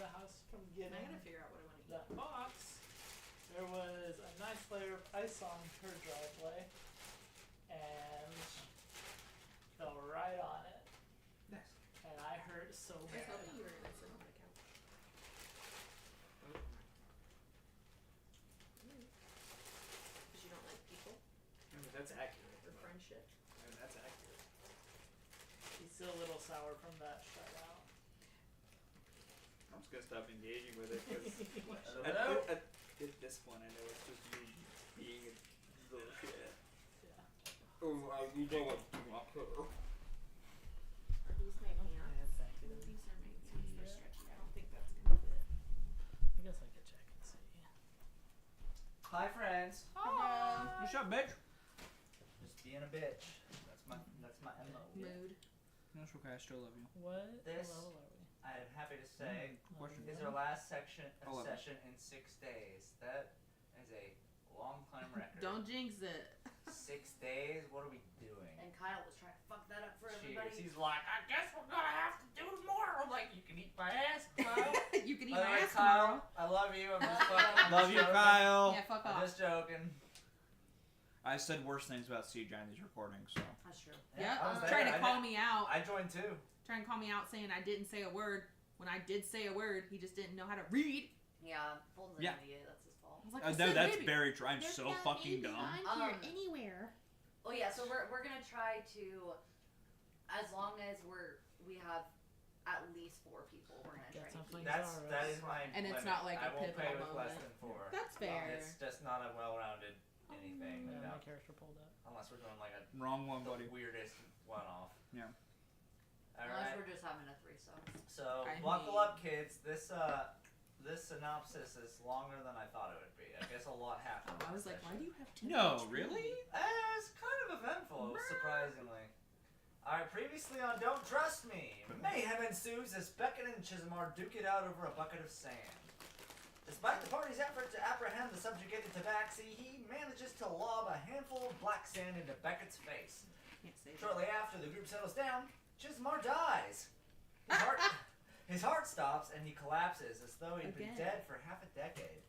the house from I getting gotta figure out what I want to eat. that box, there was a nice layer of ice on her driveway, and fell right on it. Nice. And I hurt so I bad. thought that you were gonna sit on the couch. Because you don't like people I mean, that's accurate. or friendship. I mean, that's accurate. She's still a little sour from that shutout. I'm just gonna stop engaging with it because at this point I know it's just you being a little shit. Yeah. Oh, you don't want to walk her. Are these my pants? Exactly. These are my pants. They're Yeah. stretchy. I don't think that's gonna fit. I guess I could check and see. Hi, friends. Hi. What's up, bitch? Just being a bitch. That's my MO. Mood. That's okay. I still love you. What This- level are we? I am happy to say Question. is our last session Oh, session in 6 days. That is a long time record. Don't jinx it. 6 days? What are we doing? And Kyle was trying to fuck that up for everybody. Cheers. He's like, I guess we're gonna have to do more. I'm like, you can eat my ass, Kyle. You can eat By the my way, ass Kyle, tomorrow. I love you. I'm just fucking Love you, joking. Kyle. Yeah, fuck I'm off. just joking. I said worse things about CJ in these recordings, so. That's true. Yeah, I was there. trying to I call did- me out. I joined too. Trying to call me out saying I didn't say a word when I did say a word. He just didn't know how to read. Yeah, Fulton's an Yeah. idiot. That's his fault. I was like, No, I said that's baby. very true. I'm There's so not fucking baby dumb. on here Um, anywhere. Oh yeah, so we're gonna try to, as long as we have at least 4 people, we're gonna Get try to something. keep. That is my And it's limit. not like I a won't pay pivotal with less moment. than 4. That's fair. It's just not a well-rounded anything. Yeah, no. my character pulled up. Unless we're doing like a Wrong one, the buddy. weirdest one-off. Yeah. All Unless right. we're just having a threesome. So I buckle mean- up, kids. This synopsis is longer than I thought it would be. I guess a lot happened. I was like, why do you have to? No, really? It's kind of eventful, surprisingly. Alright, previously on Don't Trust Me, mayhem ensues as Beckett and Chisholm duke it out over a bucket of sand. Despite the party's effort to apprehend the subjugated tabaxi, he manages to lob a handful of black sand into Beckett's face. Can't say that. Shortly after the group settles down, Chisholm dies. His heart stops and he collapses as though he'd been Again. dead for half a decade.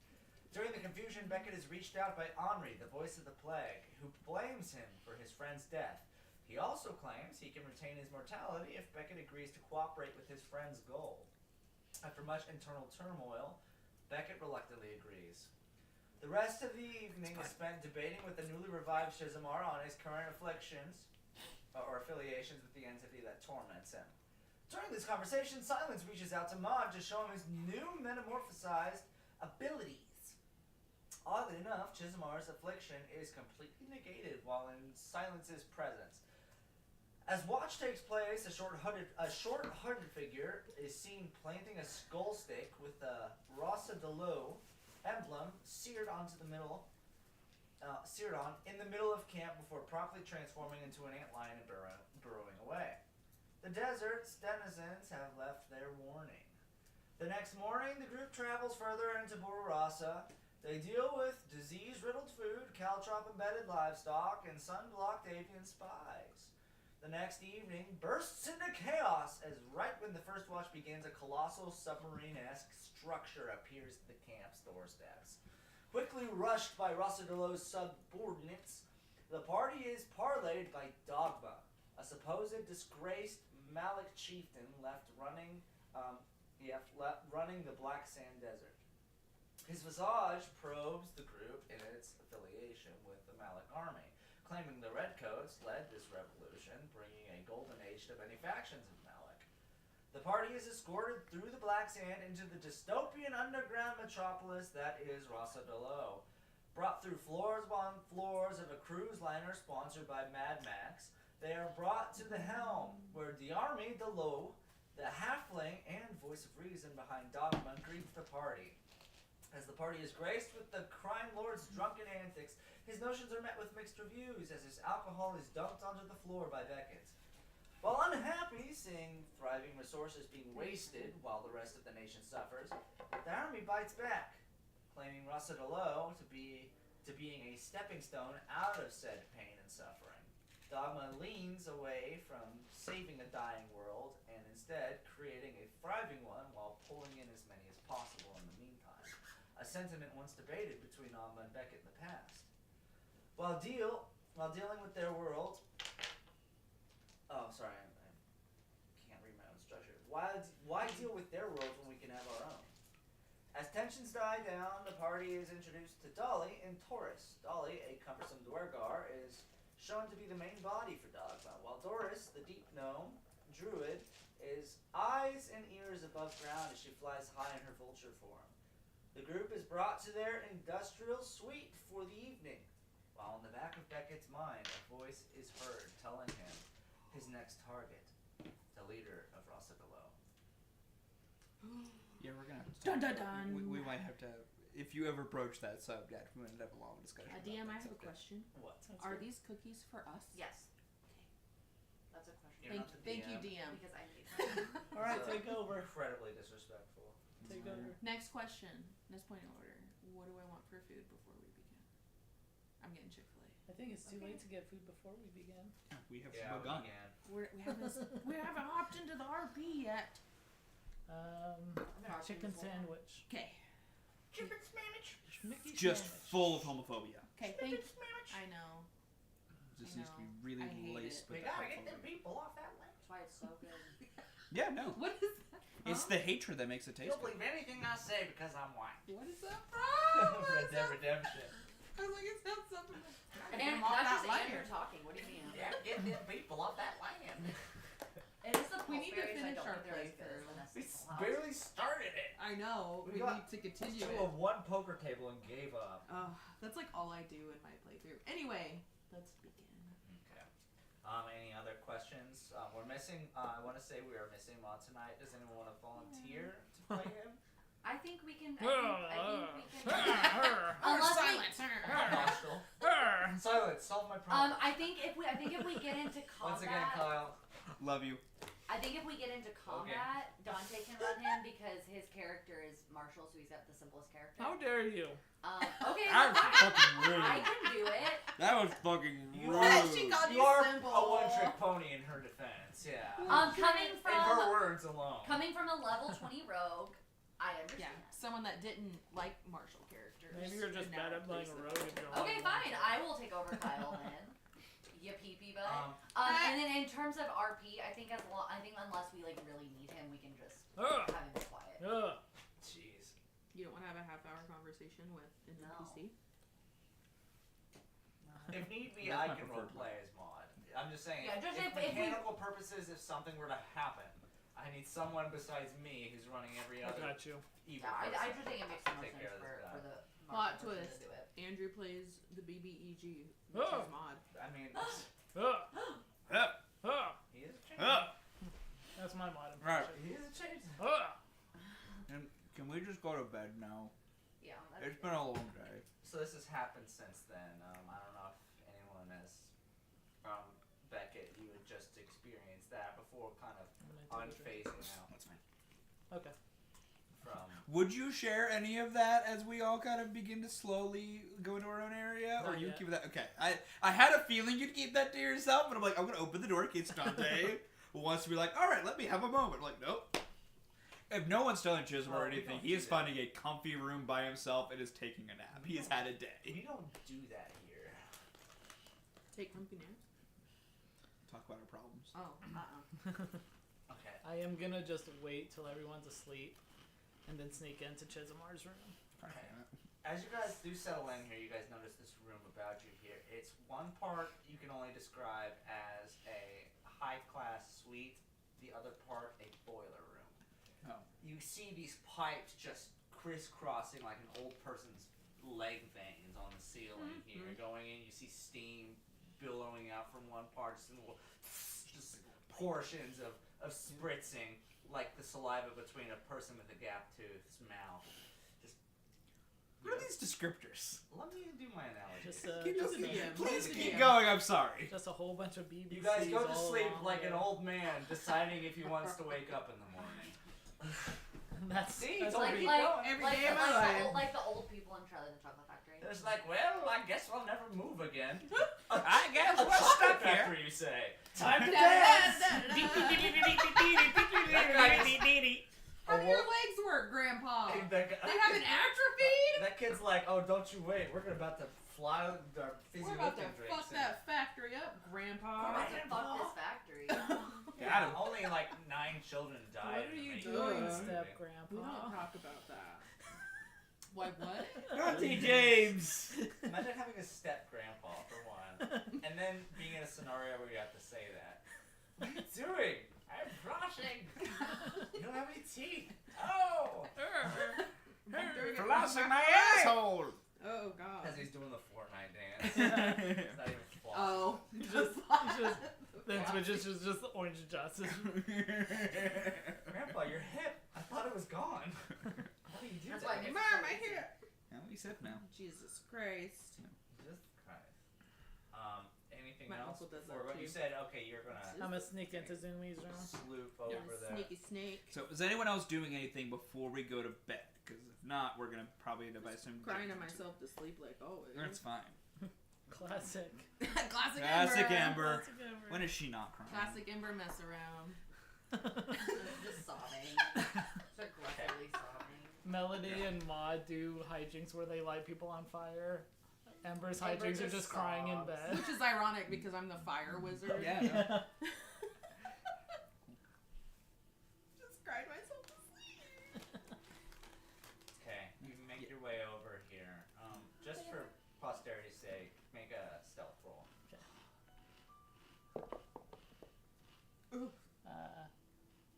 During the confusion, Beckett is reached out by Henri, the voice of the plague, who blames him for his friend's death. He also claims he can retain his mortality if Beckett agrees to cooperate with his friend's goal. After much internal turmoil, Beckett reluctantly agrees. The rest of the evening is spent debating with the newly revived Shizamar on his current afflictions or affiliations with the entity that torments him. During this conversation, Silence reaches out to Maud to show him his new metamorphosized abilities. Oddly enough, Chisamar's affliction is completely negated while in Silence's presence. As watch takes place, a short-hearted figure is seen planting a skull stake with a Rossa emblem seared in the middle of camp before promptly transforming into an antlion and burrowing away. The desert's denizens have left their warning. The next morning, the group travels further into Rossa. They deal with disease-riddled food, caltrop-embedded livestock, and sun-blocked avian spies. The next evening bursts into chaos as right when the first watch begins, a colossal submarine-esque structure appears at the camp's doorsteps. Quickly rushed by Rossadolo's subordinates, the party is parlayed by Dogma, a supposed disgraced Malik chieftain left running the Black Sand Desert. His visage probes the group in its affiliation with the Malik army, claiming the Redcoats led this revolution, bringing a golden age to many factions of Malik. The party is escorted through the Black Sand into the dystopian underground metropolis that is Rossadolo. Brought through floors upon floors of a cruise liner sponsored by Mad Max, they are brought to the helm, where Diarmi Delo, the halfling and voice of reason behind Dogma, greets the party. As the party is graced with the crime lord's drunken antics, his notions are met with mixed reviews as his alcohol is dumped onto the floor by Beckett. While unhappy seeing thriving resources being wasted while the rest of the nation suffers, the army bites back, claiming Rossadolo to being a stepping stone out of said pain and suffering. Dogma leans away from saving a dying world and instead creating a thriving one while pulling in as many as a sentiment once debated between Alma and Beckett in the past. While dealing with their world... Oh, sorry, I can't read my own structure. Why deal with their world when we can have our own? As tensions die down, the party is introduced to Dolly and Taurus. Dolly, a cumbersome Dwergar, is shown to be the main body for Dogma, while Doris, the deep gnome, druid, is eyes and ears above ground as she flies high in her vulture form. The group is brought to their industrial suite for the evening, while in the back of Beckett's mind, a voice is heard telling him his next target, the leader of Rossa below. Yeah, we're gonna have to Dun, talk dun, about- dun. We might have to, if you ever broach that subject, we're gonna have a long discussion. about DM, I that have a subject. question. What? Are these cookies for us? Yes. That's a question. You're not the Thank you, DM. DM. Because I made them. Alright, So- take over. Incredibly disrespectful. Take over. Next question. Next point of order. What do I want for food before we begin? I'm getting Chick-fil-A. I think it's too Okay. late to get food before we begin. We have Yeah, begun. we can. We haven't hopped into the RP yet. Chicken sandwich. Okay. Chicken sandwich. Mickey Just sandwich. full of homophobia. Okay, thank I know. This I needs to be know. really I hate laced it. with We the gotta get them homophobia. people off that land. That's why it's so good. Yeah, no. What is that? It's Huh? the hatred that makes it taste You'll good. believe anything I say because I'm white. What is that from? Red Dead Redemption. I was like, it sounds something. And off not that just lighter. Andrew talking. What do you mean? Yeah, get them people off that land. It is the We need to pulseberries, I finish don't our think they're as good as playthrough. Vanessa's We Full House. barely started it. I know. We We got need to continue To it. a one poker table and gave up. That's like all I do in my playthrough. Anyway, let's begin. Okay. Any other questions? We're missing. I want to say we are missing Maud tonight. Does anyone want to volunteer to play him? I think we can. I think we can. Unless Unless Hostile. Silence. Solve my problem. I think if we get into combat. Once again, Kyle. Love you. I think if we get into combat, Dante can run him because his character is Marshall, so he's got the simplest character. How dare you? Okay, That was fine. fucking rude. I can do it. That was fucking You rude. are- She called You you are simple. a one-trick pony in her defense. Yeah. Coming In her from words alone. a level 20 rogue, I Yeah, understand. someone that didn't like Marshall characters. Maybe you're just and now bad at playing a replace rogue. it. if you're Okay, only fine. one. I will take over Kyle then. You pee-pee butt. And then in terms of RP, I think unless we like really need him, we can just Ugh. have him be quiet. Ugh. Jeez. You don't want to have a half-hour conversation with an No. NPC? If need be, That's I my can preferred roleplay as Maud. I'm just saying, Yeah, just if if we- mechanical purposes, if something were to happen, I need someone besides me who's running every I other got you. evil Yeah, person. I just think it makes the most Take sense care of this guy. for the Plot Marshall person twist. to do it. Andrew plays the BBEG, which Oh. is mod. I mean, Ugh. Ugh. he is a change. That's my mod Right. impression. He is a change. Ugh. And can we just go to bed now? Yeah. That's It's been a long day. So this has happened since then. I don't know if anyone has, Beckett, you had just experienced that before, kind of I'm gonna take a drink. unphasing out That's fine. Okay. from. Would you share any of that as we all kind of begin to slowly go into our own area, or Not you yet. keep that? Okay, I had a feeling you'd keep that to yourself, but I'm like, I'm gonna open the door in case Dante wants to be like, all right, let me have a moment. I'm like, nope. If no one's telling Chisholm Well, or we anything, don't he do is that. finding a comfy room by himself and is taking a nap. He has had a We day. don't do that here. Take comfy naps? Talk about our problems. Oh, Okay. I am gonna just wait till everyone's asleep, and then sneak into Chisomar's room. Okay. As you guys do settle in here, you guys notice this room about you here. It's one part you can only describe as a high-class suite, the other part a boiler room. Oh. You see these pipes just crisscrossing like an old person's leg veins on the ceiling here. Going in, you see steam billowing out from one part, just portions of spritzing like the saliva between a person with a gap tooth's mouth. What are these descriptors? Let me do my analogy. Just, Please Please keep begin. going. I'm sorry. just a whole bunch of BBCs. You guys go to all sleep along like the an way. old man deciding if he wants to wake up in the morning. That's See, that's it's all like- we- Every day of my life. Like the old people in Charlie and the Chocolate Factory. It's like, well, I guess I'll never move again. I guess A we're chocolate stuck here. factory, you say. Time to Da-da-da-da-da. dance! How do your legs work, Grandpa? That guy- They haven't atrophied? that kid's like, oh, don't you wait. We're about to fly our fizzy We're about to lifting fuck drinks. that factory up, Grandpa. We're about to fuck this factory. Yeah, only like 9 children died. What are in the you making doing, of the step movie. We don't grandpa? talk about that. Why, what? Auntie James. Imagine having a step grandpa for one, and then being in a scenario where you have to say that. What are you doing? I'm brushing. You don't have any teeth. Oh! Flossing my asshole. Oh, God. As he's doing the Fortnite dance. It's not even flossing. Oh. Then switches to just the orange justice. Grandpa, your hip. I thought it was gone. How do you do That's that? why I Mom, my hair. Now we said now. Jesus Christ. Jesus Christ. Anything My else? uncle does before that what you too. said, okay, you're gonna I'm gonna sneak into Zumi's room. sloop Yeah, over there. sneaky snake. So is anyone else doing anything before we go to bed? Because if not, we're gonna probably end up by some. Crying to myself to sleep like always. That's fine. Classic. Classic Classic Ember. Amber. Classic Amber. When is she not crying? Classic Ember mess around. Just sobbing. Just aggressively sobbing. Melody and Maud do hijinks where they light people on fire. Ember's Amber hijinks are just just crying in sobs. bed. Which is ironic because I'm the fire wizard. Yeah. No. Just cried myself to sleep. Okay, you make your way over here. Just for posterity's sake, make a stealth roll.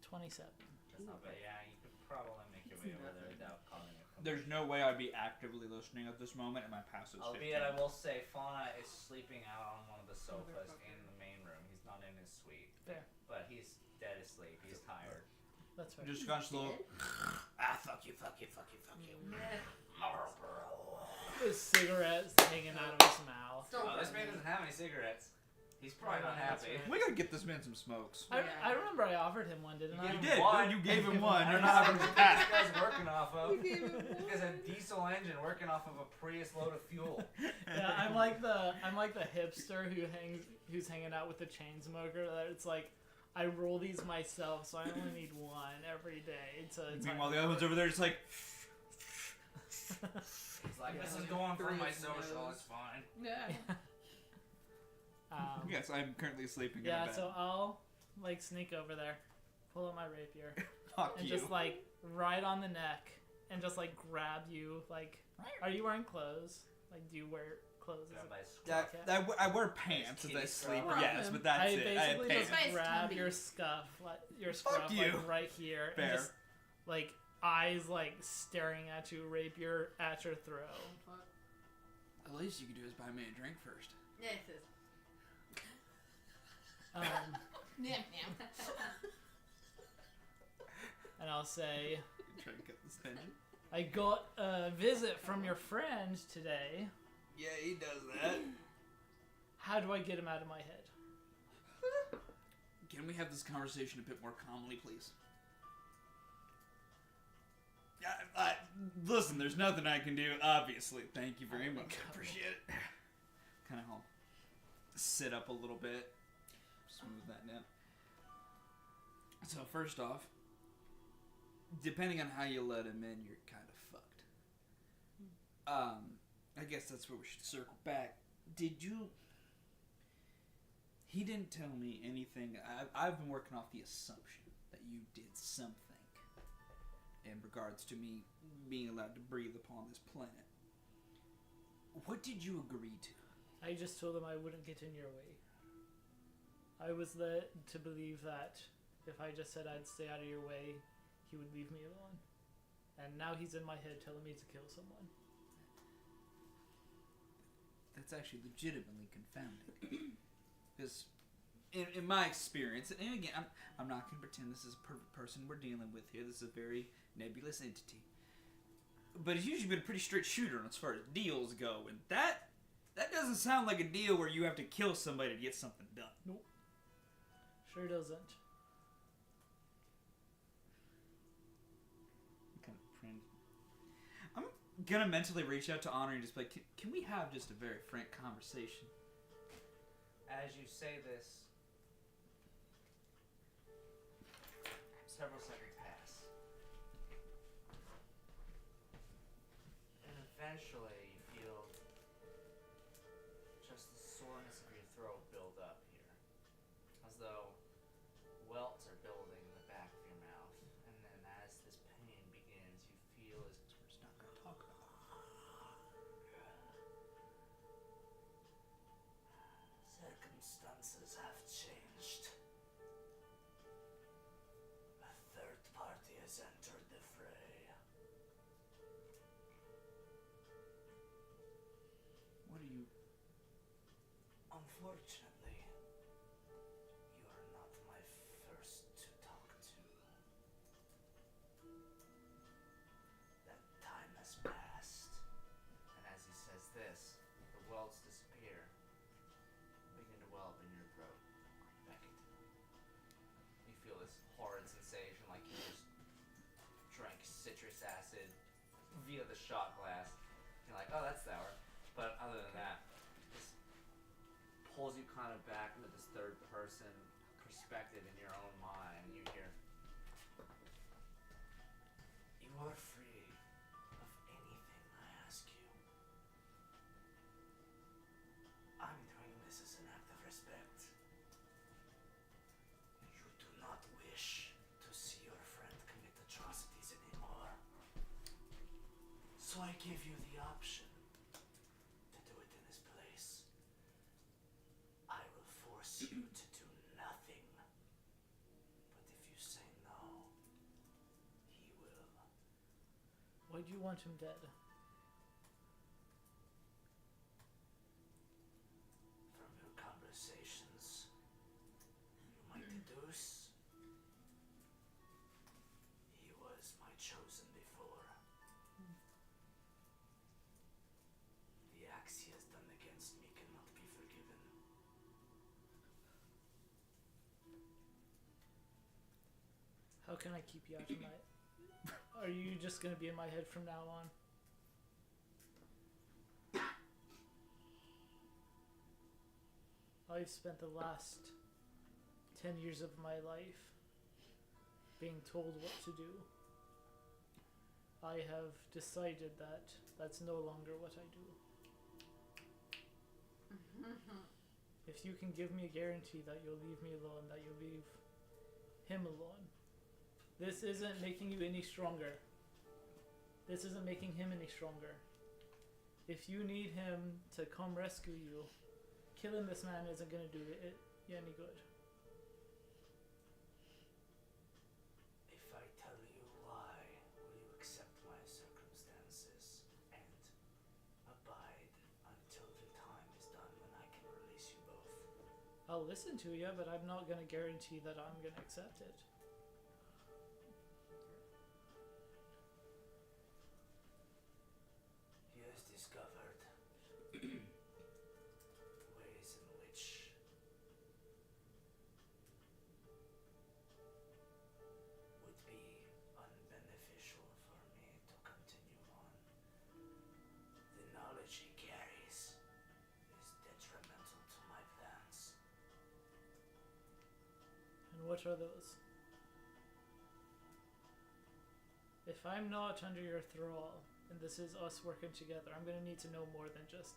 27. That's not bad. Yeah, you could probably make your way over there without calling it. There's no way I'd be actively listening at this moment, and my passive. Albeit, I will say, Fauna is sleeping out on one of the sofas in the main room. He's not in his suite. Fair. But he's dead asleep. He's tired. That's fair. Just gone slow. Fuck you. With cigarettes hanging out of his mouth. Still This man doesn't have any cigarettes. He's probably not That's happy. right. We gotta get this man some smokes. I remember I offered him one, didn't I? You did. One. You gave him one. You're I not don't having know a what pack. this guy's working off of. You gave him He has a diesel engine working off of a Prius load of fuel. Yeah, I'm like the hipster who's hanging out with the chain smoker. That it's like I roll these myself, so I only need one every day. Meanwhile, the other one's over there just like. He's like, this Yeah. is going for Three my of social. those. It's fine. Yeah. Yes, I'm currently sleeping in a Yeah, bed. so I'll like sneak over there, pull out my rapier, Fuck and you. just like right on the neck, and just like grab you. Like, are you wearing clothes? Like, do you wear clothes? Grab by Yeah, squat. I wear pants as I kitty sleep. scrub. Yes, but that's I it. I have basically pants. just Nice grab tummy. your scuff, your Fuck scruff, you. like right here, Fair. and just like eyes like staring at you, rapier at your throat. The least you could do is buy me a drink first. Yes, yes. Yeah. And I'll say, Try to cut this tension. I got a visit from your friend today. Yeah, he does that. How do I get him out of my head? Can we have this conversation a bit more calmly, please? Listen, there's nothing I can do, obviously. Thank you very much. I appreciate it. Kind of sit up a little bit. Smooth that down. So first off, depending on how you let him in, you're kind of fucked. I guess that's where we should circle back. Did you... He didn't tell me anything. I've been working off the assumption that you did something in regards to me being allowed to breathe upon this planet. What did you agree to? I just told him I wouldn't get in your way. I was led to believe that if I just said I'd stay out of your way, he would leave me alone. And now he's in my head telling me to kill someone. That's actually legitimately confounding. Because in my experience, and again, I'm not going to pretend this is a perfect person we're dealing with here. This is a very nebulous entity. But he's usually been a pretty strict shooter as far as deals go, and that doesn't sound like a deal where you have to kill somebody to get something done. Nope. Sure doesn't. Kind of cringe. I'm gonna mentally reach out to Honor and just be like, can we have just a very frank conversation? As you say this, several seconds pass. And eventually you feel just the soreness of your throat build up here. As though welts are building in the back of your mouth. And then as this pain begins, you feel as We're just not going to talk about circumstances have changed. A third party has entered the fray. What are you? Unfortunately, you are not my first to talk to. That time has passed, and as he says this, the welts disappear, begin to well up in your throat. Beckett. You feel this horrid sensation like you just drank citrus acid via the shot glass. You're like, oh, that's sour. But other than that, this pulls you kind of back into this third person perspective in your own mind. You hear, you are free of anything I ask you. I'm doing this as an act of respect. You do not wish to see your friend commit atrocities anymore. So I give you the option to do it in his place. I will force you to do nothing. But if you say no, he will. Why do you want him dead? From your conversations, you might deduce he was my chosen before. The acts he has done against me cannot be forgiven. How can I keep you out of my... Are you just gonna be in my head from now on? I've spent the last 10 years of my life being told what to do. I have decided that that's no longer what I do. If you can give me a guarantee that you'll leave me alone, that you'll leave him alone, this isn't making you any stronger. This isn't making him any stronger. If you need him to come rescue you, killing this man isn't going to do it you any good. If I tell you why, will you accept my circumstances and abide until the time is done when I can release you both? I'll listen to you, but I'm not going to guarantee that I'm going to accept it. He has discovered ways in which would be unbeneficial for me to continue on. The knowledge he carries is detrimental to my plans. And what are those? If I'm not under your thrall, and this is us working together, I'm going to need to know more than just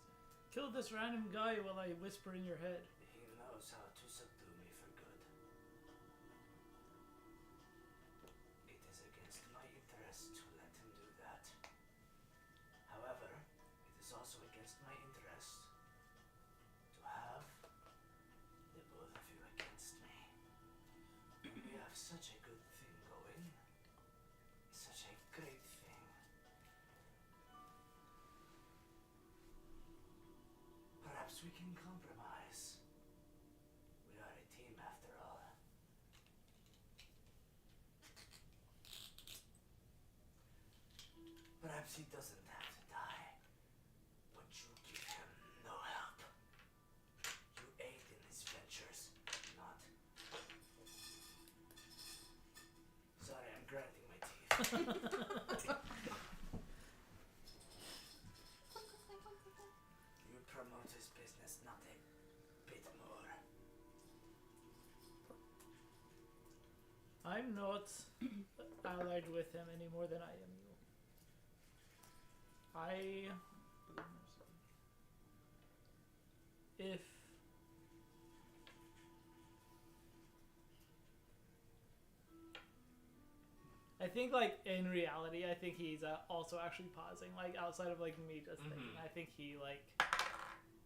kill this random guy while I whisper in your head. He knows how to subdue me for good. It is against my interest to let him do that. However, it is also against my interest to have the both of you against me. And we have such a good thing going. Such a great thing. Perhaps we can compromise. We are a team after all. Perhaps he doesn't have to die, but you give him no help. You aid in his ventures, not. Sorry, I'm grinding my teeth. You promote his business, not a bit more. I'm not allied with him any more than I am you. I If I think, like, in reality, I think he's also actually pausing, like, outside of, like, me just thinking. I think he, like,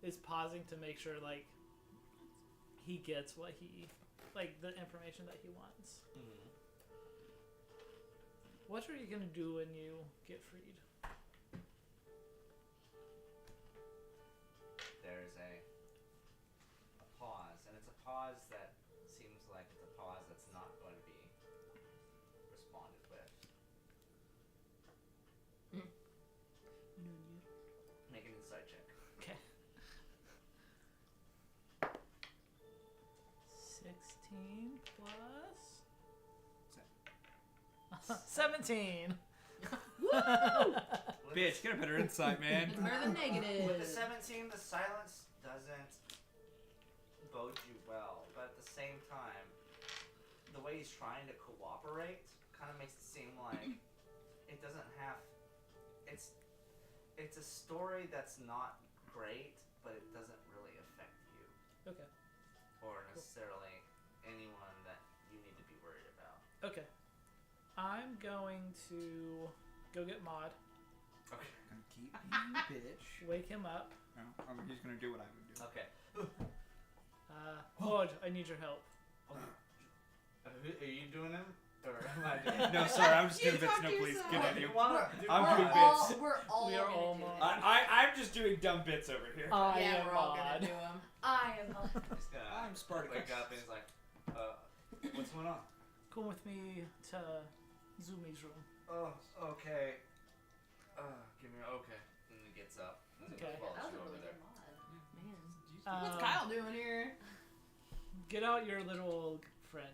is pausing to make sure, like, he gets what he, like, the information that he wants. What are you gonna do when you get freed? There's a pause, and it's a pause that seems like it's a pause that's not going to be responded with. Make an insight check. Okay. 16 plus 17. Bitch, get a better insight, man. It's better than negative. With the 17, the silence doesn't bode you well, but at the same time, the way he's trying to cooperate kind of makes it seem like it doesn't have. It's a story that's not great, but it doesn't really affect you. Okay. Or necessarily anyone that you need to be worried about. Okay. I'm going to go get Maud, Okay. Gonna keep being a bitch. wake him up. No, he's gonna do what I would do. Okay. Maud, I need your help. Are you doing him? Or am I doing him? No, sorry, I'm just You doing bits. talk No, to please, yourself. get out of here. I'm we're doing all, bits. We're all We are gonna all do Maud. it. I'm just doing dumb bits over here. I Yeah, am we're all gonna Maud. do them. I am. He's gonna I'm Spartacus. wake up and he's like, what's going on? Come with me to Zumi's room. Oh, okay. Give me okay. And he gets up. And Okay. he follows That was you a over really there. good mod. Man. What's Kyle doing here? Get out your little friend.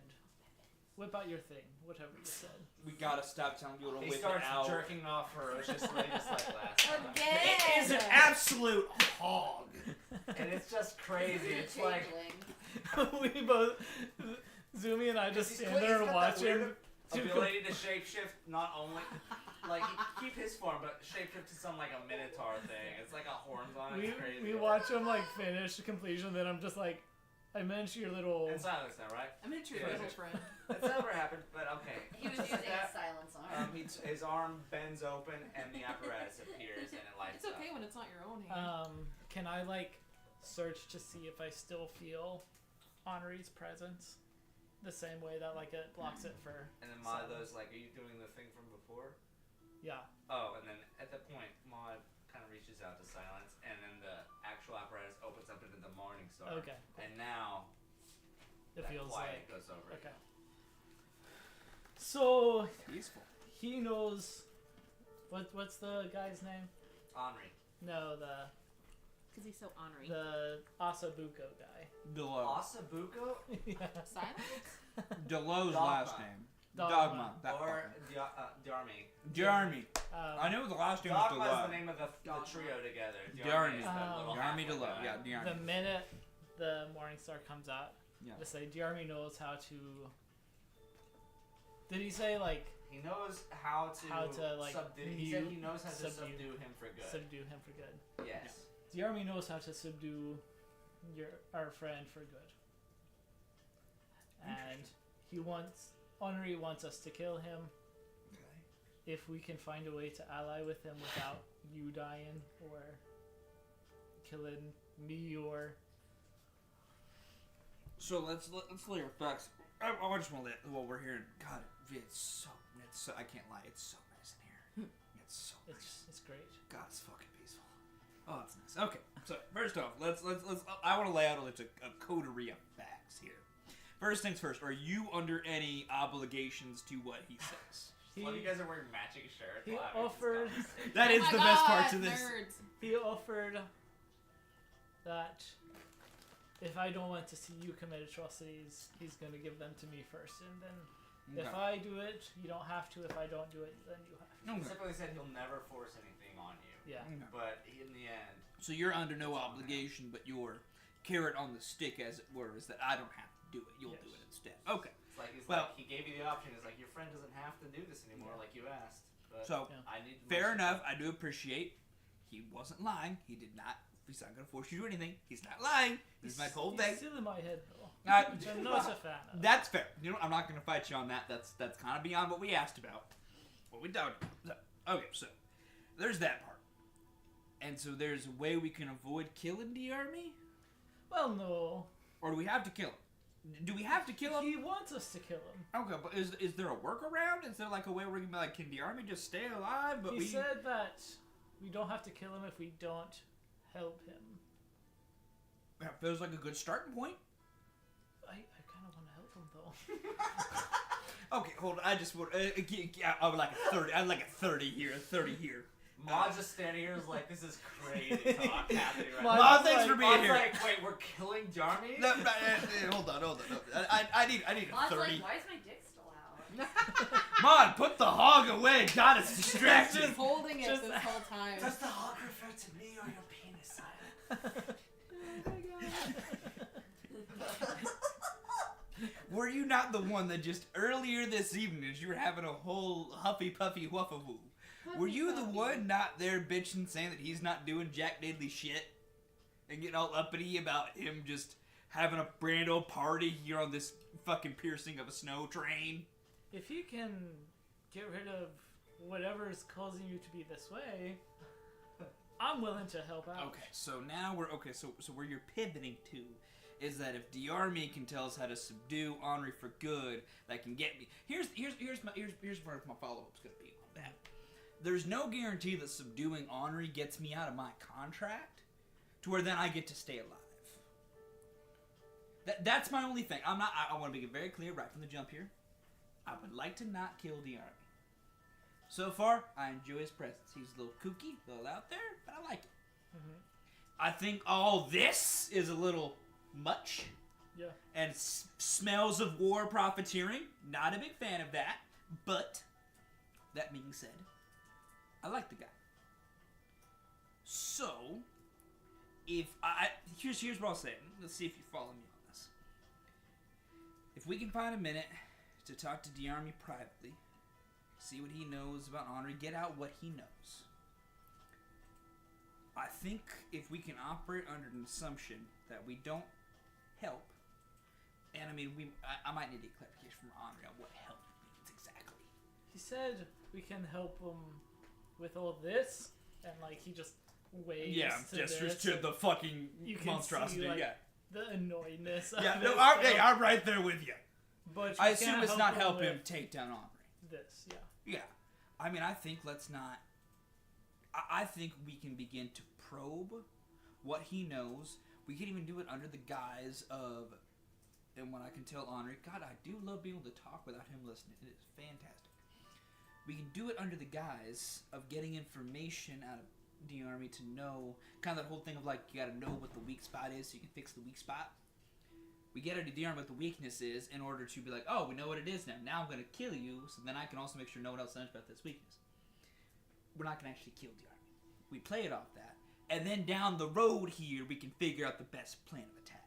Whip out your thing, whatever you said. We gotta stop telling people to He whip starts it out. jerking off ferociously, just like last time. Again. It is an absolute hog. And it's just crazy. It's like Changeling. We both, Zumi and I just he's stand quick- there he's and got watch that weird him. ability to shapeshift, not only like he keep his form, but shapeshift to some like a minotaur thing. It's like a horns on it. It's crazy. We watch him like finish the completion, then I'm just like, I mentioned your little. And silence now, right? I'm into your Yeah. little friend. That's never happened, but okay. He was using a silence arm. His arm bends open and the apparatus appears and it lights It's okay when it's not your own hand. Can I like search to see if I still feel Henri's presence? The same way that like it blocks it for. And then Maud goes like, "Are you doing the thing from before?" Yeah. Oh, and then at that point, Maud kind of reaches out to silence, and then the actual apparatus opens up into the morning star. Okay. And now It that feels quiet like. goes over. Okay. So Peaceful. he knows. What's the guy's name? Henri. No, the Because he's so ornery. Asabuco guy. Delo. Asabuco Yeah. Silence? Delo's Dogma. last name. Dogma. That or fucker. Diarmi. Jeremy. I knew the last name was Dogma is Delo. the name of the Dogma. trio together. Diarmi. Is that little Jeremy halfling Delo. guy. Yeah, The Diarmi. minute the morning star comes out, Yeah. to say Diarmi knows how to. Did he say like He knows how to like, subdue. He said he mute- knows how to subdue. subdue him for good. subdue him for good? Yes. Diarmi knows how to subdue our friend for good. And Henri wants us to kill him if we can find a way to ally with him without you dying or killing me or. So let's lay our facts. I just want to let what we're hearing. God, it's so. I can't lie. It's so nice in here. It's so nice. It's great. God, it's fucking peaceful. Oh, that's nice. Okay, so first off, let's. I want to lay out a coterie of facts here. First things first. Are you under any obligations to what he says? Well, you guys are wearing matching shirts. he while having this offered- conversation. That is Oh my the best God, part to this. Nerds. He offered that if I don't want to see you commit atrocities, he's going to give them to me first, and then if Okay. I do it, you don't have to. If I don't do it, then you have to. He specifically said he'll never force anything on you. Yeah. Okay. But in the end, So you're under no obligation, but your carrot on the stick, as it were, is that I don't have to do it. You'll Yes. do it instead. Okay. it's Well- like he gave you the option. It's like your friend doesn't have to do this anymore, like you asked. But So I need. fair most- enough. I do appreciate. he wasn't lying. He did not. He's not gonna force you to do anything. He's not lying. This is my whole thing. He's still in my head though. Which I'm not a fan of. That's fair. You know, I'm not gonna fight you on that. That's kind of beyond what we asked about. What we talked about. So, okay, so there's that part. And so there's a way we can avoid killing the army, Well, no. or do we have to kill him? Do we have to kill him? He wants us to kill him. Okay, but is there a workaround? Is there like a way where we can be like, can the army just stay alive? But He said that we don't have to kill him if we don't help him. That feels like a good starting point. I kind of want to help him though. Okay, hold on. I just want. I would like a 30. I'd like a 30 here. A 30 here. Maud just standing here is like, this is crazy talk happening right Maud, now. Maud, thanks for being Maud's here. like, wait, we're killing Jarmy? No, hold on. No. I need a Maud's 30. like, why is my dick still out? Maud, put the hog away. God, it's Just distracting. holding it Just- this whole time. Does the hog refer to me or your penis, Simon? Were you not the one that just earlier this evening, as you were having a whole huffy puffy whuffavoo, were you the one not there bitching saying that he's not doing Jack Diddley shit? And getting all uppity about him just having a brand old party here on this fucking piercing of a snow train? If you can get rid of whatever is causing you to be this way, I'm willing to help out. Okay, so now we're so where you're pivoting to is that if the army can tell us how to subdue Henri for good, that can get me. Here's where my follow up's gonna be on that. There's no guarantee that subduing Henri gets me out of my contract, to where then I get to stay alive. That's my only thing. I want to make it very clear right from the jump here. I would like to not kill the army. So far, I enjoy his presence. He's a little kooky, a little out there, but I like it. Mm-hmm. I think all this is a little much. Yeah. And smells of war profiteering. Not a big fan of that. But, that being said, I like the guy. So, if here's what I'll say. Let's see if you follow me on this. If we can find a minute to talk to Diarmy privately, see what he knows about Henri, get out what he knows. I think if we can operate under an assumption that we don't help, and I mean, I might need a clarification from Henri on what help means exactly. He said we can help him with all this, and like he just waves. to gestures this, to and the fucking you can monstrosity. see, like, Yeah, the annoyedness. yeah. Of No, it, I'm right there with you. But I you assume can't it's not him help him with take down Henri. This, yeah. Yeah. I mean, I think let's not... I think we can begin to probe what he knows. We can even do it under the guise of... And when I can tell Henri, God, I do love being able to talk without him listening. It is fantastic. We can do it under the guise of getting information out of the army to know... Kind of that whole thing of like, you gotta know what the weak spot is so you can fix the weak spot. We get out of the army what the weakness is in order to be like, oh, we know what it is now. Now I'm going to kill you, so then I can also make sure no one else knows about this weakness. We're not going to actually kill the army. We play it off that. And then down the road here, we can figure out the best plan of attack.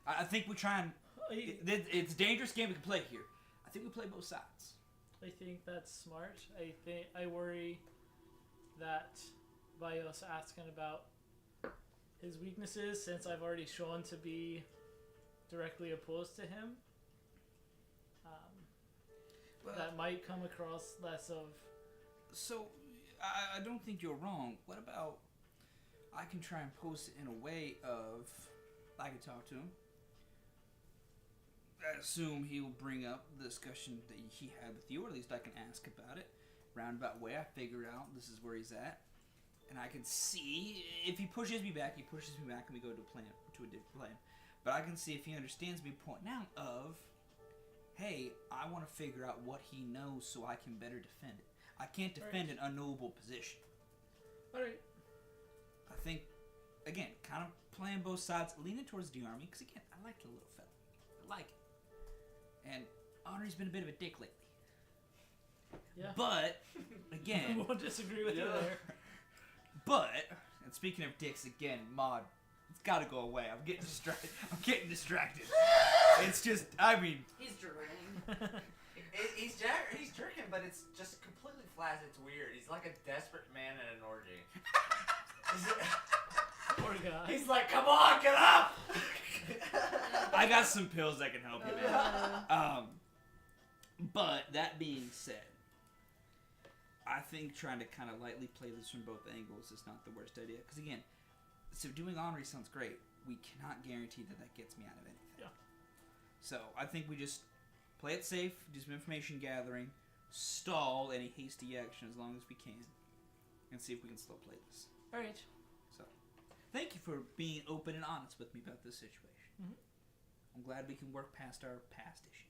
I think we try and... It's a dangerous game we can play here. I think we play both sides. I think that's smart. I worry that by us asking about his weaknesses, since I've already shown to be directly opposed to him, that might come across less of... So, I don't think you're wrong. What about... I can try and post it in a way of... I can talk to him. I assume he will bring up the discussion that he had with you, or at least I can ask about it. Roundabout way, I figured out this is where he's at. And I can see... If he pushes me back, and we go to a different plan. But I can see if he understands me pointing out of, hey, I want to figure out what he knows so I can better defend it. I can't defend an unknowable position. Alright. I think, again, kind of playing both sides, leaning towards the army, because again, I like the little fella. I like it. And Henri's been a bit of a dick lately. Yeah. But, I again, won't disagree with you there. but, and speaking of dicks again, Maud, it's gotta go away. I'm getting distracted. It's just, I mean... He's drooling. He's jerking, but but it's just completely flat. It's weird. He's like a desperate man in an orgy. Poor guy. He's like, come on, get up! I got some pills that can help you, man. But that being said, I think trying to kind of lightly play this from both angles is not the worst idea. Because again, so doing Henri sounds great. We cannot guarantee that that gets me out of anything. Yeah. So I think we just play it safe, do some information gathering, stall any hasty action as long as we can, and see if we can slow play this. All right. So, thank you for being open and honest with me about this situation. Mhm. I'm glad we can work past our past issues.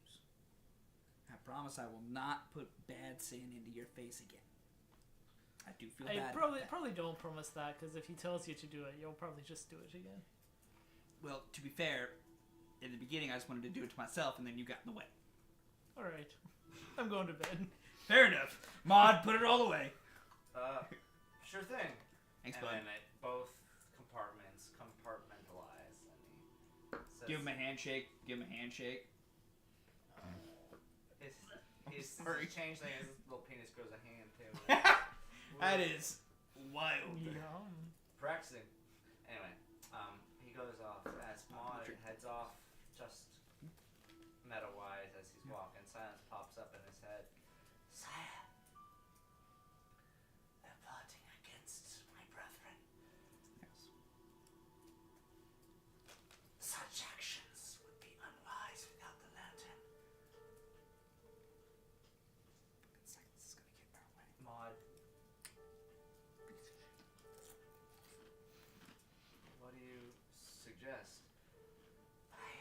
I promise I will not put bad sand into your face again. I do feel I bad. probably don't promise that, because if he tells you to do it, you'll probably just do it again. Well, to be fair, in the beginning I just wanted to do it to myself, and then you got in the way. All right. I'm going to bed. Fair enough. Maud, put it all away. Sure thing. Thanks, And bud. then both compartments compartmentalize, and he says, Give him a handshake. Give him a handshake. His Sorry. change thing is his little penis grows a hand too. That is wild. Yum. Practicing. Anyway, he goes off as Maud heads off, just meta-wise as he's walking. Silence pops up in his head. Sire, they're plotting against my brethren. Yes. Such actions would be unwise without the lantern. This is gonna get our way. Maud, what do you suggest? I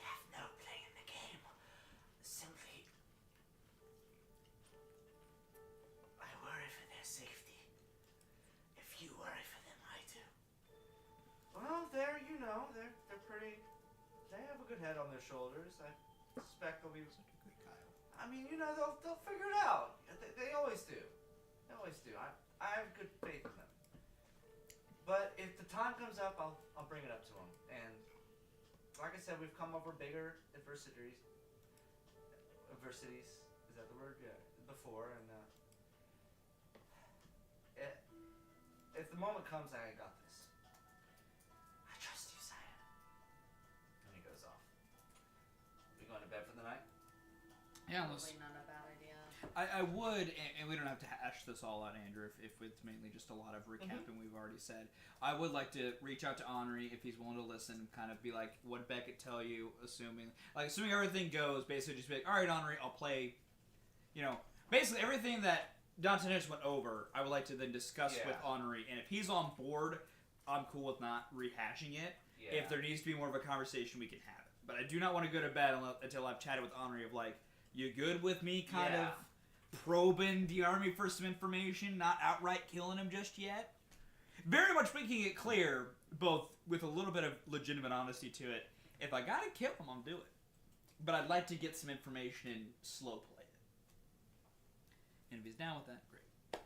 have no play in the game. Simply, I worry for their safety. If you worry for them, I do. Well, they're pretty. They have a good head on their shoulders. I suspect they'll be. Such a good Kyle. I mean, they'll figure it out. They always do. They always do. I have good faith in them. But if the time comes up, I'll bring it up to them. And like I said, we've come over bigger adversities. Adversities, is that the word? Yeah. Before, and if the moment comes, I got this. I trust you, sire. And he goes off. We going to bed for the night? Yeah, let's. Probably not a bad idea. I would, and we don't have to hash this all out, Andrew, if it's mainly just a lot of recapping we've already said. I would like to reach out to Henri if he's willing to listen and kind of be like, what did Beckett tell you, assuming everything goes, basically just be like, all right, Henri, I'll play, basically everything that Dantanis went over, I would like to then discuss with Henri, and if he's on board, I'm cool with not rehashing it. Yeah. If there needs to be more of a conversation, we can have it. But I do not want to go to bed until I've chatted with Henri of like, you good with me kind of probing the army for some information, not outright killing him just yet? Very much making it clear, both with a little bit of legitimate honesty to it, if I gotta kill him, I'll do it. But I'd like to get some information and slow play it. And if he's down with that, great.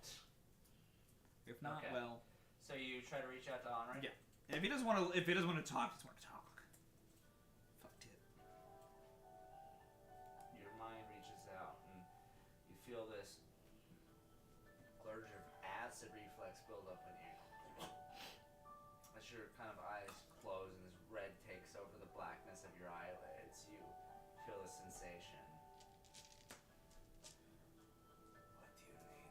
If not, Okay. well, So you try to reach out to Henri? Yeah. and if he doesn't want to talk, he doesn't want to talk. Fucked it. Your mind reaches out and you feel this glurge of acid reflex build up in you. As your kind of eyes close and this red takes over the blackness of your eyelids, you feel a sensation. What do you need?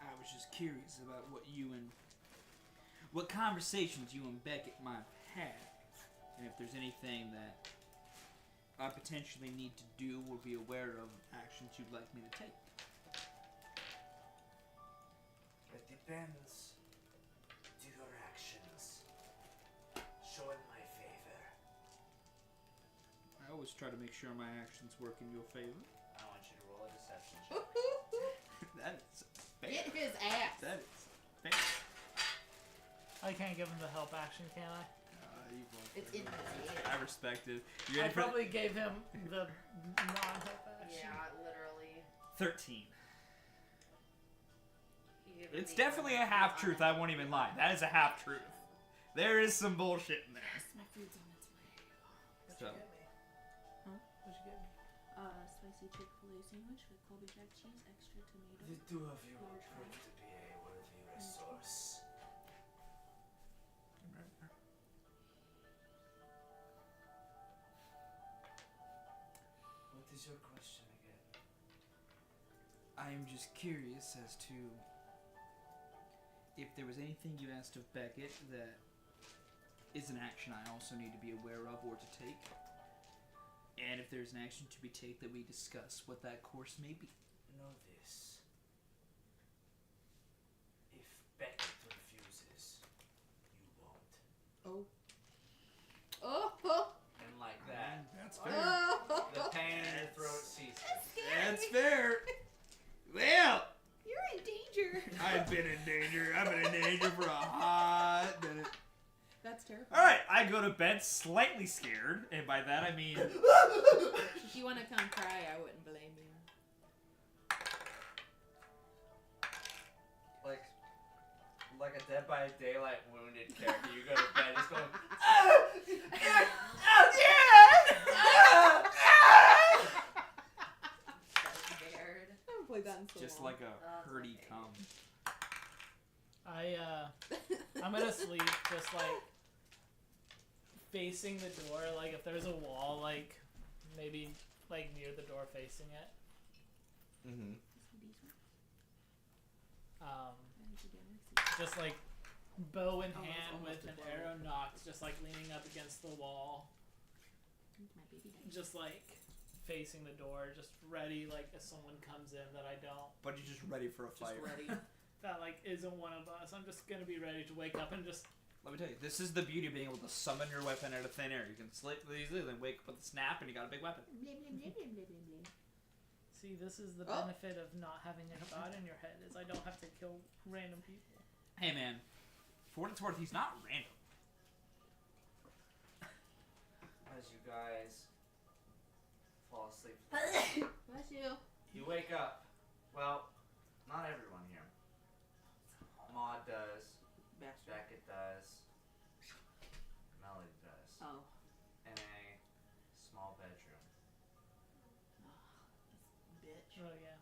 I was just curious about what conversations you and Beckett might have had, and if there's anything that I potentially need to do or be aware of actions you'd like me to take. It depends. Do your actions show in my favor? I always try to make sure my actions work in your favor. I want you to roll a deception check. That is fair. Get his ass. That is fair. I can't give him the help action, can I? It's in his head. I respect it. You I ready for probably gave him the non-help action. Yeah, literally. 13. He gave It's me definitely a one half truth. I on won't even lie. That is a half truth. There is some bullshit in there. Yes, my food's on its way. What'd So. you get me? Huh? What'd you get me? spicy Chick-fil-A sandwich with Colby Jack cheese, extra tomato. The two of you will prove to be a worthy resource. What is your question again? I am just curious as to if there was anything you asked of Beckett that is an action I also need to be aware of or to take. And if there's an action to be taken that we discuss what that course may be. Know this. If Beckett refuses, you won't. Oh. And like that, That's Oh. the pain in your throat ceases. That's fair. Well, You're in danger. I've been in danger. I've been in danger for a hot minute. That's terrifying. Alright, I go to bed slightly scared, and by that I mean... If you want to come cry, I wouldn't blame you. Like a Dead by Daylight wounded character, you go to bed just going, oh yeah! So scared. I haven't played that in so Just long. like a That's hurdy okay. cum. I'm gonna sleep just like facing the door. Like if there's a wall, like maybe like near the door facing it. Mm-hmm. Just like bow in Oh, that's hand almost with a an bow. arrow nocked, just like leaning up against the wall, My baby died. just like facing the door, just ready like if someone comes in that I don't. But you're just ready for a Just fight. ready. That like isn't one of us. I'm just gonna be ready to wake up and just. Let me tell you, this is the beauty of being able to summon your weapon out of thin air. You can sleep easily, then wake up with a snap, and you got a big weapon. See, this is the Oh. benefit of not having a thought in your head is I don't have to kill random people. Hey man, for what it's worth, he's not random. As you guys fall asleep, Bless you. you wake up. Well, not everyone here. Maud does. Bastard. Beckett does. Melody does. Oh. In a small bedroom. Bitch. Oh yeah,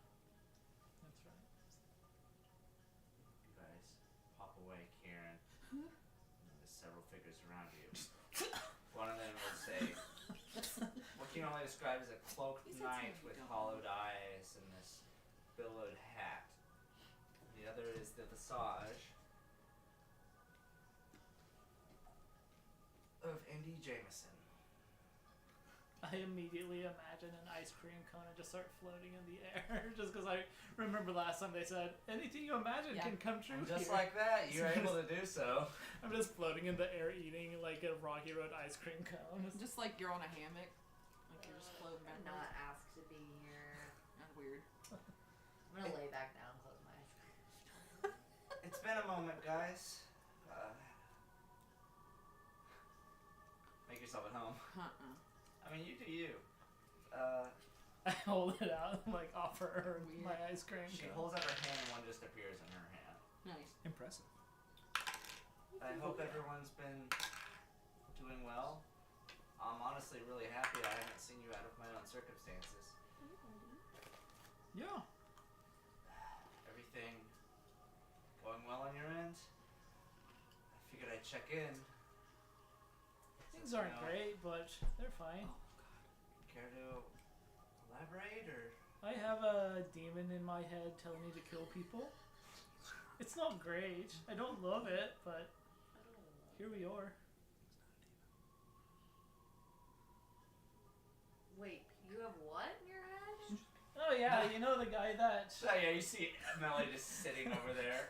that's right. You guys pop awake here, and there's several figures around you. One of them is what you normally describe as a cloaked You said knight something with you don't hollowed eyes and this billowed hat. The other is the visage of Indy Jameson. I immediately imagine an ice cream cone and just start floating in the air, just because I remember last time they said anything you imagine Yeah. can come true. And just here." like that, you're able to do so. I'm just floating in the air, eating like a Rocky Road ice cream cone. Just like you're on a hammock. Like you're just floating back. Not asked to be here. That's weird. I'm gonna lay back down, close my eyes. It's been a moment, guys. Make yourself at home. I mean, you do you. I hold it out, like offer her Weird. my ice cream She cone. holds out her hand and one just appears in her hand. Nice. Impressive. I hope everyone's been doing well. I'm honestly really happy I haven't seen you out of my own circumstances. Yeah. Everything going well on your end? I figured I'd check in. Things aren't great, but they're fine. Care to elaborate, or? I have a demon in my head telling me to kill people. It's not great. I don't love it, but here we are. Wait, you have what in your head? Oh yeah, you know the guy that Oh yeah, you see Melly just sitting over there.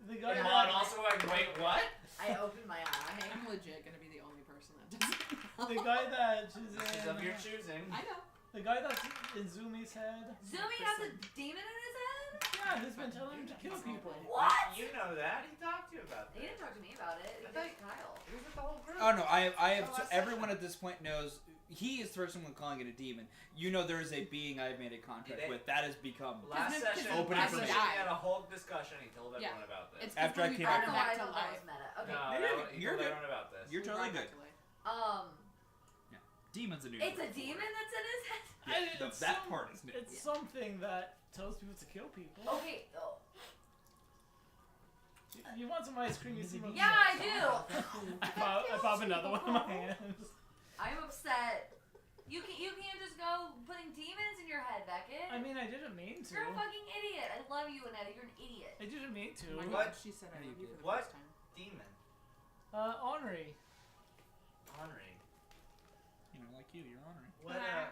the guy And that also like, wait, what? I opened my eye. I'm legit gonna be the only person that doesn't. the guy that is This is of your in choosing. I know. the guy that's in Zumi's head. Zumi has a demon in his head? Yeah, who's been telling him to kill people. What? You know that. He talked to you about He that. didn't talk to me about it. He I thought- did Kyle. He was with the whole group. Oh no, I have. Oh, So last everyone session. at this point knows he is the first one calling it a demon. You know there is a being I've made a contract Did it? with that has become. Last Because session, open last information. session, he had a whole discussion. He told Yeah. everyone about this. It's After I before we came brought back. him Oh, I back to thought that life. was meta. No, Okay. You're he good. told You're good. everyone about this. You're We totally brought good. him back to life. Demon's a new. It's a word for demon it. that's in his head. Yeah, It's that some- part is new. It's something that tells people to kill people. Okay. Oh. You want some ice cream? You seem upset. Yeah, I do. I pop another one in my hands. I'm upset. You can't just go putting demons in your head, Beckett. I mean, I didn't mean to. You're a fucking idiot. I love you, Annetta. You're an idiot. I didn't mean Oh my to. What? God, she said I Yeah, love you you for did. the What? first time. Demon. Ornery. Henri. You know, like you're honoring. What? I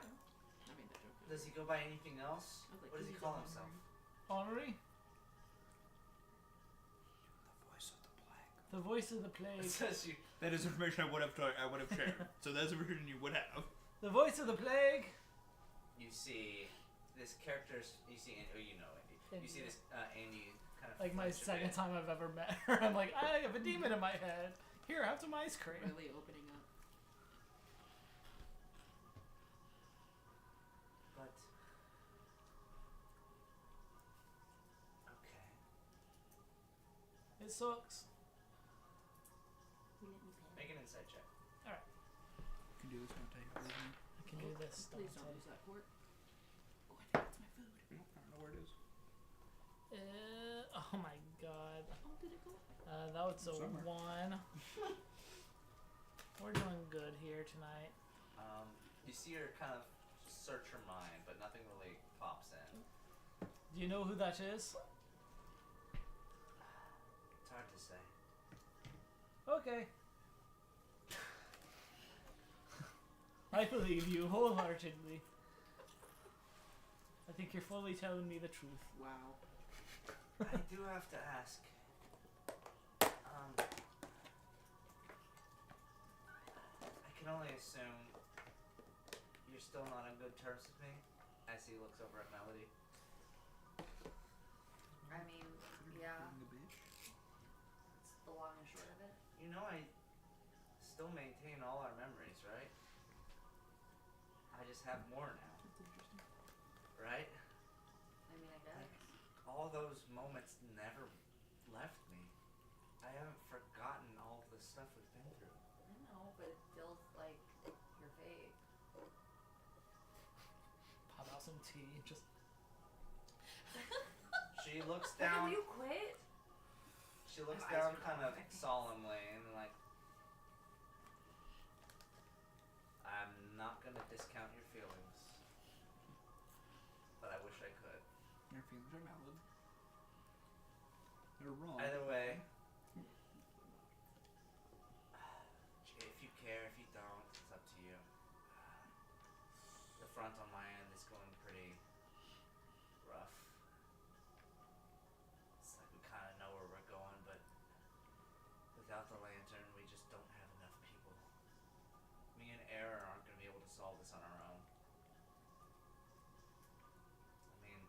made that joke. Does he go by anything else? I was like, What does he he's call a himself? Ornery? The voice of the plague. The voice of the plague. It says you. That is information I would have shared. So that's information you would have. The voice of the plague. You see this character's. You see, oh, you know Andy. You see this Andy kind of. Like my flinch a second bit. time I've ever met her. I'm like, I have a demon in my head. Here, have some ice cream. Really opening up. But. Okay. It sucks. Make an insight check. You can do this one, take it with me. I can do this. Please don't Dante. lose that fork. Oh, I think that's my food. I don't know where it is. Oh my god. Oh, did it go? That was a Somewhere. 1. We're doing good here tonight. You see her kind of search her mind, but nothing really pops in. Do you know who that is? It's hard to say. Okay. I believe you wholeheartedly. I think you're fully telling me the truth. Wow. I do have to ask. I can only assume you're still not on good terms with me, as he looks over at Melody. I mean, yeah. The bitch. It's the long and short of it. You know I still maintain all our memories, right? I just have more now, That's interesting. right? I mean, I guess. All those moments never left me. I haven't forgotten all the stuff we've been through. I know, but it feels like you're fake. Pop out some tea. Just She looks Have down. you quit? She looks Her eyes down are kind of rolling. solemnly and like, I'm not gonna discount your feelings, but I wish I could. Your feelings are valid. They're wrong. Either way, if you care, if you don't, it's up to you. The front on my end is going pretty rough. It's like we kind of know where we're going, but without the lantern, we just don't have enough people. Me and Error aren't going to be able to solve this on our own. I mean,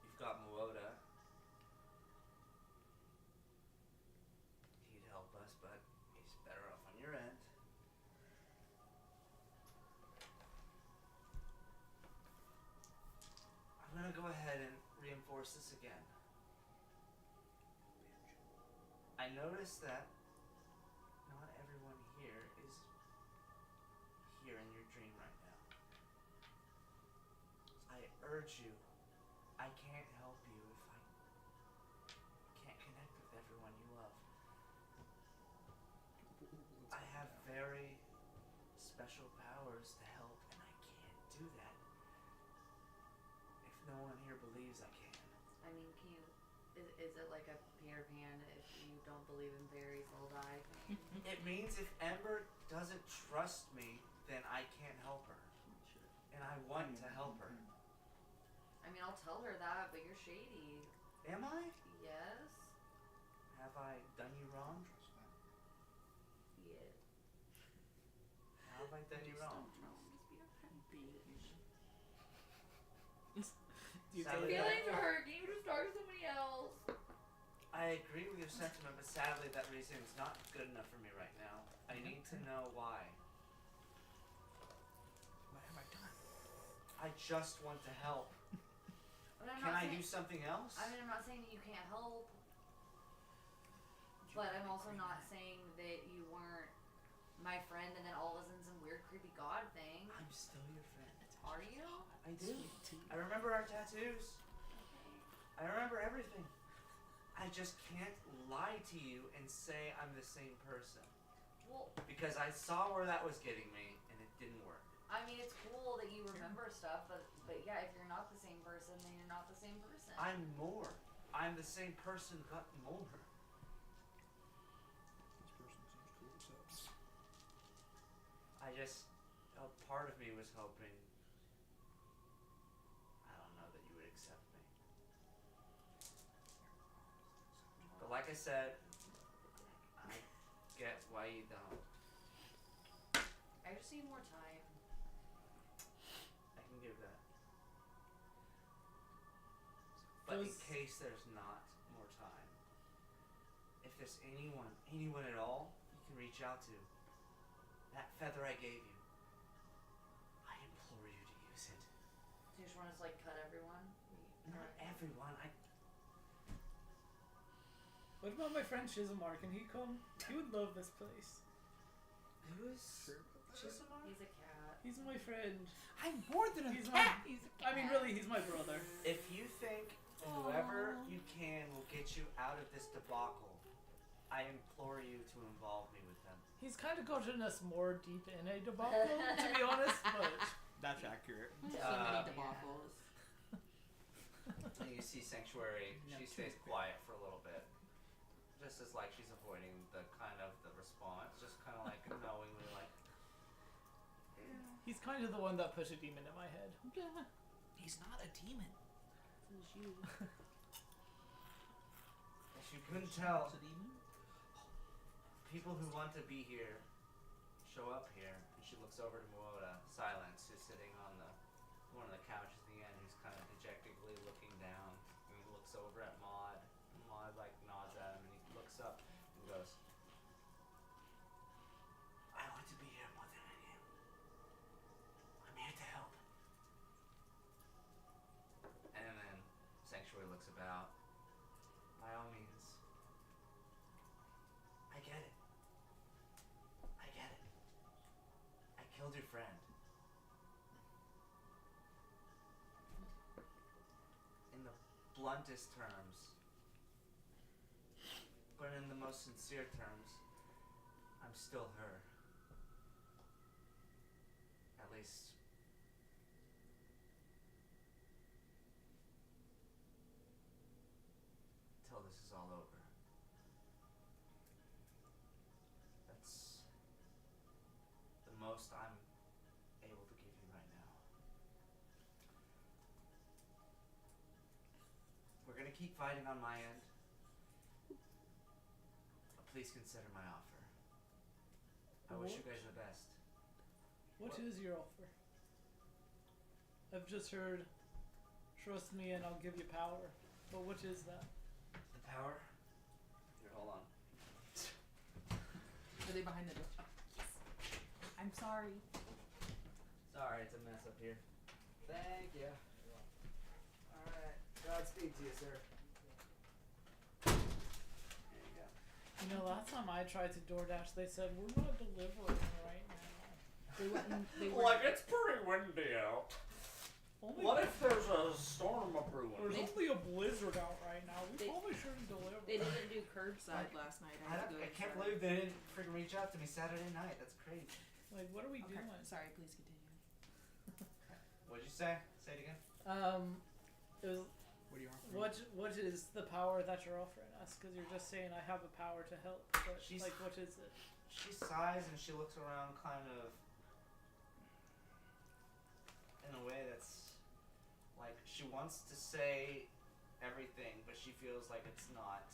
you've got Muoda. He'd help us, but he's better off on your end. I'm gonna go ahead and reinforce this again. I noticed that not everyone here is here in your dream right now. I urge you, I can't help you if I can't connect with everyone you love. I have very special powers to help, and I can't do that if no one here believes I can. I mean, can you? Is it like a Peter Pan? If you don't believe in fairies, they'll die thing? It means if Ember doesn't trust me, then I can't help her. And I want to help her. I mean, I'll tell her that, but you're shady. Am I? Yes. Have I done you wrong? Yeah. How have I done you wrong? do you Sadly, take Feelings are hurt. Can you just talk to somebody else? I agree with your sentiment, but sadly that reasoning is not good enough for me right now. I need to know why. What have I done? I just want to help. I mean, I'm Can not I saying, do something else? I mean, I'm not saying that you can't help, but I'm also not saying that you weren't my friend, and then all of a sudden some weird creepy god thing. I'm still your friend. Are you? I do. I remember our tattoos. I remember everything. I just can't lie to you and say I'm the same person. Well, Because I saw where that was getting me, and it didn't work. I mean, it's cool that you remember stuff, but yeah, if you're not the same person, then you're not the same person. I'm more. I'm the same person, but more. I just, a part of me was hoping, I don't know, that you would accept me. But like I said, I get why you don't. I just need more time. I can give that. But in Those- case there's not more time, if there's anyone at all, you can reach out to. That feather I gave you, I implore you to use it. Do you just want us to like cut everyone? Not everyone. What about my friend Shizamar? Can he come? He would love this place. Who's Chisamar? He's a cat. He's my friend. I'm more than a He's cat. I mean, really, he's my brother. If you think whoever you can will get you out of this debacle, I implore you to involve me with them. He's kind of gotten us more deep in a debacle, to be honest, but That's accurate. So many Uh, debacles. And you see Sanctuary, she stays quiet for a little bit. Just as like she's avoiding the response, just kind of like knowingly like, he's kind of the one that put a demon in my head. He's not a demon. So is you. as you couldn't tell, He's a demon. people who want to be here show up here. And she looks over to Muoda, Silence, who's sitting on one of the couches at the end, who's kind of dejectedly looking down. And he looks over at Maud, and Maud like nods at him, and he looks up and goes, I want to be here more than any of you. I'm here to help. And then Sanctuary looks about. By all means. I get it. I get it. I killed your friend. In the bluntest terms, but in the most sincere terms, I'm still her. At least, till this is all over. That's the most I'm able to give you right now. We're gonna keep fighting on my end. But please consider my offer. I wish you guys the best. What is your offer? I've just heard, trust me and I'll give you power. But what is that? The power? Here, hold on. Are they behind the door? Oh, yes. I'm sorry. Sorry, it's a mess up here. Thank you. Alright. Godspeed to you, sir. There you go. You know, last time I tried to DoorDash, they said, we're not delivering right now. They went and they were. Like, it's pretty windy out. Only What if there's a storm a brewing? There's only a blizzard out right now. We They- probably shouldn't deliver. They didn't do curbside last night. I had to go I can't inside. believe they didn't freaking reach out to me Saturday night. That's crazy. Like, what are we Okay. doing? Sorry, please continue. What'd you say? Say it again. It was, What do you want? what is the power that you're offering us? Because you're just saying I have a power to help. But, She's- like, what is it? She sighs and she looks around kind of in a way that's like she wants to say everything, but she feels like it's not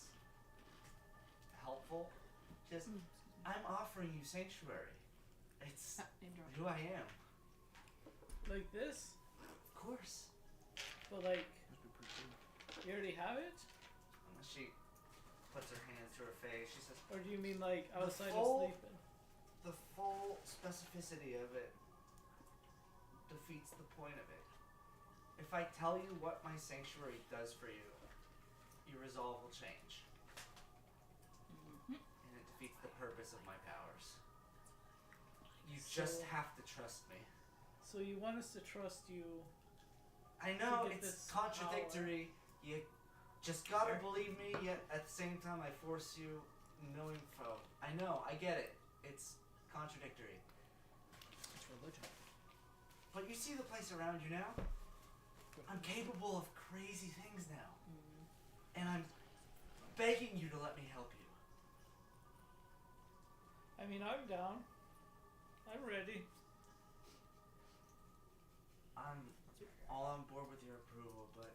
helpful. Just, I'm offering you sanctuary. It's Name drop. who I am. Like this? Of course. But, like, Must be pretty cool. you already have it? And she puts her hands to her face. She says, Or do you mean, like, The outside full- of sleeping? the full specificity of it defeats the point of it. If I tell you what my sanctuary does for you, your resolve will change. Mhm. And it defeats the purpose of my powers. You So- just have to trust me. So you want us to trust you? I know To get it's this contradictory. You just gotta Sure. believe me, yet at the same time I force you no info. I know, I get it. It's contradictory. It's religion. But you see the place around you now? I'm capable of crazy things now. And I'm begging you to let me help you. I mean, I'm down. I'm ready. I'm all on board with your approval, but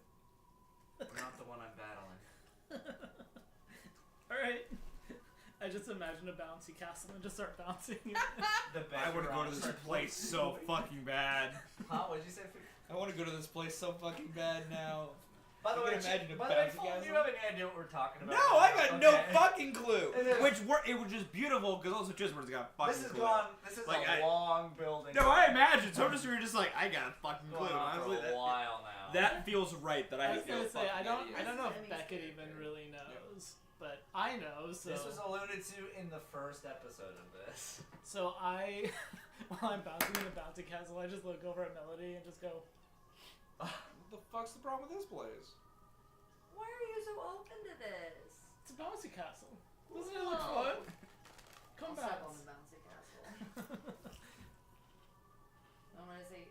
not the one I'm battling. Alright. I just imagine a bouncy castle and just start bouncing. The I want to go to this place so fucking bad. Huh? What'd you say? I want to go to this place so fucking bad now. By the You way, can imagine a by the way, bouncy Fulton, castle? do you have any idea what we're talking about? No, I got no Okay. fucking clue. It is- It was just beautiful because also Chisburne's got fucking This is clue. gone. This is Like, a long building. No, I imagine. So I'm just like, I got a fucking clue. Going on Honestly, for a while now. that feels right. That I I have was no gonna say, I fucking don't idea. I don't know if This is Beckett Emmy's even character. really knows. But I know, so This was alluded to in the first episode of this. so I while I'm bouncing in the bouncy castle, I just look over at Melody and just go, What the fuck's the problem with this place? Why are you so open to this? it's a bouncy castle. Doesn't it look fun? Come I'll step on bounce. the bouncy castle. I'm gonna say,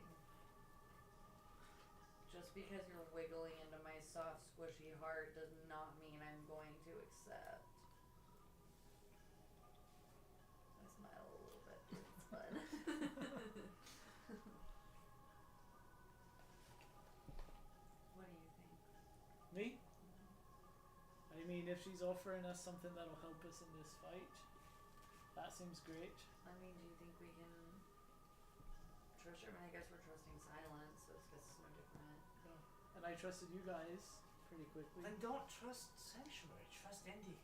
just because you're wiggling into my soft, squishy heart does not mean I'm going to accept. I smile a little bit. It's fun. What do you think? Me? I mean, if she's offering us something that'll help us in this fight, that seems great. I mean, do you think we can trust her? I mean, I guess we're trusting silence, so it's guess it's no different. And I trusted you guys pretty quickly. Then don't trust Sanctuary. Trust Indy.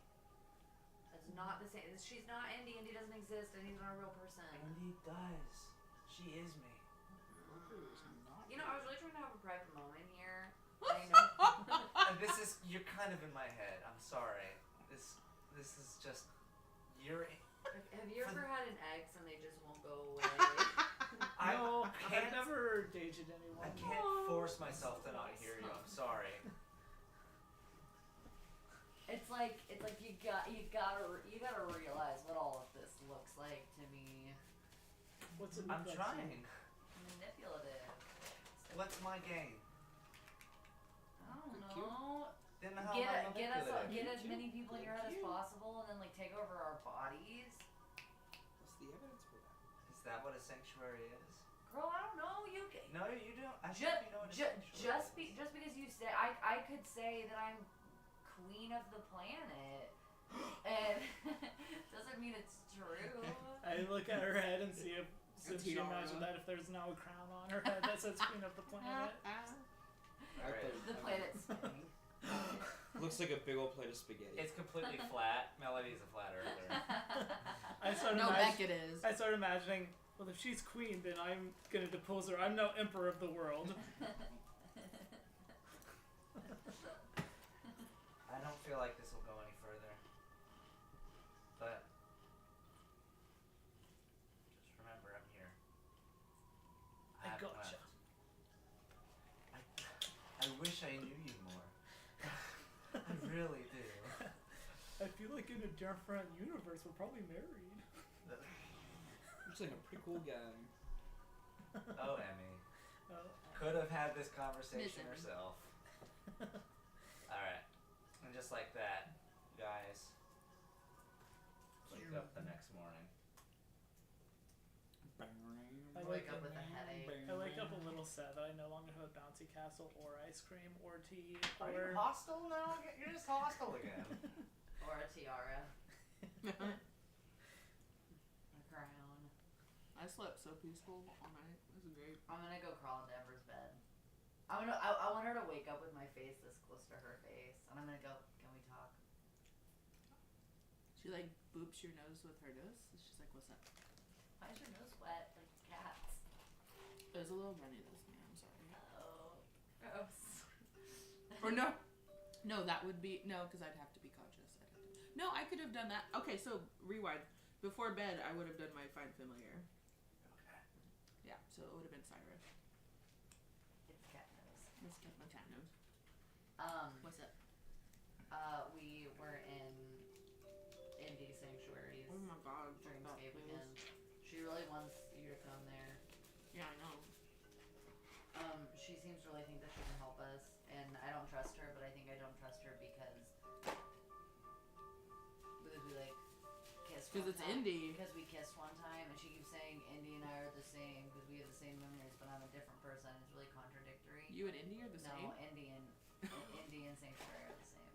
That's not the same. She's not Indy. Indy doesn't exist. Indy's not a real person. Indy does. She is me. You know, I was really trying to have a private moment here. I know. And this is you're kind of in my head. I'm sorry. This is just you're. Have you ever had an ex and they just won't go away? No, I I've can't. never dated anyone. I can't force myself to not hear you. I'm sorry. It's like you gotta realize what all of this looks like to me. What's it I'm look like to trying. you? Manipulative. What's my game? I don't know. Then how am I manipulative? Get as many people in your head as possible, and then like take over our bodies. What's the evidence for that? Is that what a sanctuary is? Girl, I don't know. You No, you don't. I just think you know what a sanctuary is. just because you say I could say that I'm queen of the planet, and doesn't mean it's true. I look at her head and see if since she tiara. imagined that if there's now a crown on her head that says Queen of the Planet. Alright. The planet's Looks like a big old plate of spaghetti. It's completely flat. Melody's a flat earther. I started No, imagine- Beckett is. I started imagining, well, if she's queen, then I'm gonna depose her. I'm now emperor of the world. I don't feel like this will go any further. But just remember, I'm here. I have gotcha. left. I wish I knew you more. I really do. I feel like in a different universe, we're probably married. Looks like a pretty cool guy. Oh, Emmy. Oh, Could have had this conversation Emmy. herself. Alright. And just like that, guys wake up the next morning. I wake up with a headache. I wake up a little sad that I no longer have a bouncy castle or ice cream or tea Are you or hostile now? You're just hostile again. Or a tiara. A crown. I slept so peaceful all night. It was great. I'm gonna go crawl into Ember's bed. I want her to wake up with my face this close to her face, and I'm gonna go. Can we talk? She like boops your nose with her nose. She's like, "What's up?" Why is your nose wet like cats? It was a little runny this morning. I'm sorry. Oh, gross. Or no, that would be no, because I'd have to be conscious. No, I could have done that. Okay, so rewind. Before bed, I would have done my Find Familiar. So it would have been Cyrus. It's cat nose. Let's get my cat nose. What's up? We were in Indie Sanctuaries Oh my god. Dreamscape again. She really wants you to come there. Yeah, I know. She seems to really think that she can help us, and I don't trust her, but I think I don't trust her because we like kissed. Because it's Indie. Because we kissed one time, and she keeps saying Indy and I are the same because we have the same memories, but I'm a different person. It's really contradictory. You and Indie are the same? No, Indy and Sanctuary are the same.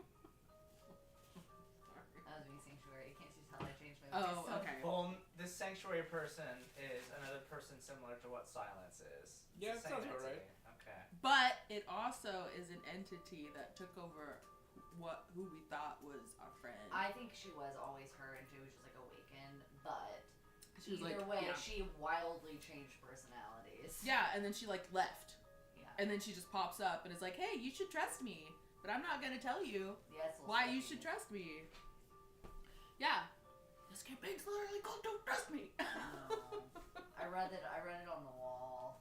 I was being Sanctuary. Can't you tell I changed my voice? Oh, okay. Well, this sanctuary person is another person similar to what Silence is. Yeah, It's that the sounds same about entity. Okay. But it also is an entity that took over who we thought was our friend. I think she was always her, and she was just like awakened, but She was either like, way, yeah. she wildly changed personalities. Yeah, and then she like left. Yeah. And then she just pops up and is like, hey, you should trust me. But I'm not gonna tell you Yeah, it's a little why you sketchy. should trust me. Yeah. This campaign's literally called Don't Trust Me. I read it on the wall.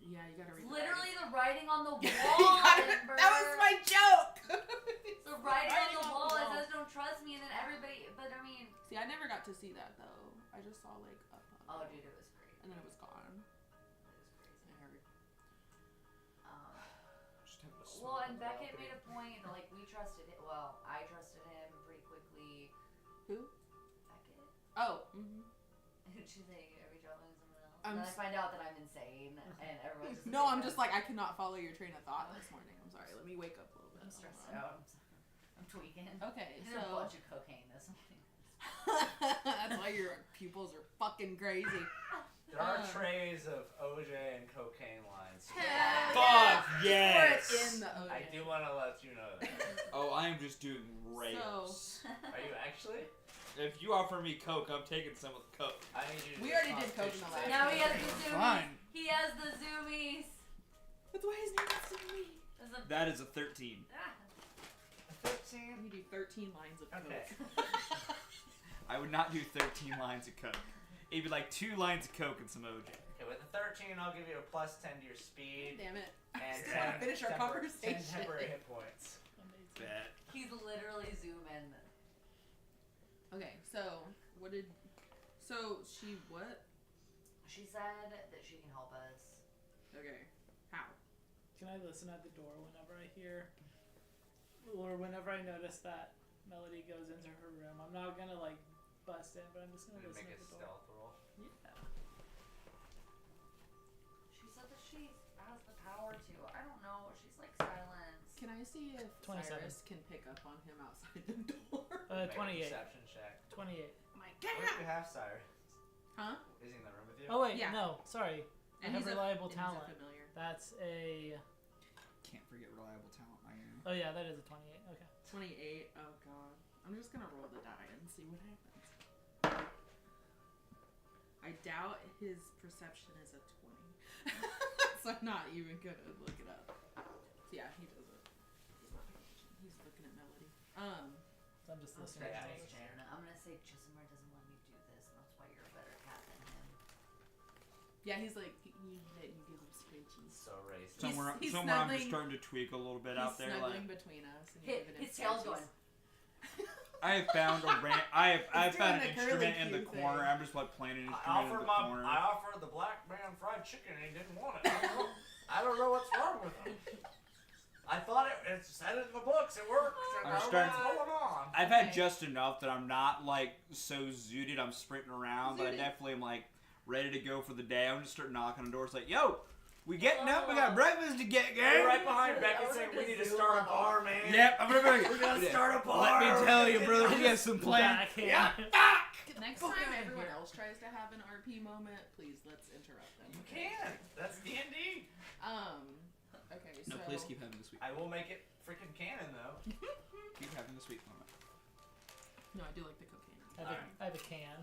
Yeah, you gotta read Literally the writing on the wall, Amber. That was my joke! The writing on the wall. It wall. says don't trust me, and then everybody, but I mean. See, I never got to see that though. I just saw like up. Oh, dude, it was great. And then it was gone. It was crazy. I heard. Just have a Well, smoke and on the Beckett balcony. made a point, like, we trusted it. Well, I trusted him pretty quickly. Who? Beckett? Oh. Mm-hmm. She's like, are we traveling someone else? I'm And then I s- find out that I'm insane, and everyone's just No, I'm just like, I cannot follow your train of thought this morning. I'm sorry. Let me wake up a little bit. I'm stressed Hold on. out. I'm tweaking. Okay, I did so a bunch of cocaine this morning. that's why your pupils are fucking crazy. There are trays of OJ and cocaine lines. Hell Fuck Pour yes! it in the OJ. I do want to let you know that. Oh, I am just doing rails. Are you actually? If you offer me Coke, I'm taking some with Coke. I need you to We do already did Coke in the last Now he has Okay. the zoomies. Fine. He has the zoomies. That's why his name is me. There's a- That is a 13. Ah. 15. You do 13 lines of Okay. Coke. I would not do 13 lines of Coke. It'd be like 2 lines of Coke and some OJ. Okay, with the 13, I'll give you a plus 10 to your speed Damn it. and I still want to finish our 10 conversation. temporary hit points. Amazing. Bet. He's literally zooming. Okay, so what did? So she what? She said that she can help us. Okay, how? Can I listen at the door whenever I hear, or whenever I notice that Melody goes into her room? I'm not gonna like bust in, but I'm just gonna I'm listen gonna make at a the door. stealth roll. Yeah. She said that she has the power to. I don't know. She's like silence. Can I see if 27. Cyrus can pick up on him outside the door? Make a 28. perception check. 28. My What if you have Cyrus? Huh? Is he in the room with you? Oh wait, Yeah. no, sorry. I And have he's reliable and talent. He's a familiar. That's a. Can't forget reliable talent, my man. Oh yeah, that is a 28. Okay. 28. Oh god. I'm just gonna roll the die and see what happens. I doubt his perception is a 20. So I'm not even gonna look it up. Yeah, he does it. He's not paying attention. He's looking at Melody. So I'm just I'm listening. Yeah, to he's those. changed. I'm gonna say Chisimar doesn't let me do this, and that's why you're a better cat than him. Yeah, he's like, you give him scrunchies. So racist. He's- Somewhere, he's somewhere I'm snuggling- just starting to tweak a little bit He's out there. snuggling Like between us. And you're giving him His tail's scrunchies. going. I have found I've doing found the an curly instrument in the Q corner. thing. I'm just like playing an I instrument in offered the corner. I offered the black man fried chicken and he didn't want it. I don't know what's wrong with him. I thought it said it in the books. It works. I'm I don't know starting- what's going on. I've had Okay. just enough that I'm not like so zooted. I'm sprinting around, but I Zooted. definitely am like ready to go for the day. I'm just start knocking on doors like, "Yo, we getting up? We got breakfast to get, You're gang." right behind Becky saying we need to start a bar, man. Yep, I'm gonna be. We're gonna start a bar. Let me tell you, brother, we have some plans. Backhand. Next Fuck time outta everyone here. else tries to have an RP moment, please let's interrupt them. You can. That's D&D. Okay, so No, please keep having the sweet. I will make it freaking canon though. Keep having the sweet moment. No, I do like the cocaine. I have a can.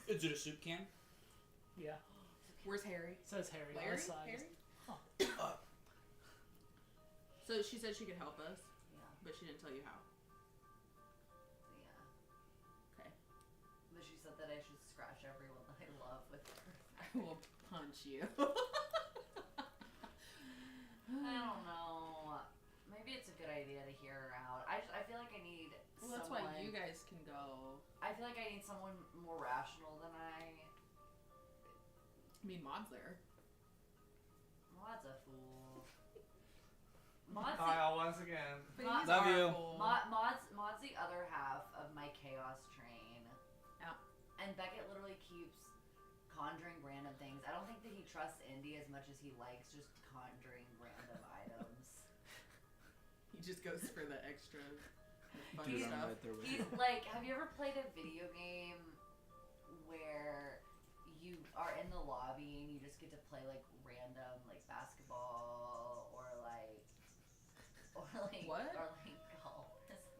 Is it a soup can? Yeah. Where's Harry? It says Harry on Larry? the side. Harry? Huh. So she said she could help us, Yeah. but she didn't tell you how. Yeah. Okay. But she said that I should scratch everyone that I love with will punch you. I don't know. Maybe it's a good idea to hear her out. I feel like I need Well, that's someone. why you guys can go. I feel like I need someone more rational than I. I mean, Maud's there. Maud's a fool. Maud's Kyle once again. But Ma- he's Love you. awful. Maud's the other half of my chaos train. Yeah. And Beckett literally keeps conjuring random things. I don't think that he trusts Indy as much as he likes just conjuring random items. He just goes for the extra fun He's- stuff. Right there with He's you. like, have you ever played a video game where you are in the lobby and you just get to play like random like basketball or like What? or like golf or something?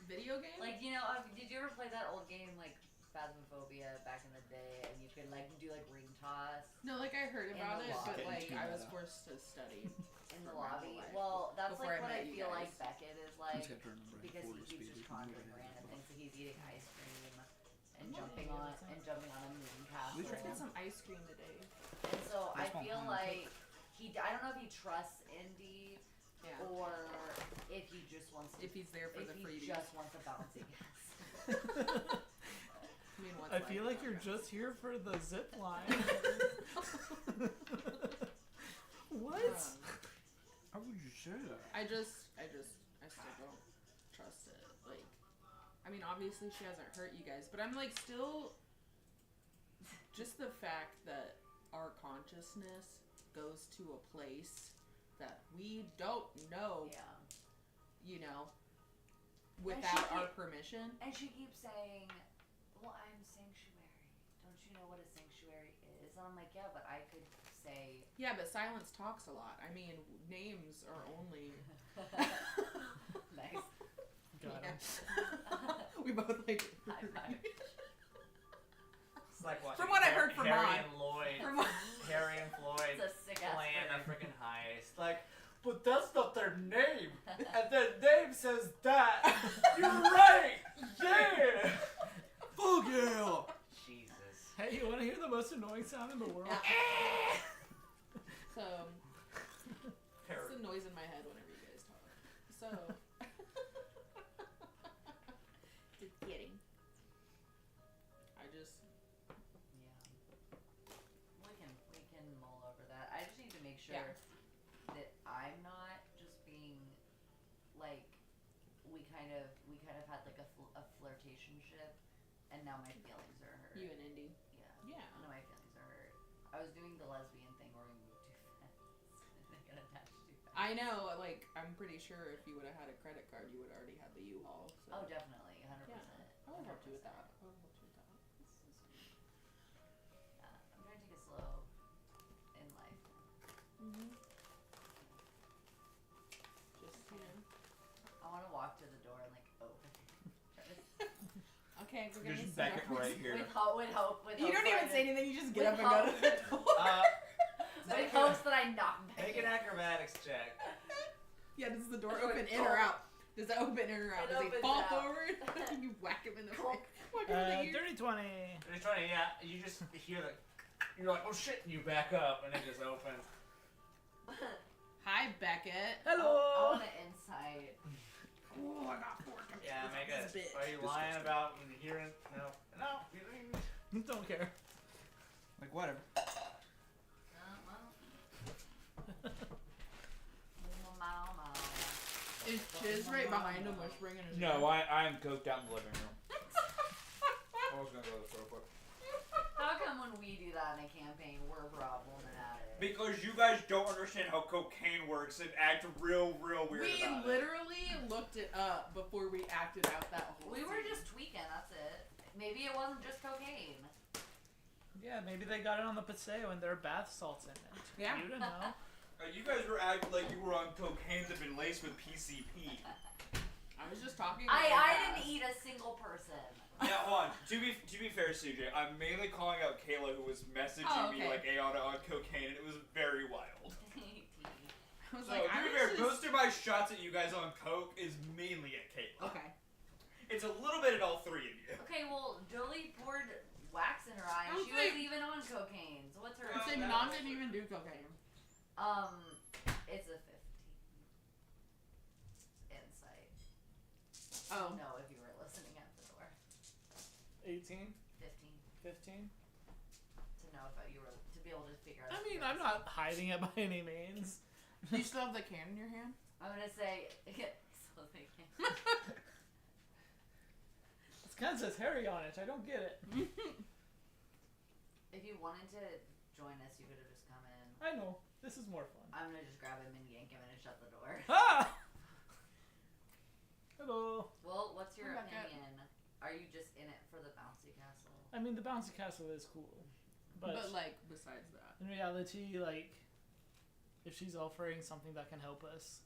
Video game? Like, you know, did you ever play that old game like Phasmophobia back in the day and you could like do like ring toss No, like I heard In about the it, lobby. but like Getting I was tuned out. forced to study. in the For my whole lobby? life. Well, that's Before like I what I met you feel guys. like Beckett is I like just have to remember I have because he 40 keeps speed. just We can do conjuring it random as things. So he's eating ice cream and I'm not jumping eating on it, so- and jumping on a moon castle. We should get some ice cream today. And so I That's feel fine. like I don't know if he trusts Indy Yeah. or if he just wants to. If he's there for if the he freebies. just wants a bouncy castle. I mean, what's I feel like not you're bad. just here for the zip line. What? How would you say that? I still don't trust it. Like, I mean, obviously she hasn't hurt you guys, but I'm like still, just the fact that our consciousness goes to a place that we don't know, Yeah. you know, And without she our keep- permission. And she keeps saying, "Well, I'm sanctuary. Don't you know what a sanctuary is?" And I'm like, "Yeah, but I could say." Yeah, but silence talks a lot. I mean, names are only. Nice. Got him. We both like. High five. It's like watching From what I heard from Harry Maud. and Lloyd. From what- Harry and Floyd It's a sick ass playing a bird. freaking heist. Like, but that's not their name. And their name says that. You're right. Yeah. Fuck yeah! Jesus. Hey, you want to hear the most annoying sound in the world? So, Harry. it's the noise in my head whenever you guys talk. So, just kidding. I just, Yeah. We can mull over that. I just need to make sure Yeah. that I'm not just being like we kind of had like a flirtationship, and now my feelings are hurt. you and Indy. Yeah. Yeah. Now my feelings are hurt. I was doing the lesbian thing where we moved too fast and they got attached too fast. I know, like, I'm pretty sure if you would have had a credit card, you would already have the U-Haul. So. Oh, definitely, 100%. Yeah. I would help you with that. I would help you with that. Yeah, I'm trying to take it slow in life. Mm-hmm. Just, you know. I want to walk to the door and like open it. Try to Okay, we're There's gonna just Beckett right here. with hope. You don't even say anything, you just get With up and go to the door. With hopes that I knock back. Make an acrobatics check. Yeah, does the door It's open like, in or out? Does it open in or out? It Does he opens fall out. forward? You whack him in the Clunk. face. Whack him in the ear. Dirty 20. You're trying to, yeah, you just hear the, you're like, oh shit, and you back up, and it just opens. Hi, Beckett. I Hello. want to insight. Oh, I got 4 Yeah, make it. This bitch. Are you lying Disgusting. about hearing? No. No. you didn't. Don't care. Like, whatever. Is Chiz right behind him whispering in his ear? No, I'm coked out in the living room. I was gonna go to the sofa. How come when we do that in a campaign, we're problematic? Because you guys don't understand how cocaine works and act real weird We about it. literally looked it up before we acted out that whole We were scene. just tweaking, that's it. Maybe it wasn't just cocaine. Yeah, maybe they got it on the paseo and there are bath salts in it. Yeah. You don't know. You guys were acting like you were on cocaine that's been laced with PCP. I was just talking. I really fast. didn't eat a single person. Yeah, hold on. To be fair, CJ, I'm mainly calling out Kayla, who was messaging Oh, me okay. like Ayana on cocaine, and it was very wild. I was So, like, to I be was fair, just... most of my shots at you guys on coke is mainly at Kayla. Okay. It's a little bit at all three of you. Okay, well, Jolie poured wax in her Ryan. I'm She saying- wasn't even on cocaine. So what's her? I'm saying Mom didn't even do cocaine. It's a 15. Insight. Oh. No, if you were listening at the door. 18? 15. 15? To know if you were to be able to figure out. I if mean, you were I'm not hiding it by any means. Do you still have the can in your hand? I'm gonna say so they can. It kind of says Harry on it. I don't get it. If you wanted to join us, you could have just come in. I know. This is more fun. I'm gonna just grab him and yank him in and shut the door. Ah! Hello. Well, what's your Come back up. opinion? Are you just in it for the bouncy castle? I mean, the bouncy castle is cool. But like, besides that. in reality, like, if she's offering something that can help us,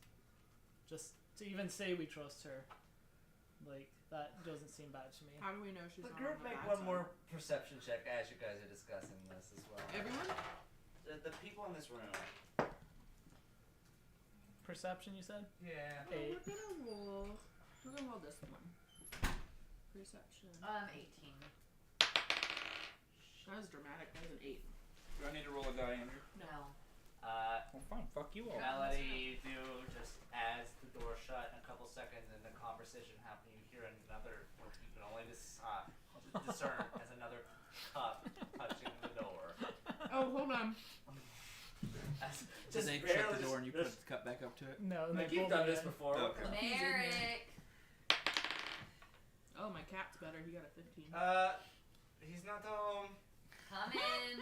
just to even say we trust her, like, that doesn't seem bad to me. How do we know she's The not group on the make bad one side? more perception check as you guys are discussing this as well. Everyone? The people in this room. Perception, you said? Yeah. Eight. We're gonna roll this one. Perception. 18. That was dramatic. That was an 8. Do I need to roll a die, Andrew? No. Well, fine. Fuck you all. Melody, you do just as the door shut in a couple seconds and the conversation happening, you hear another, what you can only discern as another cup touching the door. Oh, hold on. As, Does they shut barely the door and you put just- the cup back up to it? No, Like they you've pulled done me this in. before. Okay. Merrick. Oh, my cat's better. He got a 15. He's not home. Come in.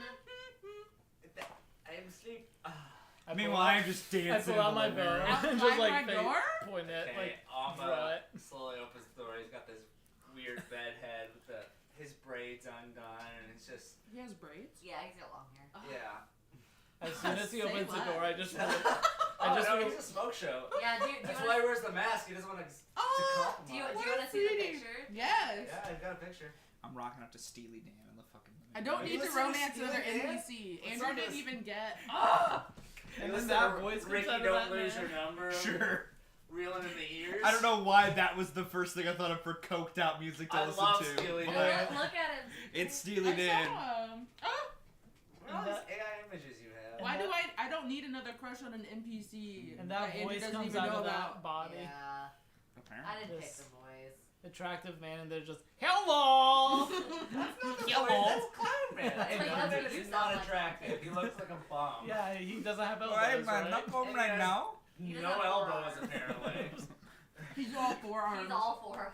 I am asleep. I Meanwhile, pull I'm just I dancing. pull out in my the living bow room. and Outside just like my door? point it, Okay, like, Amma what? slowly opens the door. He's got this weird bed head with his braids undone, and it's just He has braids? Yeah, he's got long hair. yeah. As soon as he Say opens the what? door, I just Oh, I just no, feel- he's a smoke show. Yeah, do you That's wanna, why he wears the mask. He doesn't want to Oh! do you compromise. wanna see the Sweetie. picture? Yes! Yeah, I've got a picture. I'm rocking up to Steely Dan in the fucking living I don't room. need to Listen to romance Steely another Dan? NPC. What's Andrew up didn't with- even get. And then Listen that to voice comes Ricky, out of don't that lose man. your number. Sure. Reeling in the ears. I don't know why that was the first thing I thought of for coked out music to I listen love to. Steely but Dan. Look at him. It's Steely I Dan. saw him. Oh! What are all these AI images you have? Why do I don't need another crush on an NPC. And that Andrew voice doesn't comes even out know of that about. body. Yeah. Apparently. I didn't Yes. pick the voice. Attractive man, and they're just, hello! That's not the Hello. voice, that's Clown Man. That's Hey, what- Clown that's Man, what he's you not sound like. attractive. He looks like a bum. Yeah, he doesn't have elbows, Why am I right? not home And right he now? He doesn't No have elbows, forearms. apparently. He's all forearms. He's all for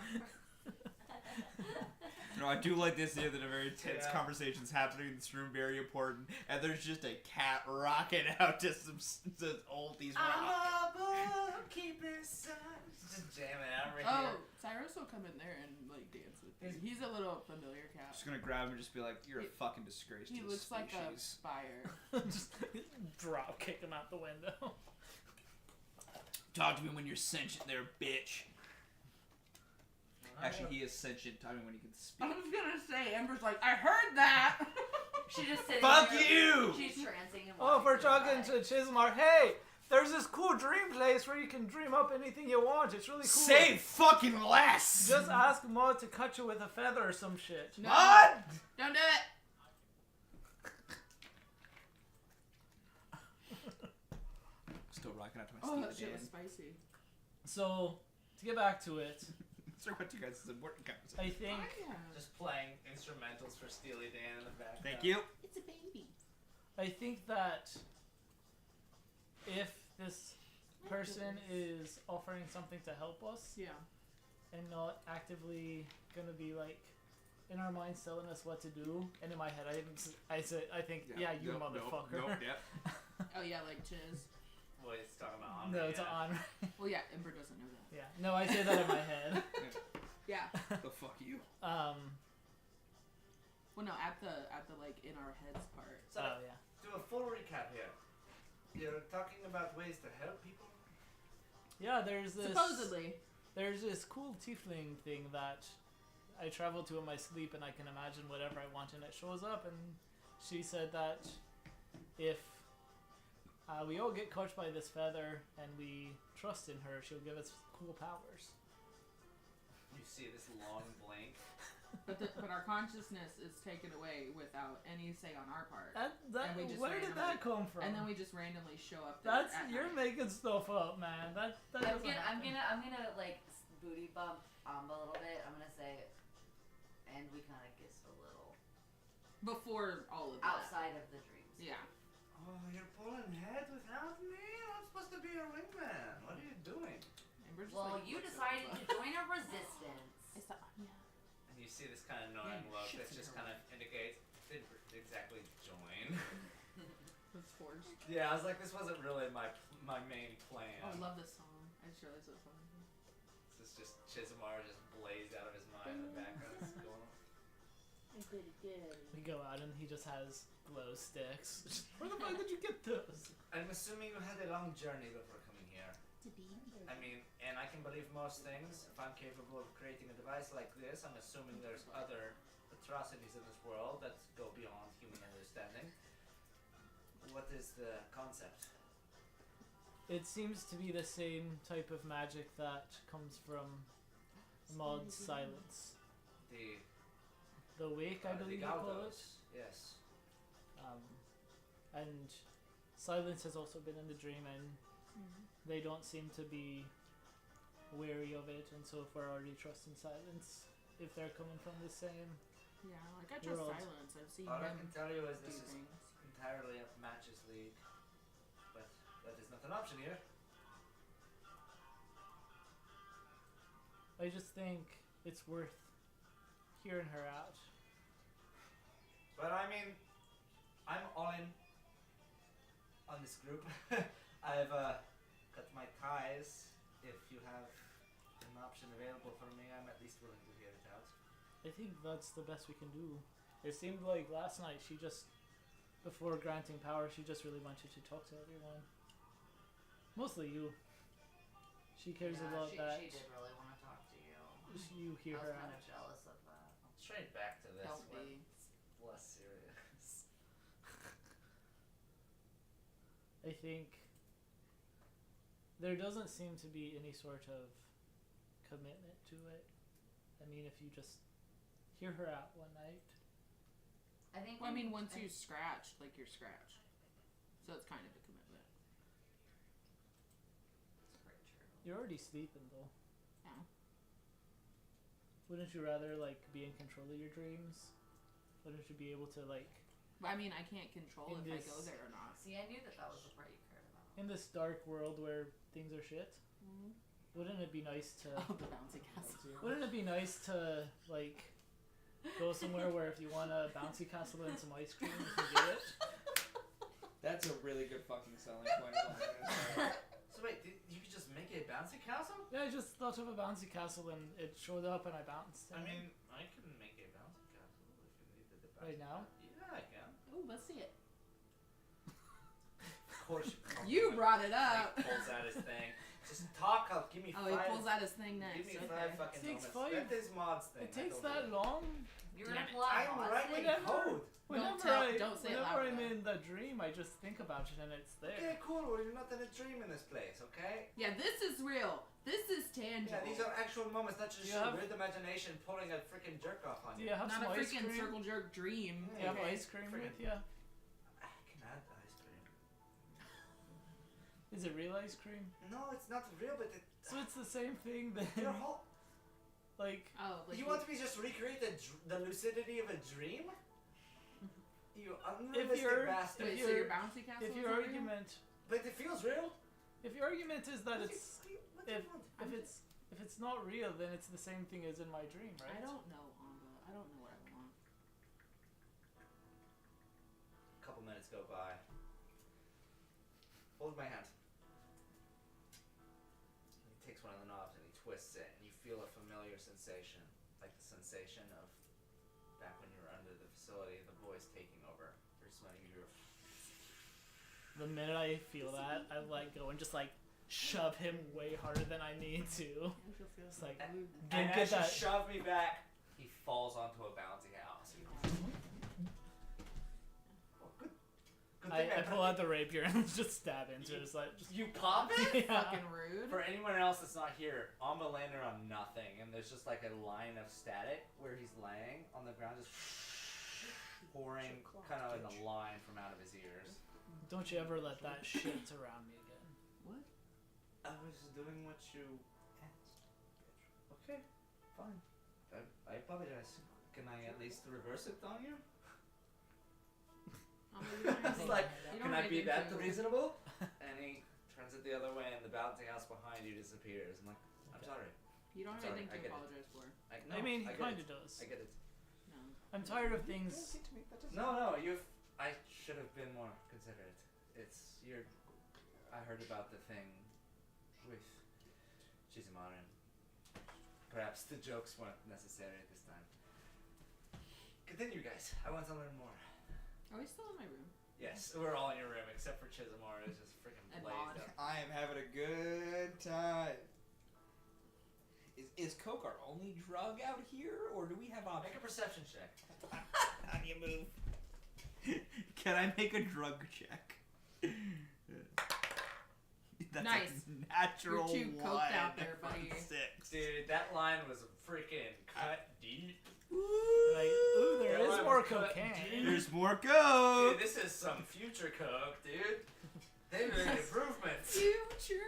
No, I do like this here that a very tense Yeah. conversation's happening in this room, very important, and there's just a cat rocking out to some oldies rock. I'm a bookkeeper's son. Just jamming out right Oh, here. Cyrus will come in there and like dance with you. He's a little familiar cat. Just gonna grab him and just be like, "You're a He- fucking disgrace He to looks the like a species." spire. Just drop kick him out the window. Talk to me when you're sentient there, bitch. Actually, he is sentient. Tell me when he can I speak. was gonna say, Ember's like, I heard that. She's just sitting Fuck there. you! She's trancing and Oh, if we're watching talking to Chismar, hey, there's this cool dream place where you can dream up anything you want. It's really cool. Say fucking less! Just ask Maud to cut you with a feather or some shit. No, What? don't do it. Still rocking out to my Oh, Steely that shit was Dan. spicy. So, to get back to it, Sorry about you guys' important conversation. I think Just playing instrumentals for Steely Dan in the background. Thank you. It's a baby. that if this person is offering something to help us Yeah. and not actively gonna be like in our minds telling us what to do, and in my head I think yeah, you Nope, motherfucker. Nope, yep. Oh yeah, like Chiz. Well, he's talking about No, it's an honor. Well, yeah, Ember doesn't know that. Yeah, no, I say that in my head. Yeah. The fuck you. Well, no, at the like in our heads part. So, Oh yeah. do a full recap here. You're talking about ways to help people? Yeah, there's this Supposedly. There's this cool tiefling thing that I travel to in my sleep, and I can imagine whatever I want, and it shows up. And she said that if we all get caught by this feather and we trust in her, she'll give us cool powers. You see this long blank But our consciousness is taken away without any say on our part. That, And we just where did that come from? And then we just randomly show up there That's at you're night. making stuff up, man. That I'm doesn't gonna happen. like booty bump Amba a little bit. I'm gonna say, and we kind of kissed a little Before all of that. outside of the dreams. Yeah. Oh, you're pulling head without me? I'm supposed to be your wingman. What are you doing? And we're just Well, like, you what's decided up? to join a resistance. It's the Anya. And you see this kind of knowing Yeah, look shit's that just in her kind of indicates didn't exactly join. It's forced. Yeah, I was like, this wasn't really my main plan. Oh, I love this song. I just realized it was fun. This is just Chismar just blazed out of his mind in the background. It's going on. We go out and he just has glow sticks. Where the fuck did you get those? I'm assuming you had a long journey before coming here. I mean, and I can believe most things. If I'm capable of creating a device like this, I'm assuming there's other atrocities in this world that go beyond human understanding. What is the concept? It seems to be the same type of magic that comes from Maud's silence. The wake, I believe you call it. Yes. And silence has also been in the dream, and they don't seem to be wary of it. And so, if we're already trusting silence, if they're coming from the same, Yeah, like I trust World. silence. I've seen All I him can tell you is do this is things. entirely a matches league, but that is not an option here. I just think it's worth hearing her out. But I mean, I'm all in on this group. I've cut my ties. If you have an option available for me, I'm at least willing to hear it out. I think that's the best we can do. It seemed like last night she just, before granting power, she just really wanted to talk to everyone. Mostly you. She cares about that. She did really want to talk to you. You hear I her was kind out. of jealous of that. Straight back to this. Don't when be. it's less serious. I think there doesn't seem to be any sort of commitment to it. I mean, if you just hear her out one night. I think. Well, I mean, once you scratched, like you're scratched. So it's kind of a commitment. It's pretty true. You're already sleeping though. Yeah. Wouldn't you rather like be in control of your dreams? Wouldn't you be able to like But I mean, I can't control In if I this- go there or not. See, I knew that was the part you cared about. in this dark world where things are shit? Wouldn't it be nice to Oh, the bouncy castle. Wouldn't it be nice to like go somewhere where if you want a bouncy castle and some ice cream, you can get it? That's a really good fucking selling point. Is all I'm gonna say. So wait, you could just make a bouncy castle? Yeah, I just thought of a bouncy castle and it showed up and I bounced. I and- mean, I can make a bouncy castle if you needed the bouncy Right now? castle. Yeah, I can. Oh, let's see it. Of course You brought it up. He pulls out his thing. Just talk up. Give me Oh, five. he pulls out his thing Give next. me Okay. 5 fucking It takes moments. 5. That is Mod's thing. it I takes don't that do it. long. You're Damn gonna it. pull out I'm Mod's writing thing. Whenever- code. Don't say it whenever loud I'm enough. in the dream, I just think about it and it's there. Okay, cool. Well, you're not in a dream in this place, okay? Yeah, this is real. This is tangible. Yeah, these are actual moments, not just You your have- weird imagination pulling a freaking jerk off on Do you. you have not some a ice freaking cream? circle jerk dream. Do you have Okay. ice cream Friggin- with you? I can add ice cream. Is it real ice cream? No, it's not real, but So it's the same thing then. your whole. Like, Oh, like You want me to just recreate the lucidity of a dream? You unrealistic you're- bastard. Wait, if so you're- your bouncy castle if is your real? argument, But it feels real. if your argument is that What it's do you want? if it's not real, then it's the same thing as in my dream, right? I don't know, Amba. I don't know what I want. A couple minutes go by. Hold my hand. He takes one of the knobs and he twists it, and you feel a familiar sensation, like the sensation of back when you were under the facility, the boys taking over. You're smelling your. The minute I feel that, I let go and just like shove him way harder than I need to. It's like, And Don't as get you that. shove me back, he falls onto a bouncy house. Oh, Good thing I pull out the rapier and just stab into it. It's like, just, You pop it? yeah. Fucking rude. For anyone else that's not here, Amba landed on nothing, and there's just like a line of static where he's laying on the ground, just pouring kind of in a line from out of his ears. Don't you ever let that shit around me again. What? I was doing what you asked. Okay, fine. I apologize. Can I at least reverse it on you? It's like, can I be that reasonable? And he turns it the other way, and the bouncing house behind you disappears. I'm like, I'm sorry. You don't have Sorry, anything I to get it. apologize for. I mean, he I get kind it. of does. I get it. No. I'm tired of things. No, I should have been more considerate. I heard about the thing with Chizumaru. Perhaps the jokes weren't necessary this time. Continue, guys. I want to learn more. Are we still in my room? Yes, we're all in your room except for Chizumaru, who's just freaking And blazed Maud. up. I am having a good time. Is coke our only drug out here, or do we have Make options? a perception check. How do you move? Can I make a drug check? That's Nice. A natural You're too coked out there, from buddy. 6. Dude, that line was freaking cut deep. Like, ooh, there That is line more was cut cocaine. deep. There's more Dude, coke. this is some future coke, dude. They made improvements. Future.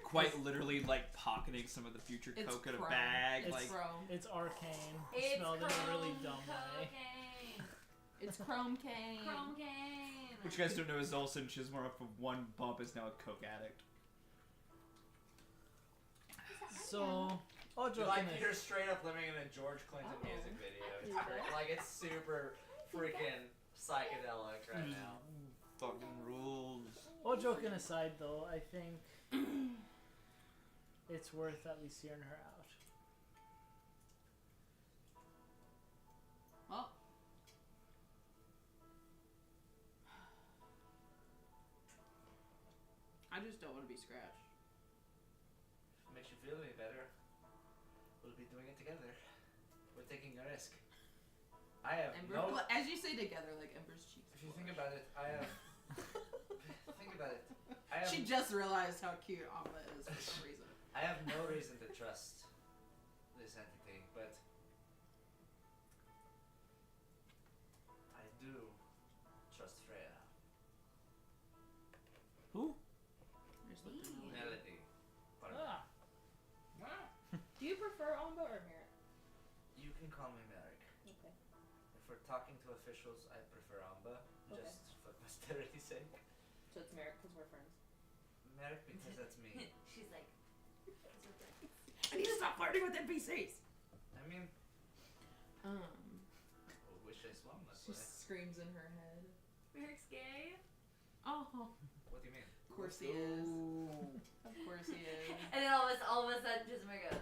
Quite literally, like pocketing some of the future It's coke in a chrome. bag. It's Like, chrome. It's arcane. It's Smelled in a really chrome dumb way. cocaine. It's chrome cane. Chrome cane. what you guys don't know is also Chismore up of one bump is now a coke addict. So, all joking Like aside, you're straight up living in a George Clinton Oh. music video. It's Yeah. great. Like it's super freaking psychedelic right now. Fucking rules. all joking aside, though, I think it's worth at least hearing her out. Well. I just don't want to be scratched. If it makes you feel any better, we'll be doing it together. We're taking a risk. I have Ember, no. well, as you say together, like Ember's cheeks. If you think about it, I have. Think about it. I have. She just realized how cute Amba is for some reason. I have no reason to trust this entity, but I do trust Freya. Who? There's the vanilla. Melody. Pardon. Ah, Do you prefer Amba or Merrick? You can call me Merrick. Okay. If we're talking to officials, I prefer Amba, Okay. just for posterity's sake. So it's Merrick because we're friends. Merrick, because that's me. She's like, I need to stop flirting with NPCs. I mean, I wish I swung this She way. screams in her head. Merrick's gay. Oh, What do you mean? of course he is. Of course he is. And then all of a sudden, Jismer goes,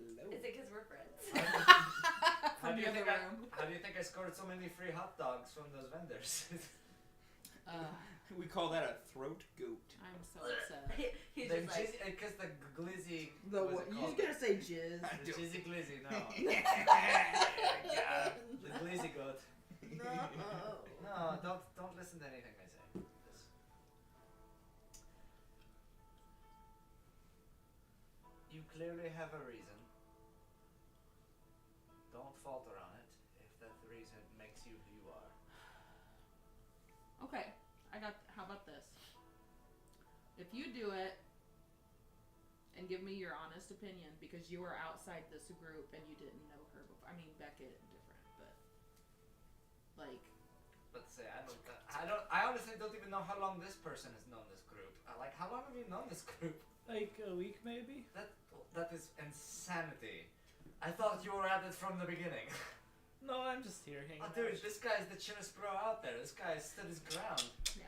Hello. is it because we're friends? How From do the you other think room. how do you think I scored so many free hot dogs from those vendors? We call that a throat goat. I'm so upset. He's The just like, because the glizzy. The what's what? it You called? just gonna say jizz? The jizzy glizzy, no. The glizzy goat. No, don't listen to anything I say. Just- You clearly have a reason. Don't falter on it if that reason makes you who you are. Okay, how about this? If you do it and give me your honest opinion, because you were outside this group and you didn't know her before. I mean, Beckett different, but like, Let's say I honestly don't even know how long this person has known this group. Like, how long have you known this group? like a week maybe? That is insanity. I thought you were at it from the beginning. No, I'm just here hanging Oh, out. dude, this guy's the chillest bro out there. This guy stood his ground. yeah.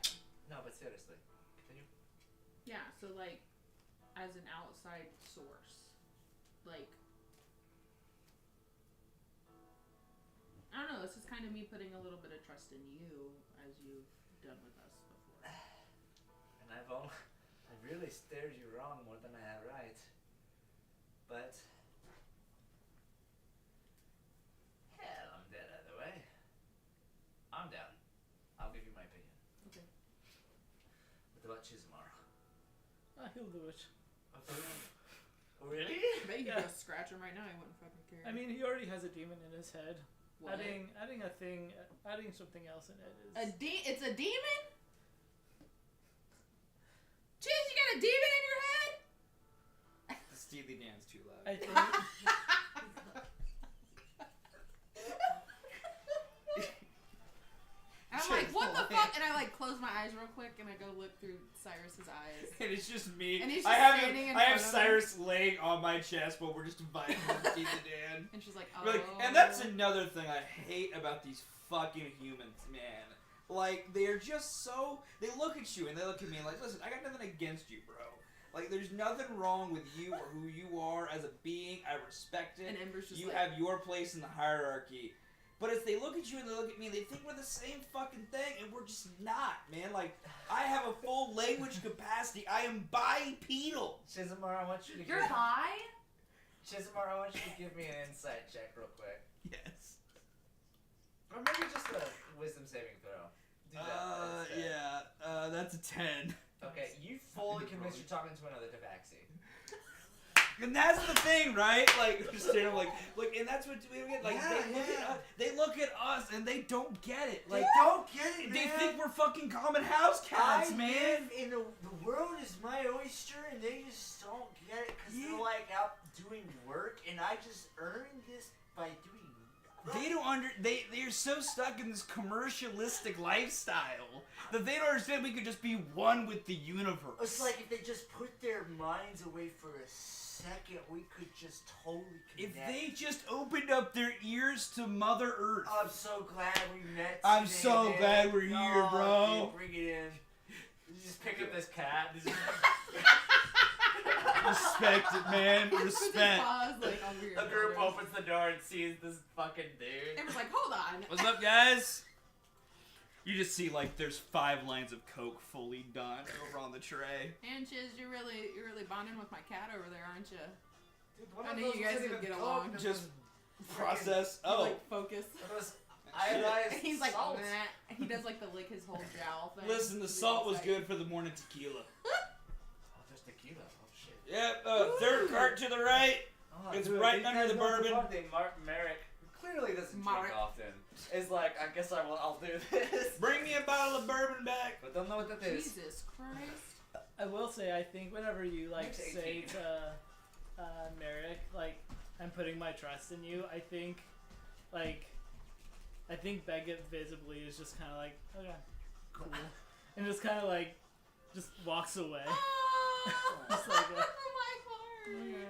No, but seriously, continue. Yeah, so like, as an outside source, like, I don't know, this is kind of me putting a little bit of trust in you, as you've done with us before. And I really stared you wrong more than I have right. But hell, I'm dead either way. I'm down. I'll give you my opinion. Okay. about Chizamar? He'll do it. Really? I bet you Yeah. could just scratch him right now. He wouldn't fucking care. I mean, he already has a demon in his head. What? Adding something else in it is. It's a demon? Chiz, you got a demon in your head? The Steely Dan's too loud. I think. And I'm like, what the fuck? And I like close my eyes real quick and I go look through Cyrus's eyes. And it's just me. And he's I just have standing in I have front of Cyrus laying on my chest, but we're just vibing with Steely Dan. And she's like, oh. We're like, and that's another thing I hate about these fucking humans, man. Like, they're just so... They look at you and they look at me and like, listen, I got nothing against you, bro. Like, there's nothing wrong with you or who you are as a being. I respect it. And Ember's just You like, have your place in the hierarchy. But if they look at you and they look at me, they think we're the same fucking thing, and we're just not, man. Like, I have a full language capacity. I am bipedal. Chizamar, I want you to You're bi? Chizamar, I want you to give me an insight check real quick. Yes. Or maybe just a wisdom saving throw. Do that. instead. That's a 10. Okay, you fully convinced you're talking to another Tabaxi. And that's the thing, right? Like, understand? Like, and that's what we get. Like, Yeah, they look at us and they don't get it. Like, They don't get it, they man. think we're fucking common house cats, I man. live in the world is my oyster, and they just don't get it because they're like out doing work, and I just earn this by doing. They don't they're so stuck in this commercialistic lifestyle that they don't understand we could just be one with the universe. It's like if they just put their minds away for a second, we could just totally if connect. they just opened up their ears to Mother Earth. I'm so glad we met. I'm today, so man. glad we're here, Oh, bro. Dude, bring it in. You just pick up this cat. Respect it, man. He just puts his Respect. paws, like, on weird A group shoulders. opens the door and sees this fucking dude. Ember's like, hold on. What's up, guys? You just see like there's 5 lines of Coke fully done over on the tray. And Chiz, you're really bonding with my cat over there, aren't you? Dude, one I of knew those you guys wasn't would even get Coke, along. it Just was process. You, Oh, like, focus. It was iodized And he's like, salt. meh. He does like the lick his whole jowl thing. listen, the salt was good for the morning tequila. Oh, there's tequila. Oh shit. Yep, third cart to the right. Oh, It's dude, right these under guys the know what's bourbon. the thing. Merrick clearly doesn't Marek. drink often. Is like, I guess I'll do this. Bring me a bottle of bourbon back. But don't know what that is. Jesus Christ. I will say, I think whenever you like Next say 18. to Merrick, like, I'm putting my trust in you, I think Beckett visibly is just kind of like, okay, cool, and just kind of like, just walks away. Oh, Just like a- my heart. Okay.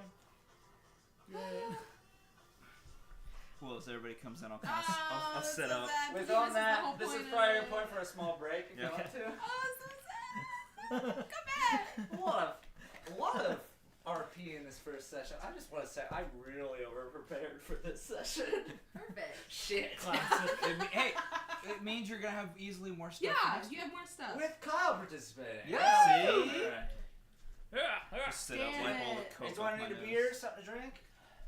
Great. Well, as everybody comes in, I'll that's set so up. sad, With because on this is the that, whole this is point of probably a it. point for a small break if Yeah. you want to. Oh, so sad. Come back. A lot of RP in this first session. I just want to say I really over prepared for this session. Perfect. Shit. Classic. Hey, it means you're gonna have easily more stuff. Yeah, next you have more stuff. With Kyle participating. Yeah, see? Alright. Just set up Damn like all the it. coke. Do I off my need a nose. beer? Something to drink?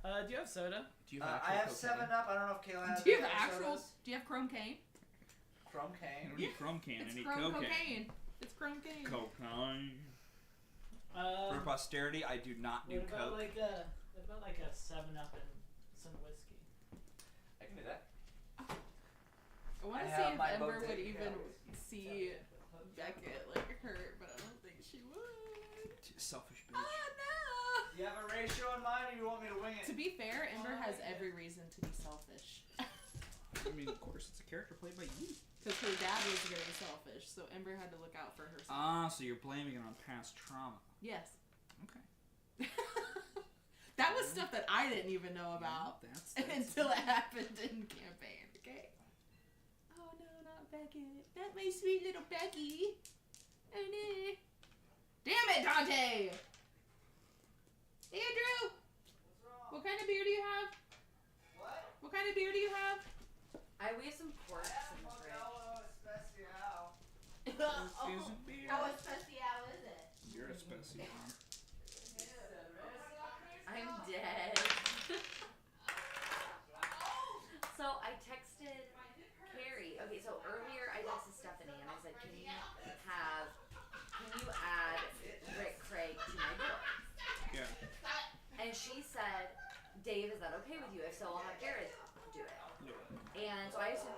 Do you have soda? Do you I have actual 7-Up. I don't know if Kayla has Do you have any actual? sodas. Do you have chrome cane? Chrome I cane. don't need chrome can. I It's need chrome cocaine. cocaine. It's chrome cane. Cocaine. For posterity, I do not do What about coke. like a 7-Up and some whiskey? I can do that. I want I to have see if my Ember bodega would even calories. see Beckett like hurt, but I don't think she would. Selfish Oh bitch. no! Do you have a ratio in mind, or you want me to wing it? To be fair, Ember has every reason to be selfish. I mean, of course, it's a character played by you. Because her dad was very selfish, so Ember had to look out for herself. Ah, so you're blaming it on past trauma. Yes. Okay. That was stuff that I didn't even know about That's until it happened in campaign, okay? Oh no, not Beckett. Not my sweet little Becky. Oh no. Damn it, Dante! Andrew! What kind of beer do you have? What? What kind of beer do you have? We have some porks in the fridge. Excuse me. How especial is it? You're a specimen. I'm dead. So I texted Carrie. Okay, so earlier I texted Stephanie and I said, can you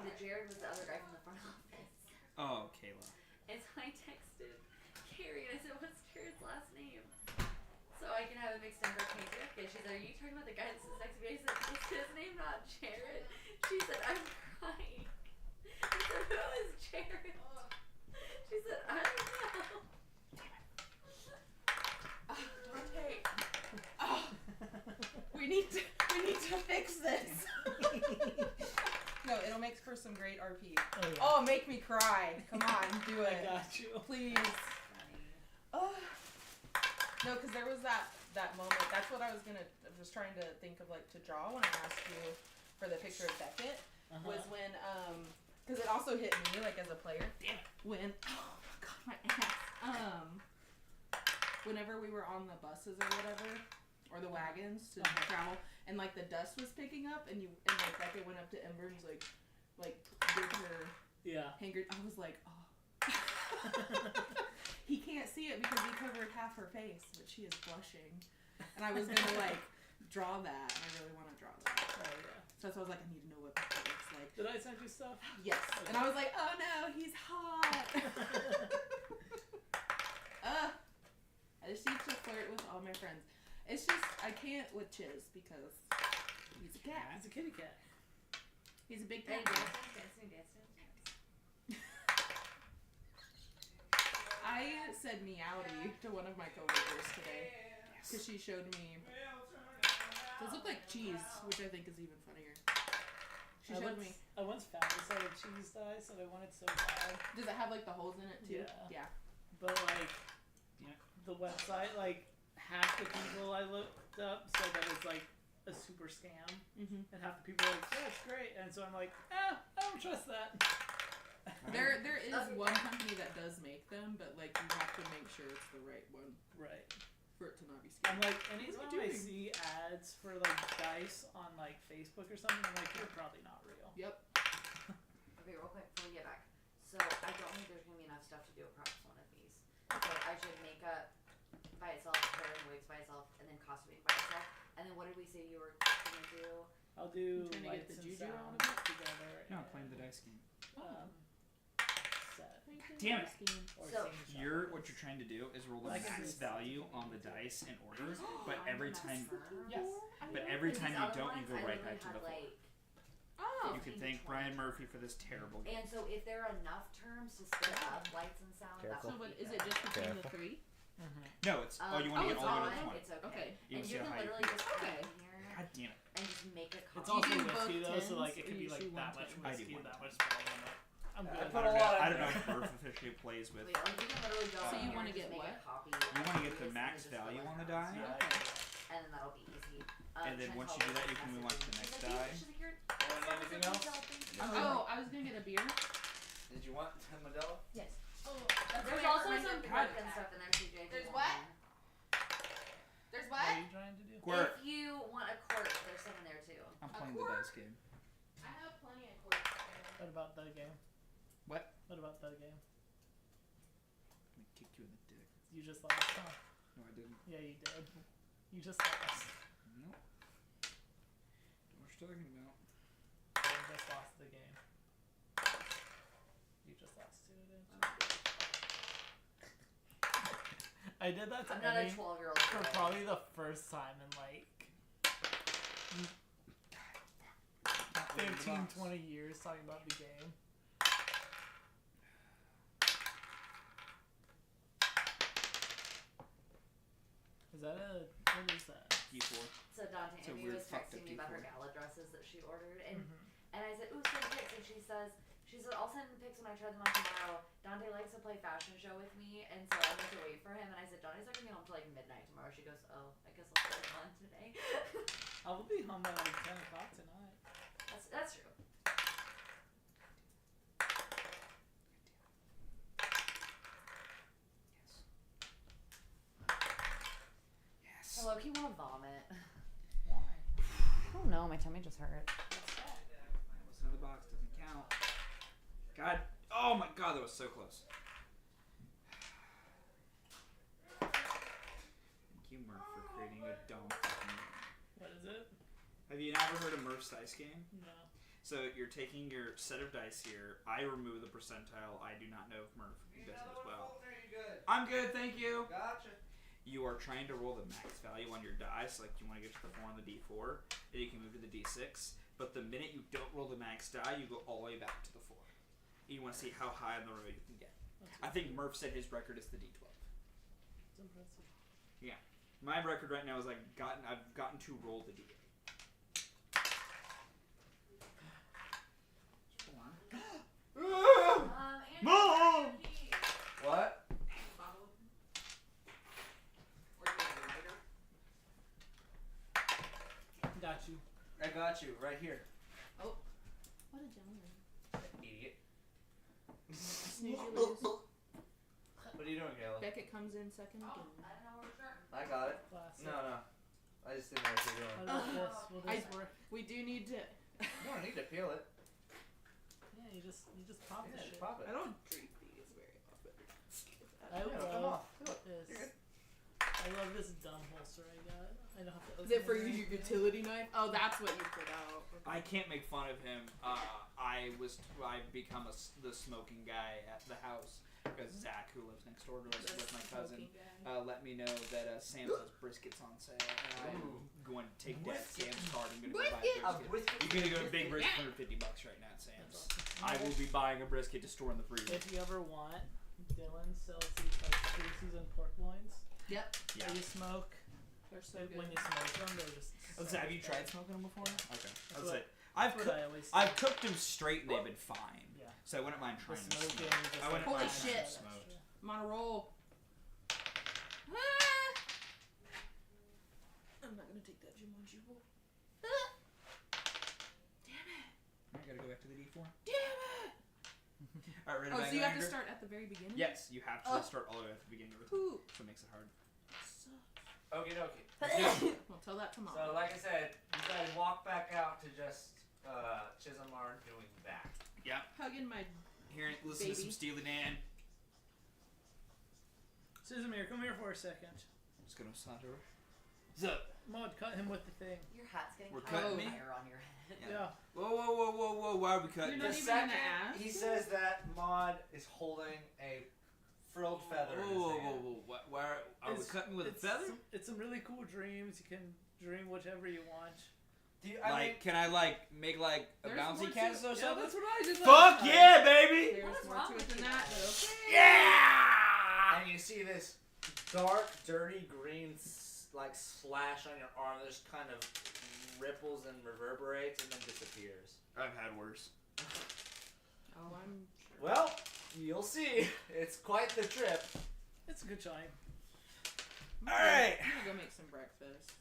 the Jared was the other guy from the front office. Oh, Kayla. And so I texted Carrie and I said, what's Jared's last name? So I can have it mixed in for KJFK. She said, are you talking about the guy that sits next to me? I said, is his name not Jared? She said, I'm crying. I said, who is Jared? She said, I don't know. Dante. Oh, we need to fix this. No, it'll make for some great RP. Oh, yeah. Oh, make me cry. Come on, do I it. got you. Please. Oh. No, because there was that moment. That's what I was trying to think of, like, to draw when I asked you for the picture of Beckett. Was when, because it also hit me, like, as a player. Damn it. When, oh my god, my ass. Whenever we were on the buses or whatever, or the wagons to travel, and, like, the dust was picking up, and like, Beckett went up to Ember and was like, did her hanger. I was like, oh. He can't see it because he covered half her face, but she is blushing. And I was gonna, like, draw that, and I really want to draw that. Oh, yeah. So that's why I was like, I need to know what that looks like. Did I send you stuff? Yes. Okay. And I was like, oh no, he's hot. I just need to flirt with all my friends. It's just, I can't with Chiz because he's a cat. It's a kitty cat. He's a big Hey, cat. dance. I said meowdy to one of my coworkers today because she showed me. Those look like cheese, which I think is even funnier. She showed me. I once found this at a cheese dice that I wanted so bad. Does it have like the holes in it too? Yeah. Yeah. But like, the website, like half the people I looked up said that it's like a super scam, and half the people are like, yeah, it's great, and so I'm like, I don't trust that. There is one company that does make them, but like you have to make sure it's the right one. Right. For it to not be I'm scammed. like, anytime I see ads for like dice on like Facebook or something, I'm like, you're probably not real. Yep. Okay, real quick before we get back. So I don't think there's gonna be enough stuff to do across one of these. So I should makeup by itself, hair and wigs by itself, and then costuming by itself. And then what did we say you were gonna do? I'll do I'm trying to get lights the and juju out sound of it. together. No, I'm and, playing the dice game. Set. Damn it. Or So- scene What you're trying to do is roll the I can max do- value on the dice in order, but every time Yes. but every Because time these you other don't, you ones, go I right literally back to had, the floor. like, Oh. You can 15 to thank 20. Brian Murphy for this terrible game. And so if there are enough terms to split up lights and sound, that So would what be is good. it just between the Careful. three? No, it's you want to oh, get it's all the way on. to the 20. It's okay. Okay. You And can you see can how high you literally can just go. come Okay. in here God damn it. and just make a copy. It's also do both whiskey though, so like it tens, could or be you like shoot that one much ten? I do whiskey, one that ten. much spell. I'm I good. put a lot I in don't know there. if Murph officially plays with. Wait, like you can literally go So in you here wanna and just get make what? a copy. You want to get the and max just value split on the it out. die, Yeah. Okay. And then that'll be easy. and then once you do that, you can move on to the next die. Anything else? Oh, I was gonna get a beer. Did you want Modelo? Yes. Oh, There's also some pork and stuff in there, CJ. if you There's want what? one. There's What are you trying to do? Squirt. If you want a quart, there's some in there too. I'm A playing the quark? dice game. I have plenty of quarters. What about the game? What? What about the game? I'm gonna kick you in the dick. You just lost, huh? No, I didn't. Yeah, you did. You just lost. Nope. What you talking about? You just lost the game. You just lost to it. I did that to I'm not a Emmy 12-year-old. for probably the first time in like 15, 20 years talking about the game. Is that what is that? D4. So Dante, It's a Amy weird was fucked texting up me about her D4. gala dresses that she ordered, and Mm-hmm. and I said, ooh, send pics, and she said, I'll send pics when I try them on tomorrow. Dante likes to play fashion show with me, and so I went to wait for him, and I said, Dante's not gonna be home till like midnight tomorrow. She goes, oh, I guess I'll put it on today. I will be home by like 10 o'clock tonight. That's true. Yes. I low-key wanna vomit. Why? I don't know, my tummy just hurt. What's another box? Doesn't count. God. Oh my god, that was so close. Thank you, Murph, for creating a dumb fucking game. What is it? Have you never heard of Murph's Dice Game? No. So you're taking your set of dice here. I remove the percentile. I do not know if Murph does it as well. Good. I'm good, thank you. Gotcha. You are trying to roll the max value on your dice, like you want to get to the 4 on the D4, and you can move to the D6. But the minute you don't roll the max die, you go all the way back to the 4. You want to see how high on the road you can get. I think Murph said his record is the D12. It's impressive. Yeah, my record right now is I've gotten to roll the D8. Mom! What? Got you. I got you right here. What a gentleman. Idiot. Snooze, you lose. What are you doing, Kayla? Beckett comes in second Oh, again. I don't know where we're starting. I got it. Classic. No. I just didn't know what you're doing. How does this? Will this work? We do need to. You don't need to peel it. Yeah, you just pop Yeah, the just shit. pop it. I don't drink these very often. I Yeah, come love on. Look. this. You're good. I love this dumb holster I got. I don't have to open Is it for or your anything. utility knife? Oh, that's what you put out. I can't make fun of him. I become the smoking guy at the house because Zach, who lives next door to us with my cousin, let me know that Sam's has briskets on sale, and I'm going to take that Sam's card. I'm going to go buy a brisket. You can go to Big Brisket for $50 right now at Sam's. That's awesome. I will be buying a brisket to store in the freezer. If you ever want, Dylan sells these like pre-seasoned pork loins. Yep. Yeah. That you smoke. They're so When good. you smoke them, they're just. Oh, so have you good. tried smoking them before? Okay. That's That's what- it. I've That's cooked. what I always say. I've cooked them straight and they've been fine. Yeah. So I wouldn't mind The trying them. smoking. smoked. just I wouldn't Holy mind shit. trying them smoked. I'm on a roll. Ah! I'm not gonna take that Jumanji roll. Ah! Damn it! I gotta go back to the D4. Damn it! Alright, ready to Oh, bang so you the have to anchor? start at the very beginning? Yes, you have to Oh. start all the way at the beginning of it. Who? So it makes it hard. Sucks. Okie dokie. Well, tell that to mom. So, like I said, you guys walk back out to just Chisholmar doing that. Hugging my. Here, listen to some Baby. Steely Dan. Susamir, come here for a second. I'm just gonna saunter. What's up? Maud, cut him with the thing. Your hat's getting We're higher cutting and me? higher on your head. Yeah. Whoa! Why are we cutting? You're not The even gonna second ask? he says that, Maud is holding a frilled feather in his hand. Why are we It's- cutting with a it's feather? It's some really cool dreams. You can dream whatever you want. Do you, Can I make a There's more bouncy to- castle or Yeah, something? that's what I did. Fuck last time. yeah, baby! There's What's more wrong to it with than you that, guys? but okay. Yeah! and you see this dark, dirty green slash on your arm that just kind of ripples and reverberates and then disappears. I've had worse. Oh, I'm sure. Well, you'll see. It's quite the trip. It's a good time. Alright. I'm gonna go make some breakfast.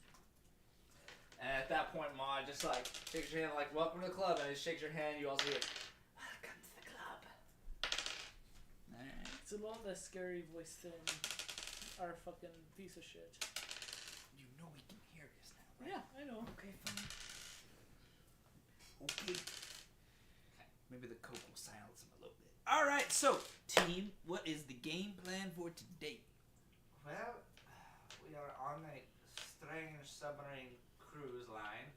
And at that point, Maud just shakes your hand welcome to the club, and he shakes your hand. You also hear, welcome to the club. Alright. It's a lot less scary voice than our fucking piece of shit. You know we can hear this now, right? Yeah, I know. Okay, fine. Okay. Maybe the coke will silence him a little bit. Alright, so, team, what is the game plan for today? Well, we are on a strange submarine cruise line.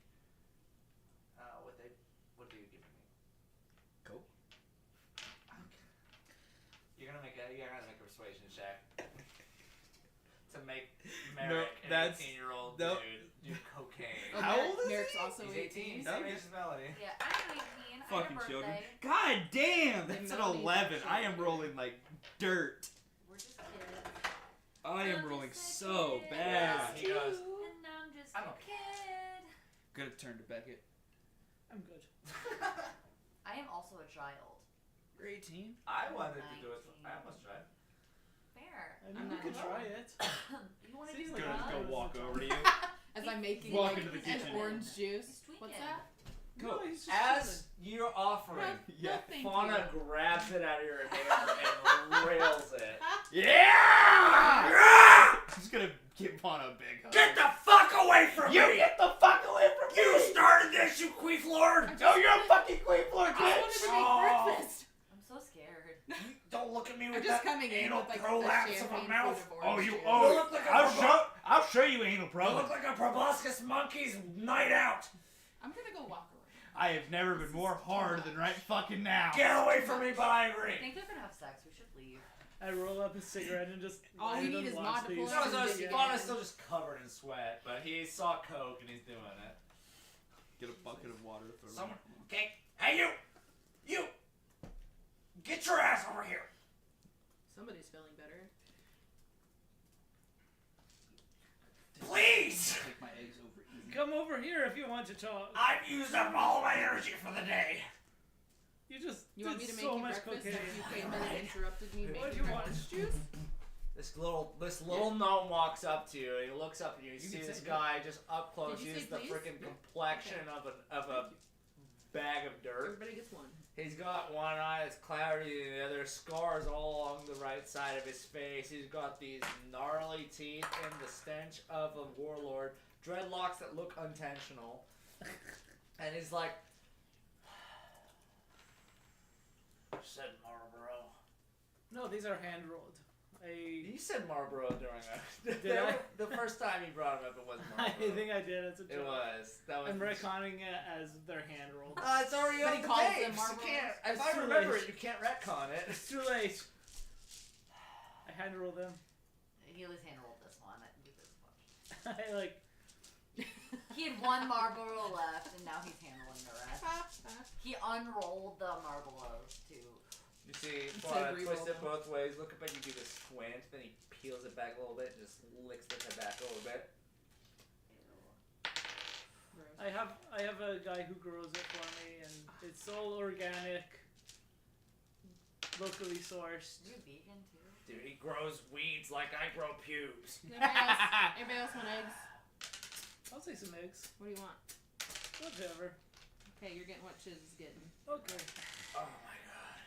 What are you giving me? Coke? You're gonna make a persuasion check to make Merrick, No, an that's- 18-year-old no. dude, do cocaine. Oh, How old is Merrick's he? also He's 18. 18. Same Okay. age as Melody. Yeah, I'm 18. I Fucking had a children. birthday. God damn, that's an Melody's 11. I am children. rolling like dirt. We're just kids. I am I'm rolling just a so kid. bad. He goes, And I'm just I'm a okay. kid. Gonna turn to Beckett. I'm good. I am also a child. You're 18. I wanted to do it. I almost tried. Fair. I mean, I'm we not could sure. try it. You want to Seems do like Gonna a drugs? go walk over to you. As I'm making Walk like into the an kitchen. orange juice. He's tweaking. What's that? Go. No, he's just As you're offering, Yeah. No, thank Fauna you. grabs it out of your hand and rails it. Yeah! I'm just gonna give Vaughn a big hug. Get the fuck away from me! Get the fuck away from You started this, you queef lord! No, you're a fucking queen floor, I just wanted to make breakfast. I'm so scared. You don't look at me I'm with just that coming in anal with like prolapse the of a champagne mouth. food of orange juice. You look like a I'll show you anal You look like a proboscis monkey's night out. I'm gonna go walk I have never been more hard than right fucking now. Get away from me, but I I agree. think they're gonna have sex. We should leave. I roll up a cigarette and just. All light we it need and is watch Mod to these pull two out Lana's his together. Lana's still just covered in sweat, but he saw Coke and he's doing it. Get a bucket of water. Throw it Someone, on. okay? Hey, you, get your ass over here. Somebody's feeling better. Please! Take my eggs over easy. Come over here if you want to talk. I've used up all my energy for the day. You just You want did me to make so you much breakfast cocaine. after you came in and interrupted me What do making you want? breakfast juice? This little gnome walks up to you and he looks up at you. You see can this say guy just up close. Did you He's say the please? freaking complexion of a bag of dirt. Everybody gets one. He's got one eye that's cloudy and the other scars all along the right side of his face. He's got these gnarly teeth and the stench of a warlord. Dreadlocks that look intentional. And he's like, said Marlboro. No, these are hand rolled. You said Marlboro during it. Did I? The first time you brought him up, it wasn't I Marlboro. think I did. It's a It joke. was. That was. I'm retconning it as they're hand rolled. It's already But on he the calls them tapes. You Marlboros. can't. If It's I too remember late. it, you can't retcon it. It's too late. I hand rolled them. He always hand rolled this one. I can do this much. I like. He had one Marlboro left, and now he's handling the rest. He unrolled the Marlboros too. You see, It's twist like it re-roll both ways. Look up and you do this squint. Then he peels it back a little bit and just licks the tobacco a little bit. Gross. I have a guy who grows it for me, and it's all organic, locally sourced. Are you vegan too? Dude, he grows weeds like I grow pubes. Anybody else want eggs? I'll say some eggs. What do you want? Whatever. Okay, you're getting what Chiz is getting. Okay. Oh my god.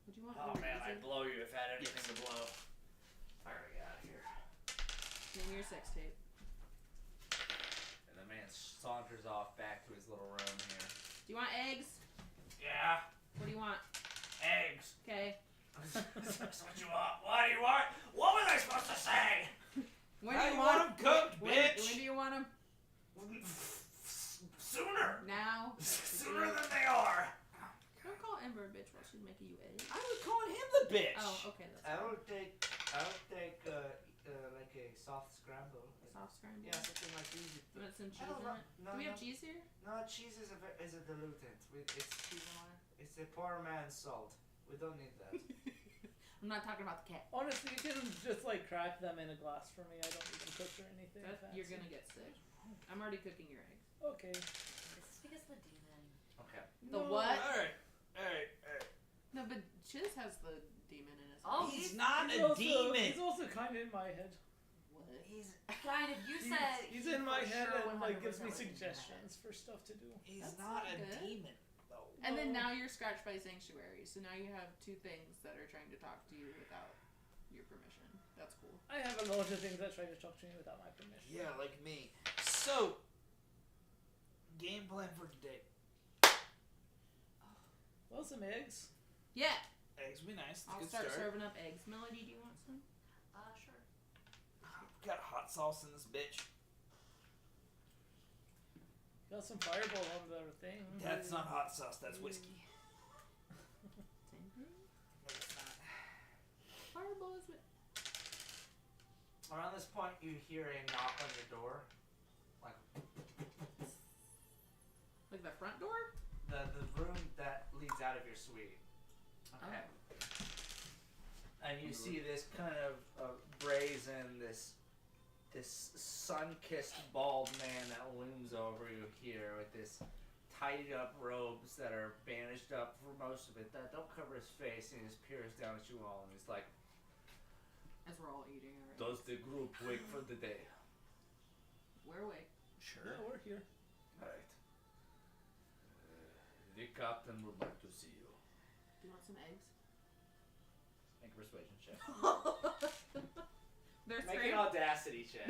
What do you want? Oh man, Easy? I'd blow you if I had anything to blow. I already got it here. Name your sex tape. And the man saunters off back to his little room here. Do you want eggs? Yeah, What do you want? eggs. Okay. That's what you want. What do you want? What was I supposed to say? When How do you you want want 'em cooked, when, bitch? When do you want them? Sooner. Now. Sooner than they are. Don't call Ember a bitch while she's making you eggs. I was calling him the bitch. Oh, okay. That's I don't take like a soft scramble. soft scramble. Yeah, something like easy. You want some I cheese don't in know. it? No, Do we have no. cheese here? No, cheese is a dilutant. Cheese and water. It's a poor man's salt. We don't need that. I'm not talking about the cat. Honestly, you can just like crack them in a glass for me. I don't need them cooked or anything. You're fancy. gonna get sick. I'm already cooking your eggs. Okay. This is because the demon. Okay. The No. what? Hey. No, but Chiz has the demon in his Oh, head. He's he's not He's a also, demon. He's also kind of in my head. What? He's kind of. You He's- said he's he in my for head sure and like 100% gives me was in your head. suggestions for stuff to do. He's That's not not a good. demon, though. And then No. now you're scratched by sanctuary, so now you have two things that are trying to talk to you without your permission. That's cool. I have a lot of things that try to talk to me without my permission. Yeah, like me. So, game plan for today. Well, some eggs. Yeah, Eggs would be nice. It's a I'll good start start. serving up eggs. Melody, do you want some? Sure. Got hot sauce in this bitch. Got some fireball on the thing. That's not hot sauce. That's whiskey. Same thing. No, it's not. Fireball is what? Around this point, you hear a knock on your door. Like the front door? The room that leads out of your suite. Okay. And you see this kind of brazen, this sun-kissed bald man that looms over you here with this tidied up robes that are bandaged up for most of it that don't cover his face, and he just peers down at you all and he's like, As we're all eating our eggs. "Does the group wake for the day?" We're awake. Yeah, we're here. Alright. The captain would like to see you. Do you want some eggs? Make a persuasion check. They're Make an scrambled. audacity check.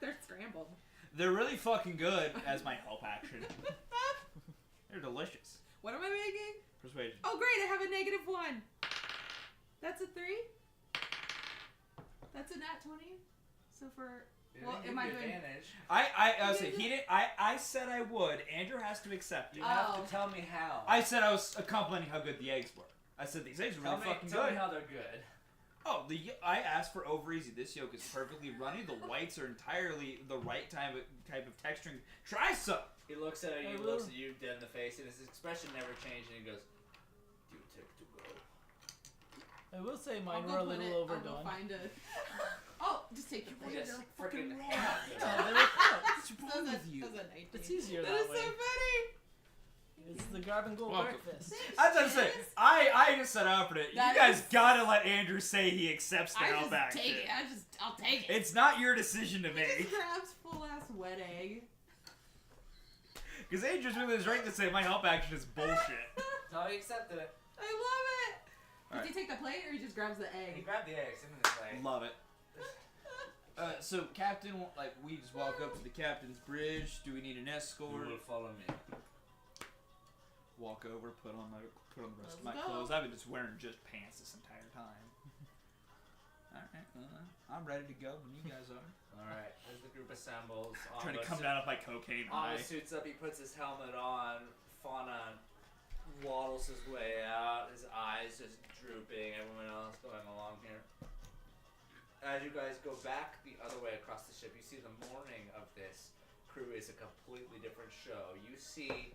They're scrambled. They're really fucking good as my help action. They're delicious. What am I making? Persuasion. Oh great, I have a -1. That's a 3. That's a nat 20. So for Well, Didn't am I give you doing- advantage. I was saying he didn't. I said I would. Andrew has to accept it. You have Oh. to tell me how. I said I was complimenting how good the eggs were. I said these eggs are tell really fucking tell good. me how they're good. Oh, I asked for over easy. This yolk is perfectly runny. The whites are entirely the right type of texturing. Try some. He looks at I you, will. looks at you dead in the face, and his expression never changed, and he goes, "Do take to go." I will say I'll mine go were a put little it- I'll overdone. go find a. Oh, just take your They plate. just They're freaking fucking have raw. it. No, they were cut. What's wrong That's with you? a 19. It's easier That that is way. so funny. It's the grab and go Welcome. breakfast. I was gonna say, I just set out for it. You That guys is- gotta let Andrew say he accepts the I help just action. take it. I'll take it. It's not your decision to He make. just grabs full ass wet egg. Because Andrew's really his right to say my help action is bullshit. No, he accepted it. I love it. Does Alright. he take the plate or he just grabs the He egg? grabbed the eggs in his plate. Love it. So Captain, like we just walk up to the captain's bridge. Do we need an escort? You will follow me. Walk over, put on the rest of my Let's go. clothes. I've been just wearing just pants this entire time. All right, I'm ready to go when you guys are. Alright, as the group assembles, Trying to come down with my cocaine high. Anna suits up, he puts his helmet on, Fauna waddles his way out, his eyes just drooping, everyone else going along here. As you guys go back the other way across the ship, you see the morning of this crew is a completely different show. You see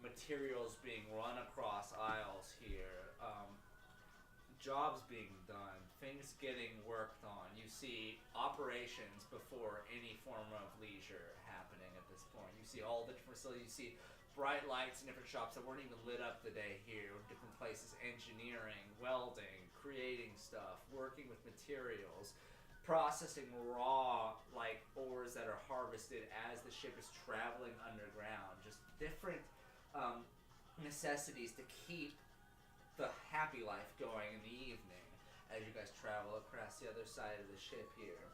materials being run across aisles here, jobs being done, things getting worked on. You see operations before any form of leisure happening at this point. You see all the different facilities. You see bright lights in different shops that weren't even lit up today here. Different places, engineering, welding, creating stuff, working with materials, processing raw like ores that are harvested as the ship is traveling underground. Just different necessities to keep the happy life going in the evening as you guys travel across the other side of the ship here.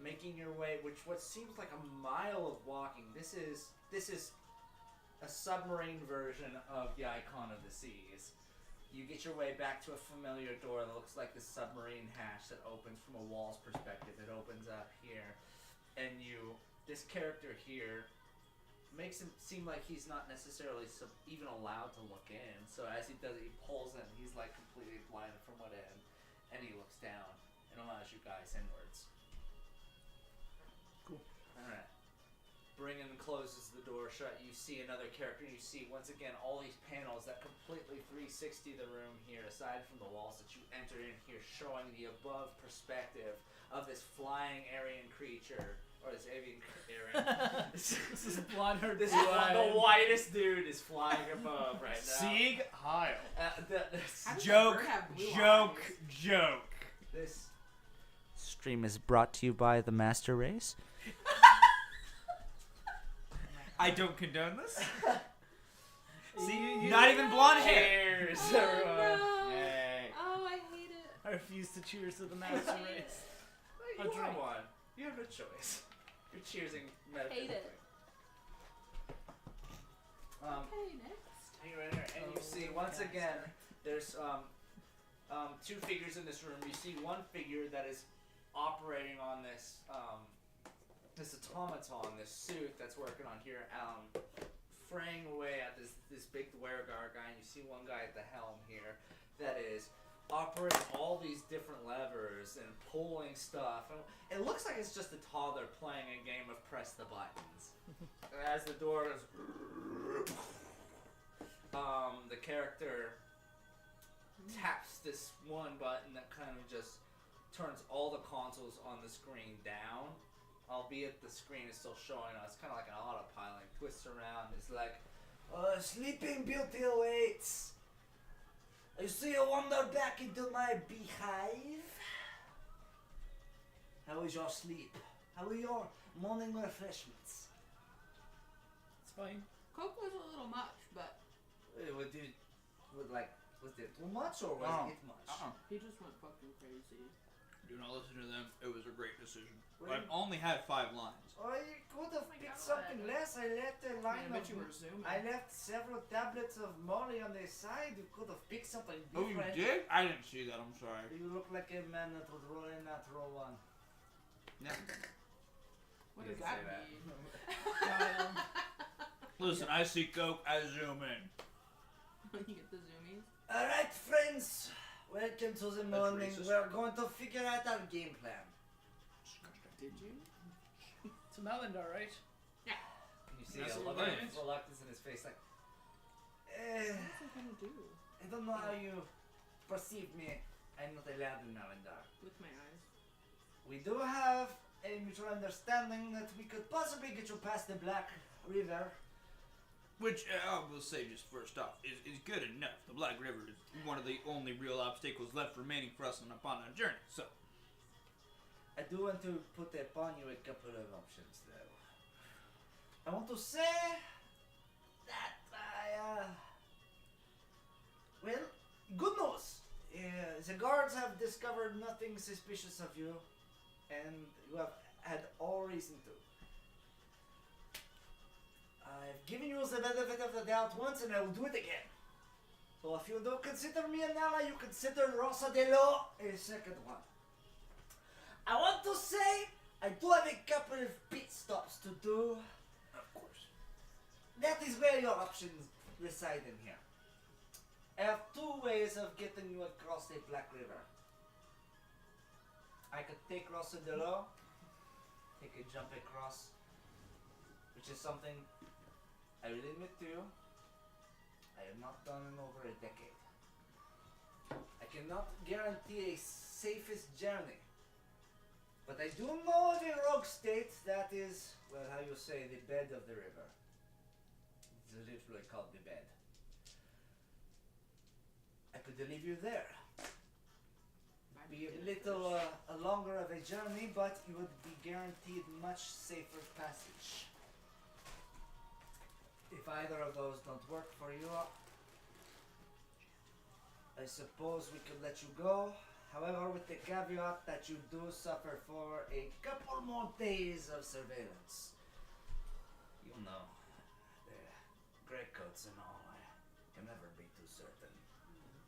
Making your way, what seems like a mile of walking. This is a submarine version of the Icon of the Seas. You get your way back to a familiar door that looks like the submarine hatch that opens from a wall's perspective. It opens up here, and this character here makes him seem like he's not necessarily even allowed to look in. So as he does it, he pulls in. He's like completely blinded from within, and he looks down and allows you guys inwards. Cool. All right. Bring and closes the door shut. You see another character. You see once again all these panels that completely 360 the room here, aside from the walls that you enter in here, showing the above perspective of this flying Aryan creature. Or this avian Aryan. This is blonde haired. This is the whitest dude is flying above right now. Sieg Heil. How does Joke, that bird have blue joke, eyes? joke. This stream is brought to you by the Master Race. I don't condone this. See, Not even blonde hair. Cheers, Oh, everyone. no. Hey. Oh, I hate it. I refuse to cheers to the master race. You A want drink. one. You have no choice. You're cheersing Hate it. Okay, next. You're in here, and you see once again there's two figures in this room. You see one figure that is operating on this this automaton, this suit that's working on here, fraying away at this big weregar guy. And you see one guy at the helm here that is operating all these different levers and pulling stuff. And it looks like it's just a toddler playing a game of press the buttons. As the door is, the character taps this one button that kind of just turns all the consoles on the screen down, albeit the screen is still showing us kind of like an autopilot. Twists around. It's like, sleeping beauty awaits. I see you wander back into my beehive. How is your sleep? How are your morning refreshments? It's fine. Coke was a little much, but Was it too much or was it much? he just went fucking crazy. Do not listen to them. It was a great decision. Well, I've only had 5 lines. you could have my picked God. something less. I left a Man, line I of. bet you were zooming. I left several tablets of molly on the side. You could have picked something Oh, you different. did? I didn't see that. I'm sorry. You look like a man that would roll a natural one. Yeah. What You does can say that that. mean? Listen, I see Coke, I zoom in. You get the zoomies. Alright, friends. Welcome to the morning. racist. We're going to figure out our game plan. Did you? It's a Malandar, right? You see That's a what look it of is. reluctance in his face, like, What's it gonna do? I don't know how you perceive me. I'm not allowed in Malandar. With my eyes. We do have a mutual understanding that we could possibly get you past the Black River. Which, I will say just first off, is good enough. The Black River is one of the only real obstacles left remaining for us upon our journey, so. I do want to put upon you a couple of options, though. I want to say that well, good news. The guards have discovered nothing suspicious of you, and you have had all reason to. I've given you the benefit of the doubt once, and I will do it again. So if you don't consider me an ally, you consider Rossa de Lo a second one. I want to say I do have a couple of pit stops to do. Of course. That is where your options reside in here. I have two ways of getting you across the Black River. I could take Rossa de Lo, take a jump across, which is something I will admit to you, I have not done in over a decade. I cannot guarantee a safest journey, but I do know of a rogue state that is, well, how you say, the bed of the river. It's literally called the bed. I could leave you there. Be a little longer of a journey, but you would be guaranteed much safer passage. If either of those don't work for you, I suppose we could let you go. However, with the caveat that you do suffer for a couple more days of surveillance. You know, the grey coats and all, I can never be too certain.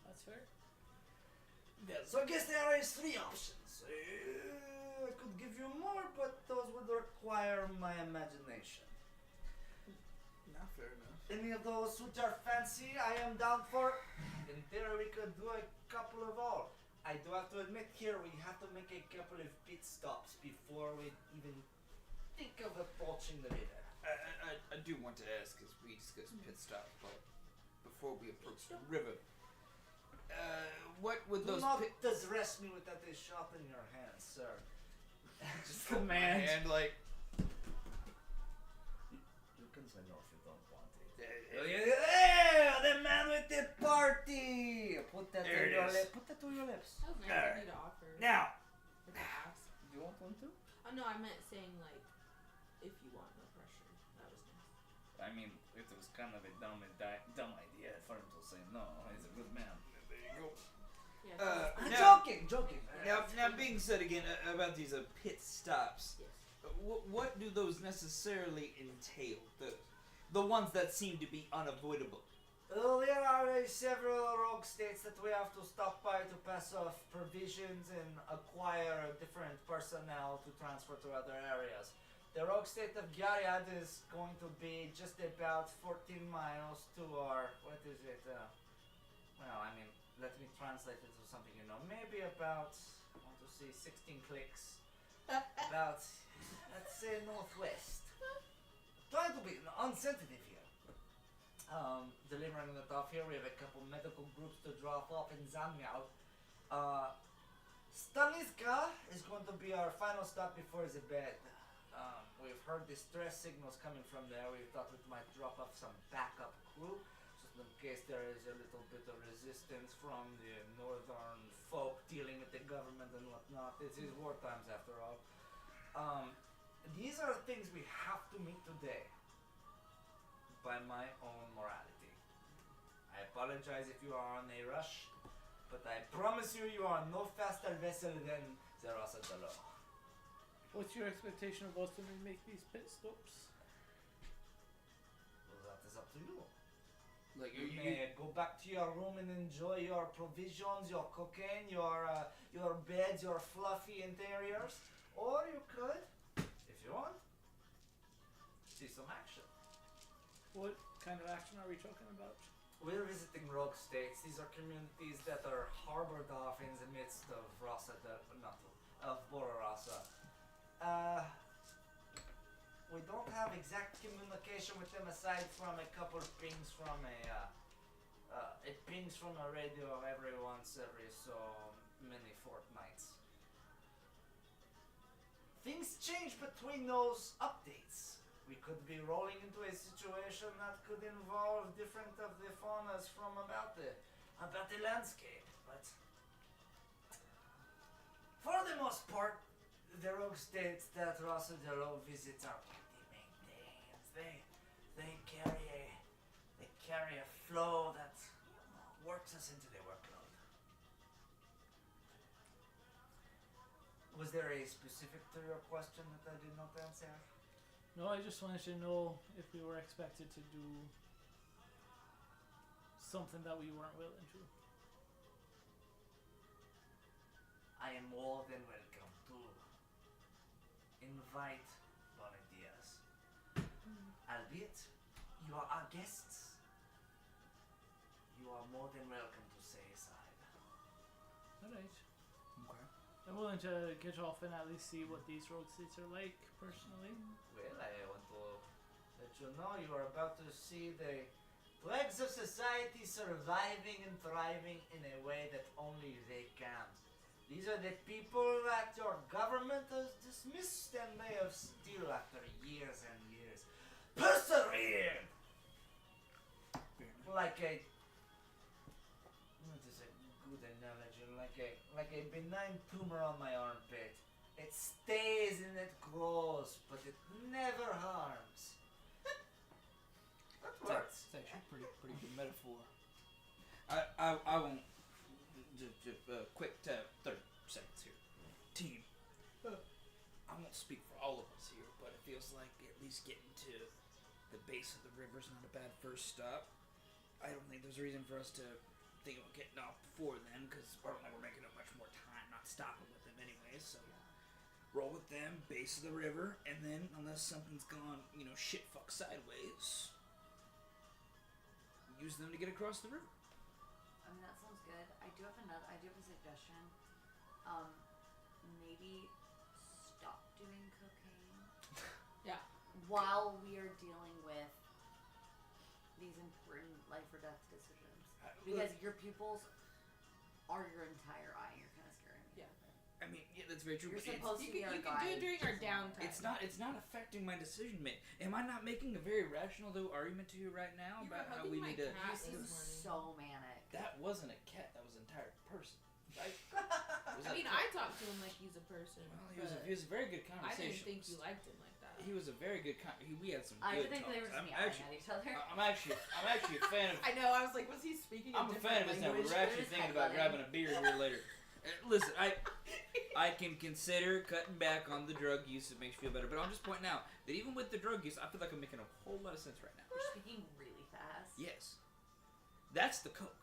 That's fair. Yeah, so I guess there is three options. I could give you more, but those would require my imagination. Not fair enough. Any of those suit your fancy, I am down for. In theory, we could do a couple of all. I do have to admit here, we have to make a couple of pit stops before we even think of approaching the river. I do want to ask, as we discussed pit stop, but before we approach the river, what would Do those not pit... distress me with that shot in your hand, sir. Just hold my command. hand like... You can say no if you don't want it. Yeah, Yeah, the man with the party. Put that There to it your is. lips. Put that to your lips. That was nice Alright. of you to offer. Now, Or to ask. do you want one too? Oh no, I meant saying like, if you want, no pressure. That was nice. I mean, it was kind of a dumb idea for him to say no. He's a good man. there you go. Yeah. I'm Now- joking. Now, being said again about these pit stops, Yes. what do those necessarily entail? The ones that seem to be unavoidable. Well, there are several rogue states that we have to stop by to pass off provisions and acquire different personnel to transfer to other areas. The rogue state of Gilead is going to be just about 14 miles to our, what is it? Well, I mean, let me translate it to something you know. Maybe about, I want to see, 16 clicks. About, let's say, northwest. Trying to be unsensitive here. Delivering it off here, we have a couple medical groups to drop off in Zamiao. Staniska is going to be our final stop before the bed. We've heard distress signals coming from there. We thought we might drop off some backup crew, just in case there is a little bit of resistance from the northern folk dealing with the government and whatnot. This is war times after all. These are things we have to meet today. By my own morality. I apologize if you are on a rush, but I promise you, you are no faster vessel than the Rossa de Lo. What's your expectation of us when we make these pit stops? Well, that is up to you. Like You may go back to your room and enjoy your provisions, your cocaine, your beds, your fluffy interiors, or you could, if you want, see some action. What kind of action are we talking about? We're visiting rogue states. These are communities that are harbored off in the midst of Rossa, of Bora Rossa. We don't have exact communication with them aside from a couple of pings from it pings from a radio every so many fortnights. Things change between those updates. We could be rolling into a situation that could involve different of the faunas from about the landscape, but for the most part, the rogue states that Rossa de Ro visits are pretty maintained. They carry a flow that works us into the workload. Was there a specific to your question that I did not answer? No, I just wanted to know if we were expected to do something that we weren't willing to. I am more than welcome to invite volunteers. Albeit, you are our guests. You are more than welcome to stay aside. Alright. Okay. I'm willing to get off and at least see what these road states are like, personally. Well, I want to let you know you are about to see the legs of society surviving and thriving in a way that only they can. These are the people that your government has dismissed and may have still, after years and years, persevered. Like a, what is a good analogy? Like a benign tumor on my armpit. It stays and it grows, but it never harms. That works. It's actually a pretty good metaphor. I won't. Just quick 30 seconds here. Team. I won't speak for all of us here, but it feels like at least getting to the base of the river is not a bad first stop. I don't think there's a reason for us to think about getting off before then, because we're making up much more time, not stopping with them anyways, so roll with them, base of the river, and then, unless something's gone, shit fuck sideways, use them to get across the river. I mean, that sounds good. I do have a suggestion. Maybe stop doing cocaine. Yeah. While we are dealing with these important life or death decisions. Because your pupils are your entire eye and you're kind of scaring me. Yeah. I mean, yeah, that's very true. You're But supposed to be our You can do it guide. during our downtime. it's not affecting my decision making. Am I not making a very rational though argument to you right now You were about how hugging we my need to? cat. You seem this morning. so manic. That wasn't a cat. That was an entire person. Right? I mean, I talk to him like he's a person. Well, but he was a very good I conversation. didn't think you liked him like that. He was a very good. We had some I good didn't think they were talks. just yelling at each other. I'm actually a fan of. I know. I was like, was he speaking? I'm a fan of his now. We're actually thinking about grabbing a beer here later. Listen, I can consider cutting back on the drug use. It makes you feel better. But I'm just pointing out that even with the drug use, I feel like I'm making a whole lot of sense right now. You're speaking really fast. Yes. That's the coke.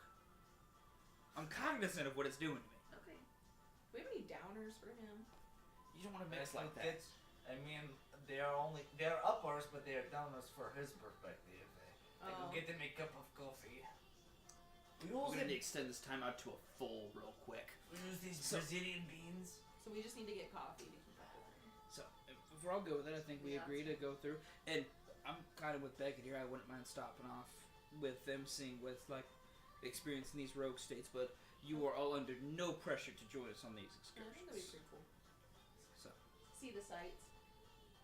I'm cognizant of what it's doing to me. Okay. Do we have any downers for him? You don't want to mix like that. I mean, they're uppers, but they are downers for his perspective. I Oh. could get him a cup of coffee. We We're use going to extend this time out to a full real quick. these So- Brazilian beans. So we just need to get coffee to keep up with him. So, if we're all good with it, I think we Yeah, agree to that's go through. And I'm kind of with Beckett here. I wouldn't mind stopping off with them, seeing what's like experience in these rogue states, but you are all under no pressure to join us on these Yeah, I think that'd be excursions. pretty cool. So, See the sights.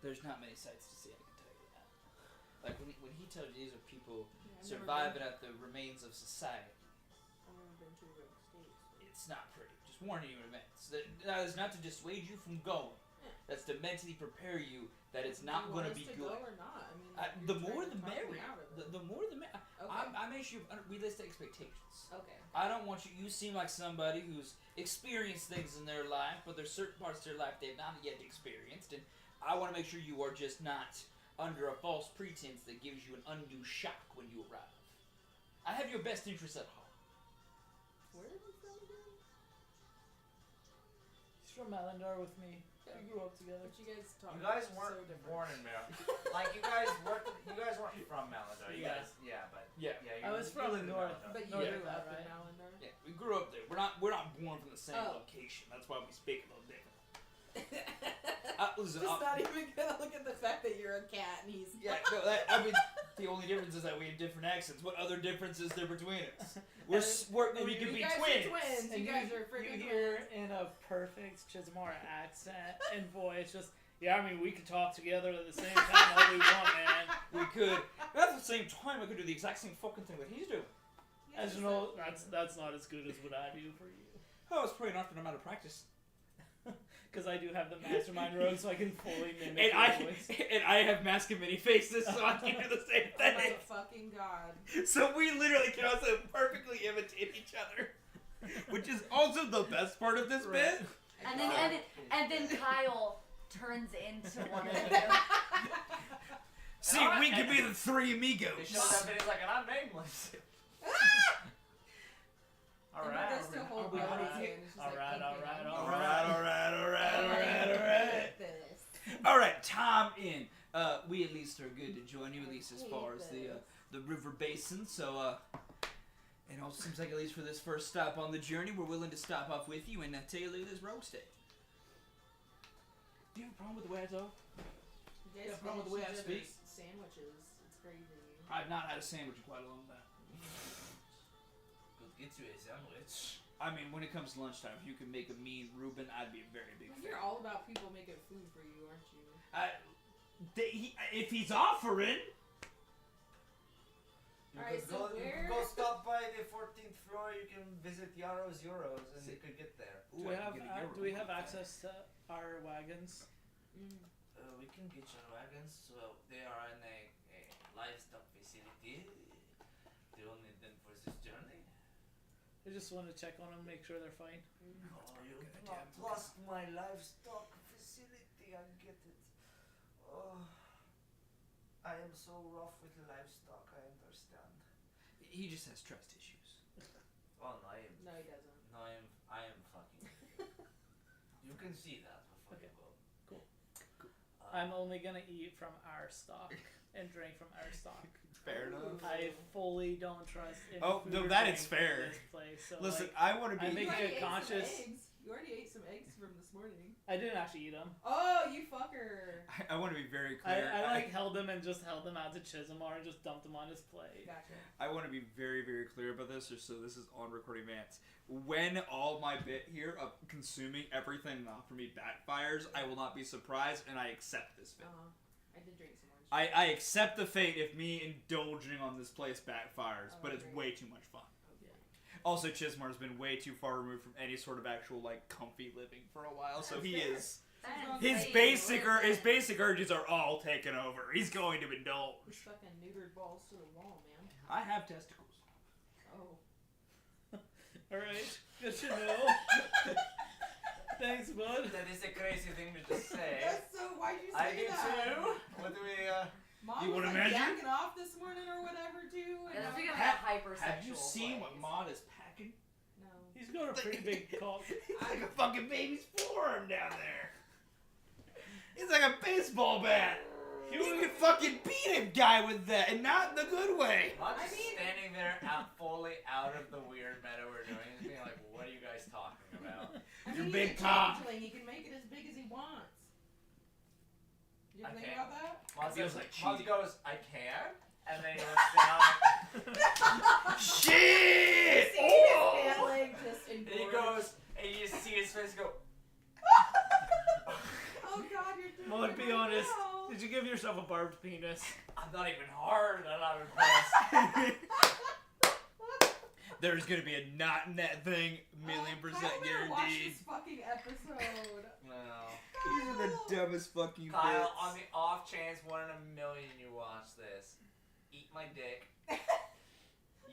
there's not many sights to see, I can tell you that. Like, when he tells you these are people Yeah, I've surviving at the remains of society, I've never been to rogue states. it's not pretty. Just warning you in advance. That is not to dissuade you from going. Yeah. That's to mentally prepare you that it's not Do you going want to us be to go good. or not? I mean, The you're more trying the to talk me merrier. out of it. The more the merrier. Okay. I make sure we list expectations. Okay. I don't want you. You seem like somebody who's experienced things in their life, but there's certain parts of their life they've not yet experienced, and I want to make sure you are just not under a false pretense that gives you an undue shock when you arrive. I have your best interests at heart. Where are you from again? He's from Malandar with me. We grew up together. But you guys talk. You guys so weren't different. born in Maryland. Like you guys weren't from Malandar. You Yeah. guys, yeah, but Yeah. yeah. I was from lived in north. Malandar. But you Northern grew up right? in Malandar. Yeah, we grew up there. We're not born from the same Oh. location. That's why we speak a little different. Listen, Just not even gonna look at the fact that you're a cat and he's. yeah, no, I mean, the only difference is that we have different accents. What other difference is there between us? We could You be guys twins. are twins. And You guys are freaking you hear twins. in a perfect Chismar accent and voice just, yeah, I mean, we could talk together at the same time all we want, man. We could. But at the same time, I could do the exact same fucking thing that he's doing. As you know, that's not as good as what I do for you. Oh, it's probably not for the amount of practice. Because I do have the mastermind rogue, so I can fully mimic And your voice. I have mask and many faces, so I can do the same Oh my thing. fucking god. So we literally can also perfectly imitate each other, which is also the best part of this bit. And then Kyle turns into one of you. See, we could be the three He amigos. shows up and he's like, and I'm nameless. All And right. he goes to hold Are we Bonnie's ready? hand, and she's like, Alright, okay, alright, I'm alright. this. All right, time in. We at least are good to join you, at least as far as the river basin. So, it all seems like at least for this first stop on the journey, we're willing to stop off with you and tell you this road steak. Do you have a problem with the way I talk? You Yeah, guys problem with the way I finish speak. each other's sandwiches. It's crazy. I've not had a sandwich in quite a long time. Could get you a sandwich. I mean, when it comes to lunchtime, if you can make a mean Reuben, I'd be a very big fan. You're all about people making food for you, aren't you? If he's offering. You Alright, could so go, you where- could go stop by the 14th floor. You can visit Yaro's Euros, and you could get there. Do we have access to our wagons? We can get your wagons. Well, they are in a livestock facility. Do you need them for this journey? I just want to check on them, make sure they're fine. Oh, you not lost my livestock facility. I get it. Oh, I am so rough with livestock. I understand. He just has trust issues. Oh no, I am. No, he doesn't. No, I am fucking. You can see that before Okay. you go. Cool. Um, I'm only gonna eat from our stock and drink from our stock. Fair enough. I fully don't trust any Oh, food no, or that drink is fair. in this place. So Listen, like, I want to I be. make You it already ate some conscious. eggs. You already ate some eggs from this morning. I didn't actually eat them. Oh, you fucker. I want to be very I clear. like held them and just held them out to Chismar and just dumped them on his plate. Gotcha. I want to be very, very clear about this, just so this is on recording Vance. When all my bit here of consuming everything not for me backfires, I will not be surprised, and I accept this bit. I did drink some orange. I accept the fate if me indulging on this place backfires, but it's great. way too much fun. Okay. Also, Chismar's been way too far removed from any sort of actual like comfy living for a while, so he Fair. is. That's His insane. his basic urges are all taken over. He's going to indulge. Just fucking neutered balls to the wall, man. I have testicles. Oh. Alright, good to know. Thanks, bud. that is a crazy thing to just say. That's so. Why'd you say I do that? too. What do we? Mom You was wanna like imagine? jacking off this morning or whatever too. And Yeah, I'm that's becoming like, a hypersexual Have you seen what place. Maud is packing? no. He's got a pretty big cock. It's like a fucking baby's forearm down there. It's like a baseball bat. You can fucking beat a guy with that, and not in the good way. I'm I just mean- standing there, fully out of the weird meta we're doing, and being like, "What are you guys talking about?" I Your mean, big he's a cock. changeling. He can make it as big as he wants. You ever think Okay. about that? Maz feels goes, like Maz cheating. goes, "I can," and then he looks down, Shit! See his pant leg just and he engorged. goes, and you just see his face go. Oh God, you're doing Well, to it be right honest, now. did you give yourself a barbed penis? I'm not even hard. I'm not impressed. There's gonna be a knot in that thing, million I percent don't wanna watch guaranteed. this fucking episode. No. These are the dumbest fucking Kyle, bits. on the off chance 1 in a million you watch this, eat my dick.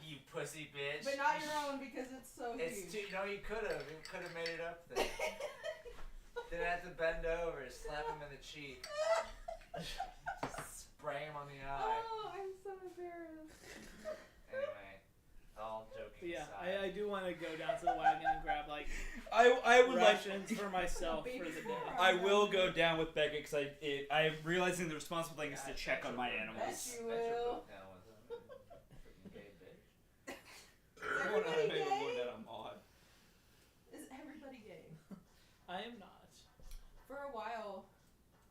You pussy bitch. But not your own because it's so It's huge. too. No, you could have. You could have made it up there. Then I had to bend over, slap him in the cheek, spray him on the eye. Oh, I'm so embarrassed. Anyway, all But joking yeah, aside. I do want to go down to the wagon and grab like I would like. rations for myself for the day. I will go down with Beckett because I'm realizing the responsible thing is to check on my animals. Yes, you will. Down with him. Freaking gay bitch. Going out Everybody of gay? that I'm odd. Is everybody gay? I am not. For a while,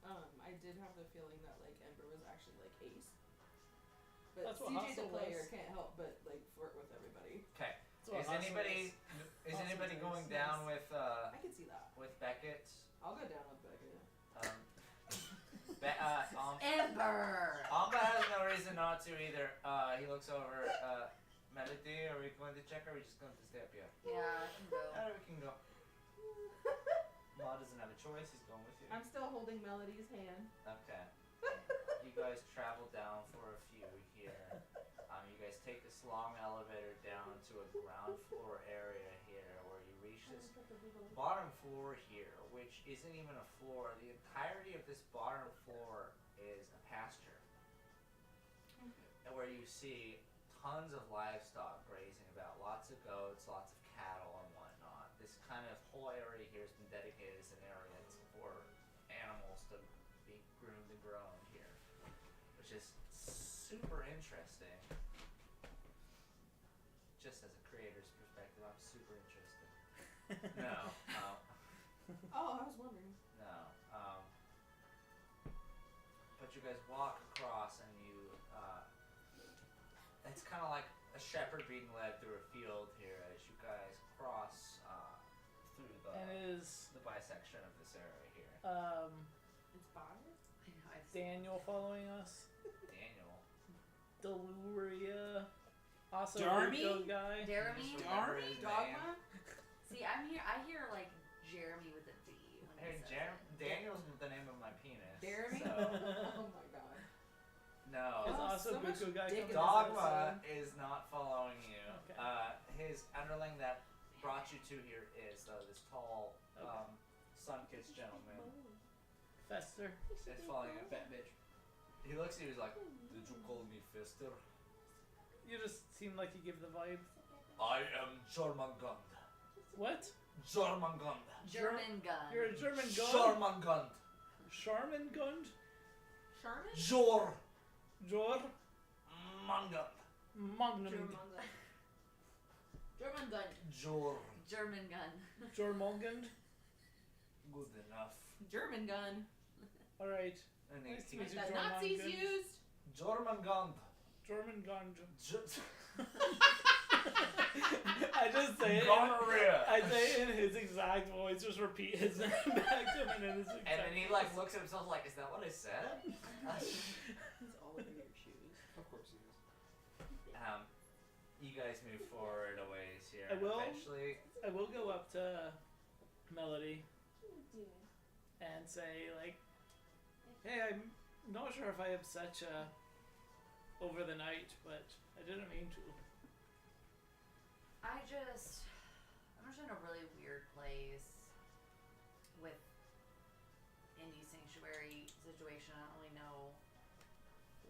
I did have the feeling that like Ember was actually like ace. But That's what CJ the Hustle player was. can't help but like flirt with everybody. Okay. That's what Is Hustle anybody Hustle going is down nice. with I could see that. Beckett? I'll go down with Beckett. Ember. Amba has no reason not to either. He looks over. Melody, are we going to check or are we just going to stay up here? Yeah, I can go. We can go. Ma doesn't have a choice. He's going with you. I'm still holding Melody's hand. Okay. You guys travel down for a few here. You guys take this long elevator down to a ground floor area here where you reach this bottom floor here, which isn't even a floor. The entirety of this bottom floor is a pasture. And where you see tons of livestock grazing about, lots of goats, lots of cattle and whatnot. This kind of whole area here has been dedicated as an area for animals to be groomed and grown here, which is super interesting. Just as a creator's perspective, I'm super interested. No, Oh, I was wondering. no. But you guys walk across and you, it's kind of like a shepherd being led through a field here as you guys cross through And is the bisection of this area here. It's fire? I know, I've Daniel following us? Daniel. Deluria. Also Darmy? Rico guy. Jeremy? Just remember Darmy? his name. Dogma? See, I hear like Jeremy with a D. When Hey, he says it. Daniel's the name of my penis. Jeremy? So, Oh my god. no. Is Oh, also so much Buko guy dick coming in out? this Dogma is not following you. Okay. His underling that brought you to here is this tall, Okay. sun-kissed gentleman. Fester. Is following you. Fat bitch. He looks at you. He's like, "Did you call me Fester? You just seem like you give the vibe. I am Jormungand. What? Jormungand. German gun. You're a German gun? Jormungand. Charmin Gund? Charmin? Jor. Jor? Mungand. Magnum. German gun. Jor. German gun. Jormungand? Good enough. German gun. Alright. And Nice to he, meet you, That Nazis Jormungand. used? Jormungand. German Gund. J- I just say it. Gonorrhea. I say it in his exact voice, just repeat his name back to him in his exact And then he like looks at himself like, is that what I said? He's all over your shoes. Of course he is. You guys move forward a ways here. I will. Eventually, I will go up to Melody and say, like, hey, I'm not sure if I upset you over the night, but I didn't mean to. I'm just in a really weird place with Indie Sanctuary situation. I don't really know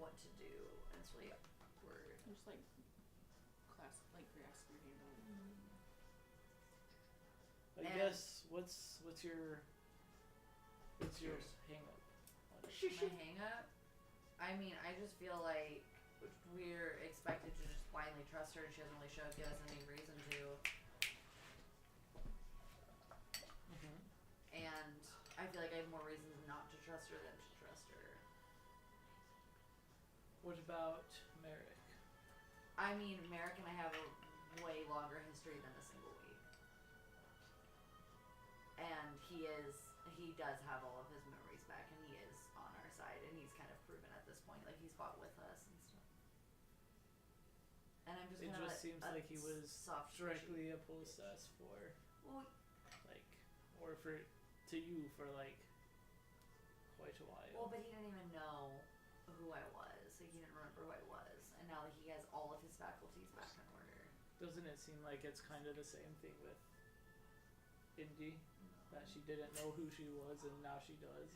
what to do. And it's really awkward. Just like grasp your hand on. I And- guess what's your hang up? My hang up? I mean, I just feel like we're expected to just blindly trust her and she doesn't really give us any reason to. Mm-hmm. And I feel like I have more reasons not to trust her than to trust her. What about Merrick? I mean, Merrick and I have a way longer history than a single week. And he does have all of his memories back and he is on our side and he's kind of proven at this point, like he's fought with us and stuff. And I'm just It kind of just seems like he was soft directly opposed to us for, Well, like, or to you for, like, quite a while. well, but he didn't even know who I was. Like he didn't remember who I was. And now that he has all of his faculties back in order. Doesn't it seem like it's kind of the same thing with Indy? That she didn't know who she was and now she does.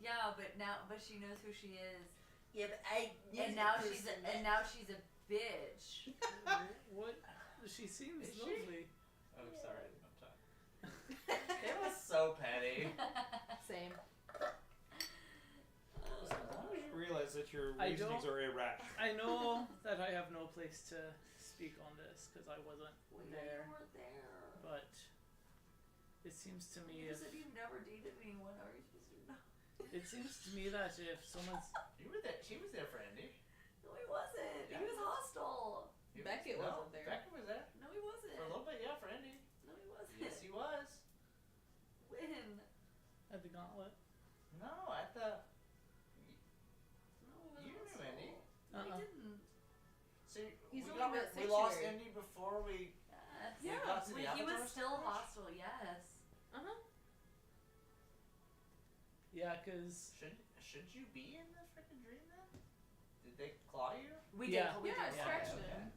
Yeah, but she knows who she is. Yeah, but I. And now she's a bitch. What? She seems Is she? lovely. oh sorry, I'm talking. your I reasonings don't- are irrational. I know that I have no place to speak on this because I wasn't Well, yeah, there, you weren't there. but it seems to me You if said you've never dated anyone. How are you supposed to know? it seems to me that if someone's You were there. She was there for Andy. No, he wasn't. Yeah. He was hostile. He Beckett no, wasn't there. Beckett was there No, he wasn't. for a little bit. Yeah, for Andy. No, he wasn't. Yes, he was. When? at the gauntlet, No, at the. No, he was You knew hostile. Andy. No, Uh-uh. he didn't. See, He's we only got met we 6 lost years. Andy before we. Yes. We got to the He was Avatar still stage? hostile. Yes. yeah, because Should you be in the freaking dream then? Did they claw you? We Yeah. did. We Yeah, did. I scratched okay. him.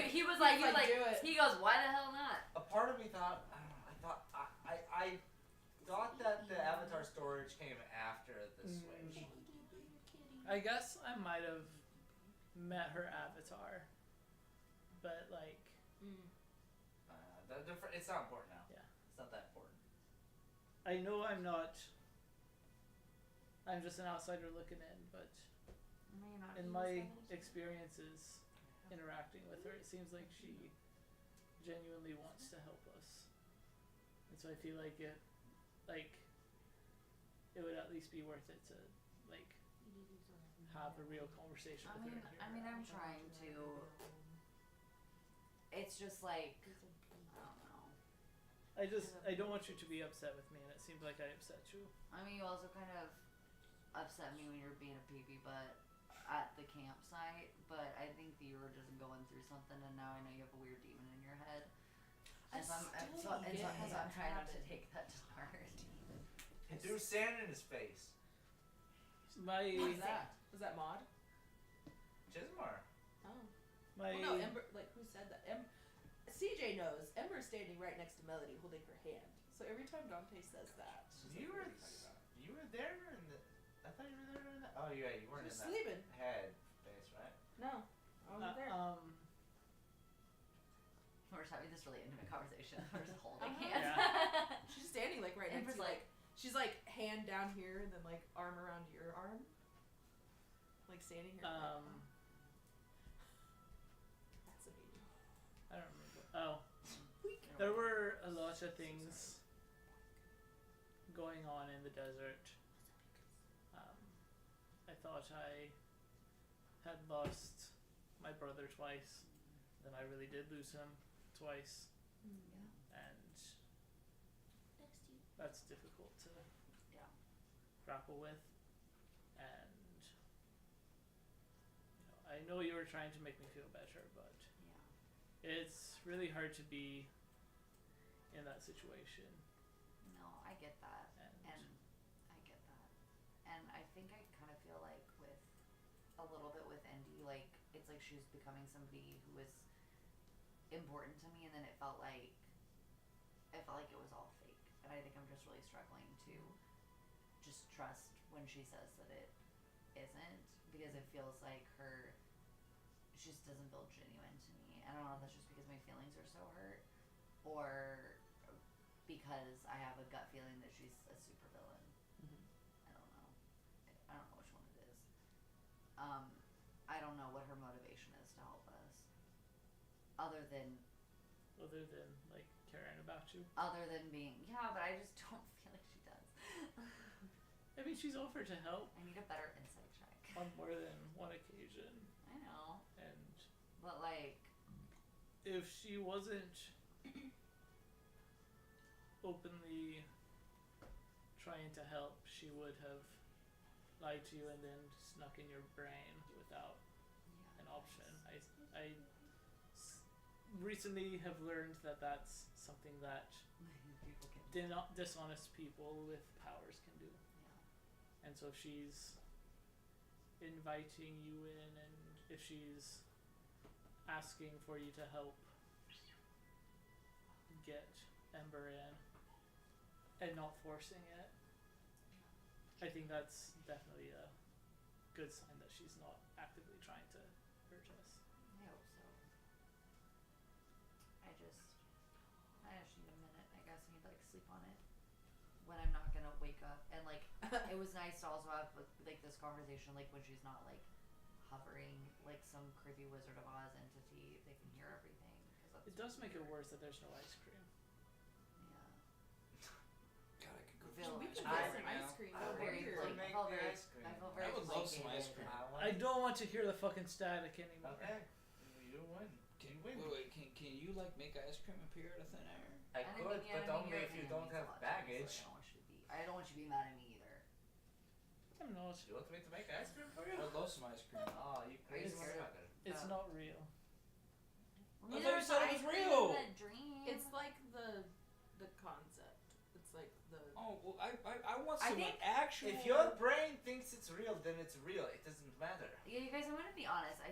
He was like, do it. he goes, why the hell not? A part of me thought, I don't know, I thought that the Avatar storage came after the Switch. I guess I might have met her avatar, but like It's not important now. Yeah. It's not that important. I know I'm not. I'm just an outsider looking in, but in my experiences interacting with her, it seems like she genuinely wants to help us, and so I feel like it would at least be worth it to like have a real conversation with her. And hear her I'm out. trying to. It's just like, I don't know. I don't want you to be upset with me, and it seems like I upset you. I mean, you also kind of upset me when you were being a peepee butt at the campsite, but I think that you were just going through something, and now I know you have a weird demon in your head. And so I'm trying not to take that to heart. He threw sand in his face. My What's that? Was that Maud? Jismar. Oh. my Well, no, Ember. Like, who said that? CJ knows. Ember's standing right next to Melody, holding her hand. So every time Dante says that, she's You like, were what are you talking about? you were there in the. I thought you were there in that. Oh yeah, you weren't She was in that sleeping. head face, right? No, I wasn't there. We're just having this really intimate conversation. We're just holding Uh-huh. hands. Yeah. She's standing like right next Ember's to you. like, She's like hand down here and then like arm around your arm. Like standing here. Fascinating. I don't remember. Oh, there were a lot of things going on in the desert. I thought I had lost my brother twice. Then I really did lose him twice, and that's difficult to grapple with. And I know you were trying to make me feel better, but it's really hard to be in that situation. No, I get that. And And I get that. And I think I kind of feel like with a little bit with Indy, like it's like she was becoming somebody who was important to me, and then it felt like it was all fake. And I think I'm just really struggling to just trust when she says that it isn't, because it feels like she just doesn't feel genuine to me. I don't know if that's just because my feelings are so hurt, or because I have a gut feeling that she's a supervillain. I don't know. I don't know which one it is. I don't know what her motivation is to help us. Other than like caring about you. being, but I just don't feel like she does. I mean, she's offered to help I need a better insight check. on more than one occasion, I know, and but like, if she wasn't openly trying to help, she would have lied to you and then snuck in your brain without an option. I recently have learned that that's something that people can. dishonest people with powers can do. And so if she's inviting you in, and if she's asking for you to help get Ember in and not forcing it, I think that's definitely a good sign that she's not actively trying to hurt us. I hope so. I just need a minute. I guess I need to like sleep on it. when I'm not gonna wake up, and like it was nice to also have like this conversation like when she's not like hovering like some creepy Wizard of Oz entity. They can hear everything. Cause It does make it worse that there's no ice cream. Yeah. God, I could go Feel for We some could ice get cream right some ice now. cream. I I felt want very you to like make I felt the very ice cream. I felt I very would love some ice placated. cream. I don't want to hear the fucking static anymore. Okay. You win. Can, You win. wait, can you like make ice cream appear out of thin air? I And could, mean, but only your if you opinion don't means a have lot to me, baggage. so I don't want you to be mad at me either. I'm not. You want me to make ice cream for you? I'd love some ice cream. Oh, you crazy It's- motherfucker. It's Oh. not real. I thought you said it was real. It's like the concept. It's like the. Oh well, I want I some like think actual. If your brain thinks it's real, then it's real. It doesn't matter. Yeah, you guys, I'm gonna be honest. I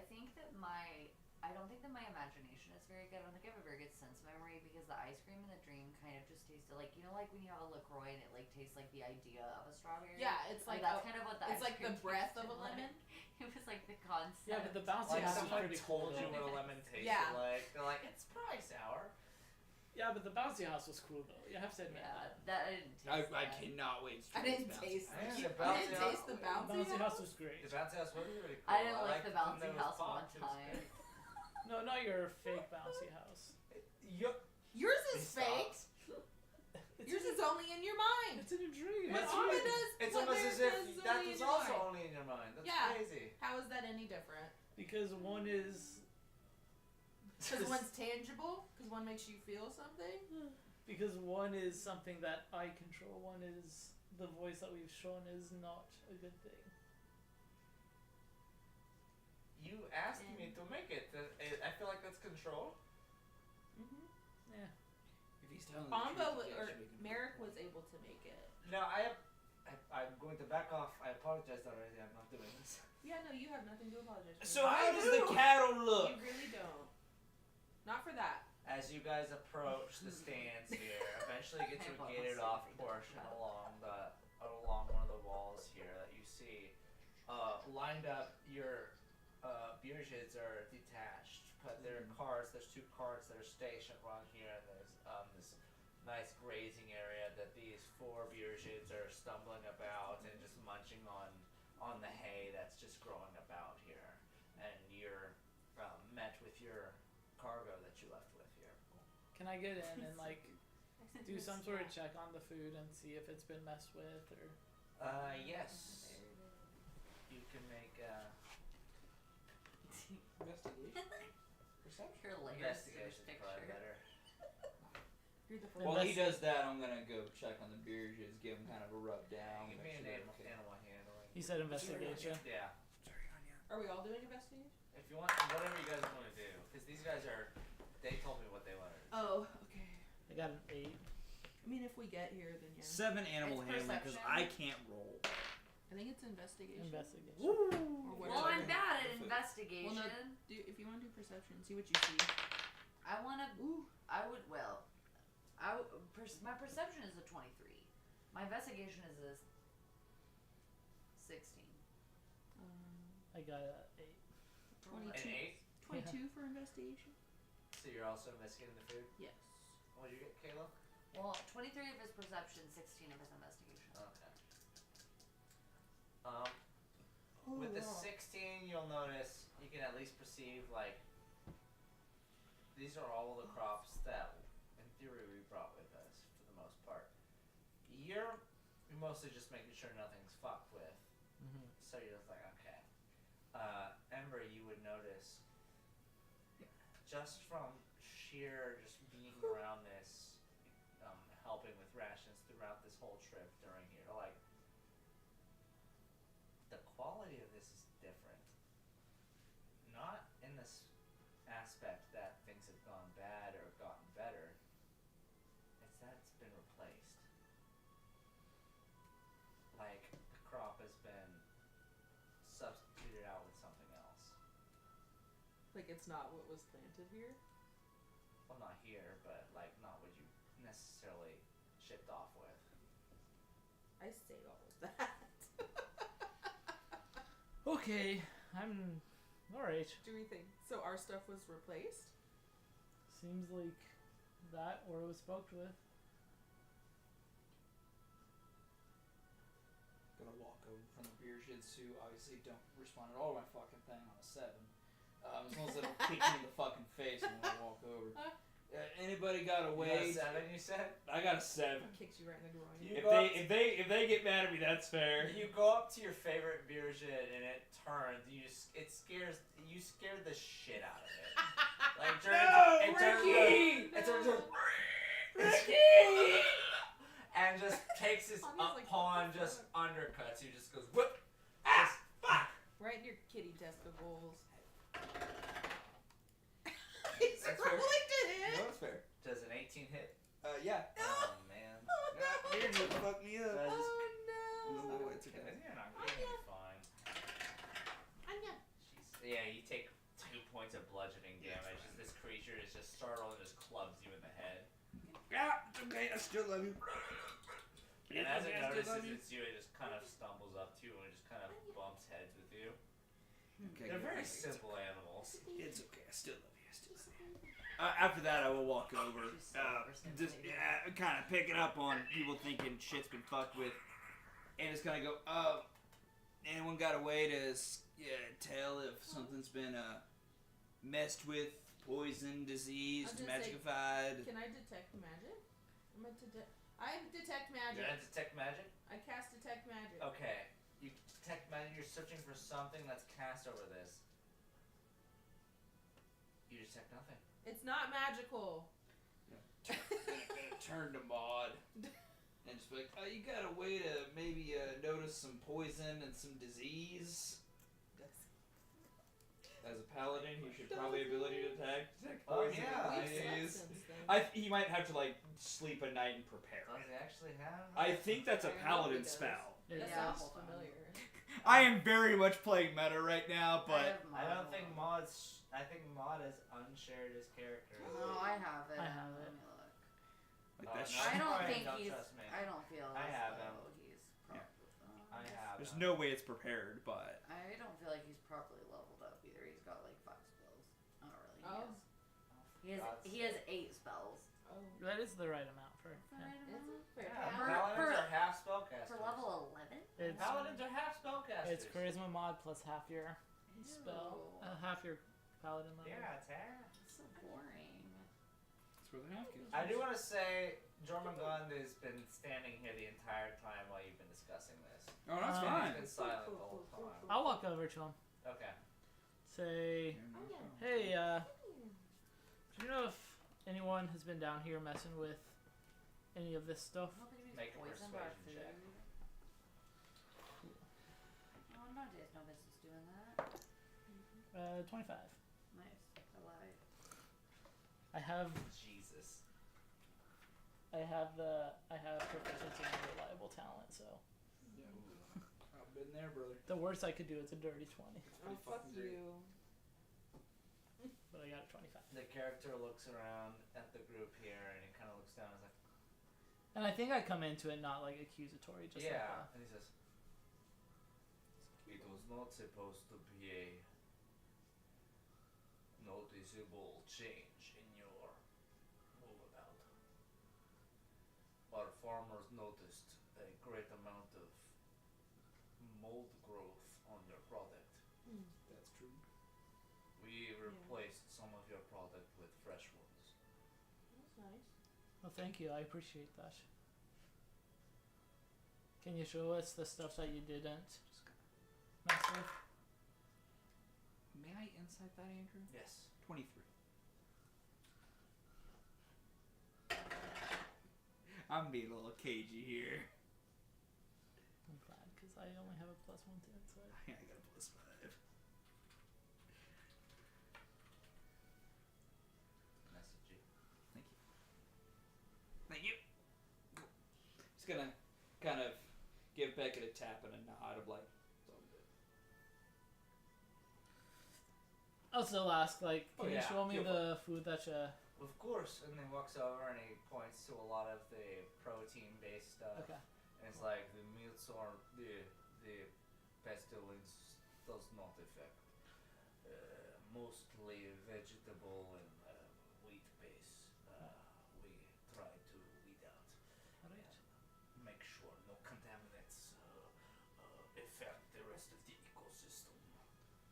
don't think that my imagination is very good. I don't think I have a very good sense memory because the ice cream in the dream kind of just tasted like, you know, like when you have a LaCroix and it like tastes like the idea of a strawberry. Yeah, it's like that's kind of what the it's ice like cream the breath of a tasted lemon. Like. It was like the concept. Yeah, but the bouncy Like house is somebody pretty told cool. you Though. what a lemon tasted Yeah. like. They're like, it's probably sour. Yeah, but the bouncy house was cool though. You have to admit Yeah, that. that I didn't taste. I that. cannot wait. to I try didn't this taste. bouncy Yeah, You the bouncy didn't taste the The bouncy bouncy house? house was great. The bouncy house was really cool. I didn't like liked the when bouncy there was house pop. one It was time. great. No, not your fake bouncy house. Yours is Stop. fake. Yours is only in your mind. It's in a dream. But It's Ava weird. does. It's what almost theirs as if is that only was in your also mind. only in your mind. That's Yeah. crazy. How is that any different? Because one is. Because one's tangible. Because one makes you feel something. Because one is something that I control. One is the voice that we've shown is not a good thing. You asked me to make it. I feel like that's control. Mm-hmm. Yeah. If he's telling Bomba the truth, he or actually can- Merrick was able to make it. No, I'm going to back off. I apologize already. I'm not doing this. Yeah, no, you have nothing to apologize for. So how does the cattle look? You really don't. Not for that. As you guys approach the stands here, eventually get to a I gated almost off said portion that. along one of the walls here that you see. Lined up, your beer sheds are detached, but there are carts. There's two carts that are stationed along here, and there's this nice grazing area that these four beer sheds are stumbling about and just munching on the hay that's just growing about here. And you're met with your cargo that you left with here. Can I get in and like do some sort of check on the food and see if it's been messed with or? Yes. You can make Investigation. perception. Your layers to this Investigation is probably picture. better. You're the While he Invest- does that, I'm gonna go check on the beer just give him kind of a rub down. Give make me an sure they're okay. animal handling. He said investigation. Yeah. Are we all doing investigation? If you want, whatever you guys want to do, because these guys are, they told me what they wanted. Oh, okay. I got an 8. I mean, if we get here, then yeah. 7 animal It's handling because perception. I can't roll. I think it's investigation. Investigation. Or Well, whatever. I'm bad at If it- investigation. Well, no. If you want to do perception, see what you see. I want to. Ooh. I would. Well, my perception is a 23. My investigation is a 16. I got a 8. 22. An 8? 22 for investigation? So you're also investigating the food? Yes. What did you get, Kayla? Well, 23 of his perception, 16 of his investigation. Okay. With the 16, you'll notice you can at least perceive, like, these are all of the crops that, in theory, we brought with us, for the most part. You're mostly just making sure nothing's fucked with. Mm-hmm. So you're just like, okay. Ember, you would notice, just from sheer just being around this, helping with rations throughout this whole trip during here, like, the quality of this is different. Not in this aspect that things have gone bad or gotten better. It's that it's been replaced. Like, the crop has been substituted out with something else. Like it's not what was planted here? Well, not here, but like not what you necessarily shipped off with. I say all of that. Okay, I'm alright. Do we think so? Our stuff was replaced. Seems like that or it was smoked with. kids who obviously don't respond at all to my fucking thing on a 7. As long as they don't kick me in the fucking face when I walk over. Anybody got a You way? got a 7, you said? I got a 7. Kicks you right in the groin. You If go up if they get mad at me, that's fair. You go up to your favorite beer shit and it turns. You scared the shit out of it. Like it turns Ricky! and just takes his Tanya's like, paw and what the just fuck? undercuts you. Just goes whoop. Just, Right in your kitty testicles. That's fair. Rolling to hit. No, that's fair. does an 18 hit? Yeah. Oh man. You're gonna fuck me up. Does- Oh No, no. it's okay. You're not you're fine. Yeah, you take 2 points of bludgeoning damage. This creature is just startled and just clubs you in the head. Yeah, it's okay. I still love you. And as it notices it's you, it just kind of stumbles up to you and it just kind of bumps heads with you. Okay, They're good. very simple animals. It's okay. I still love you. I still love you. After that, I will walk over, just kind of pick it up on people thinking shit's been fucked with, and it's gonna go. Anyone got a way to tell if something's been messed with, poisoned, diseased, I'm gonna say, magicified? Can I detect magic? I detect You're magic. gonna detect magic? I cast detect magic. Okay. You detect magic, you're searching for something that's cast over this. You detect nothing. It's not magical. Gonna turn to Maud and just be like, you got a way to maybe notice some poison and some disease? As a paladin, he should probably ability to detect Oh, poison yeah, and Makes disease. sense then. He might have to like sleep a night and prepare. Does it actually have? I think that's a I know paladin he does. spell. That Yeah. sounds familiar. I am very much playing meta right now, but I don't think Maud's. I think Maud has unshared his character. No, I have it. I have Let it. me look. like Oh, that no. shit. I don't Alright, think don't he's. trust me. I don't feel I as have though him. he's. Yeah. I have. There's no way it's prepared, but I don't feel like he's properly leveled up either. He's got like 5 spells. Not really. Oh. He has 8 spells. Oh. That is the right amount for. Is that Yeah. right Is amount? it? For Yeah, For- paladins for- are half spellcasters. For level 11? It's Paladins are half spellcasters. it's charisma mod plus half your spell, Ew. half your paladin level. Yeah, it's half. It's so boring. that's where the half goes. I do want to say, Jormungand has been standing here the entire time while you've been discussing this. Oh, that's Um, fine. He's been silent the whole time. I'll walk over to him. Okay. Say, hey, do you know if anyone has been down here messing with any of this stuff? Nobody Make a poisoned our persuasion check. food. Oh, no, there's no business doing that. 25. Nice. I lied. I have Jesus. proficiency in reliable talent, so I've been there, brother. the worst I could do is a dirty 20, Oh, fuck you. but I got a 25. The character looks around at the group here and he kind of looks down and is like, And I think I come into it not like accusatory, just yeah. And he says, it was not supposed to be a noticeable change in your move about. Our farmers noticed a great amount of mold growth on your product. That's true. We replaced some of your product with fresh ones. That's nice. well, thank you. I appreciate that. Can you show us the stuff that you didn't mess with? May I insight that, Andrew? Yes. 23. I'm being a little cagey here. I'm glad, because I only have a +1 to insight. I got a +5. Message you. Thank you. Cool. Just gonna kind of give Beckett a tap and a nod of like, it's all good. I'll still ask, like, Oh, can you yeah, show me go for the food that you... Of course, and then walks over and he points to a lot of the protein-based stuff. Okay. And it's like the meats are the pestilence does not affect. Mostly vegetable and wheat-based. We try to weed out. Alright. Make sure no contaminants affect the rest of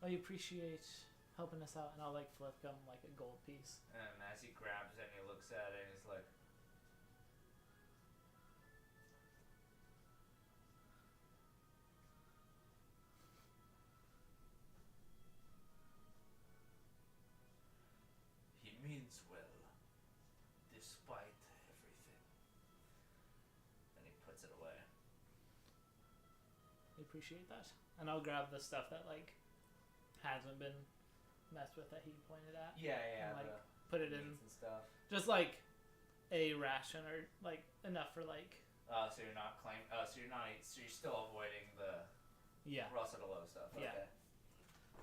I appreciate helping us out, and I'll like flip him like a gold piece. And as he grabs it and he looks at it, he's like, he means well, despite everything. And he puts it away. I appreciate that, and I'll grab the stuff that like hasn't been messed with that he pointed at. Yeah, yeah. And, like, the put it in meats and stuff. just like a ration or like enough for like So you're not so you're not. So you're still avoiding the yeah. Rossa de Lo stuff. Okay. Yeah.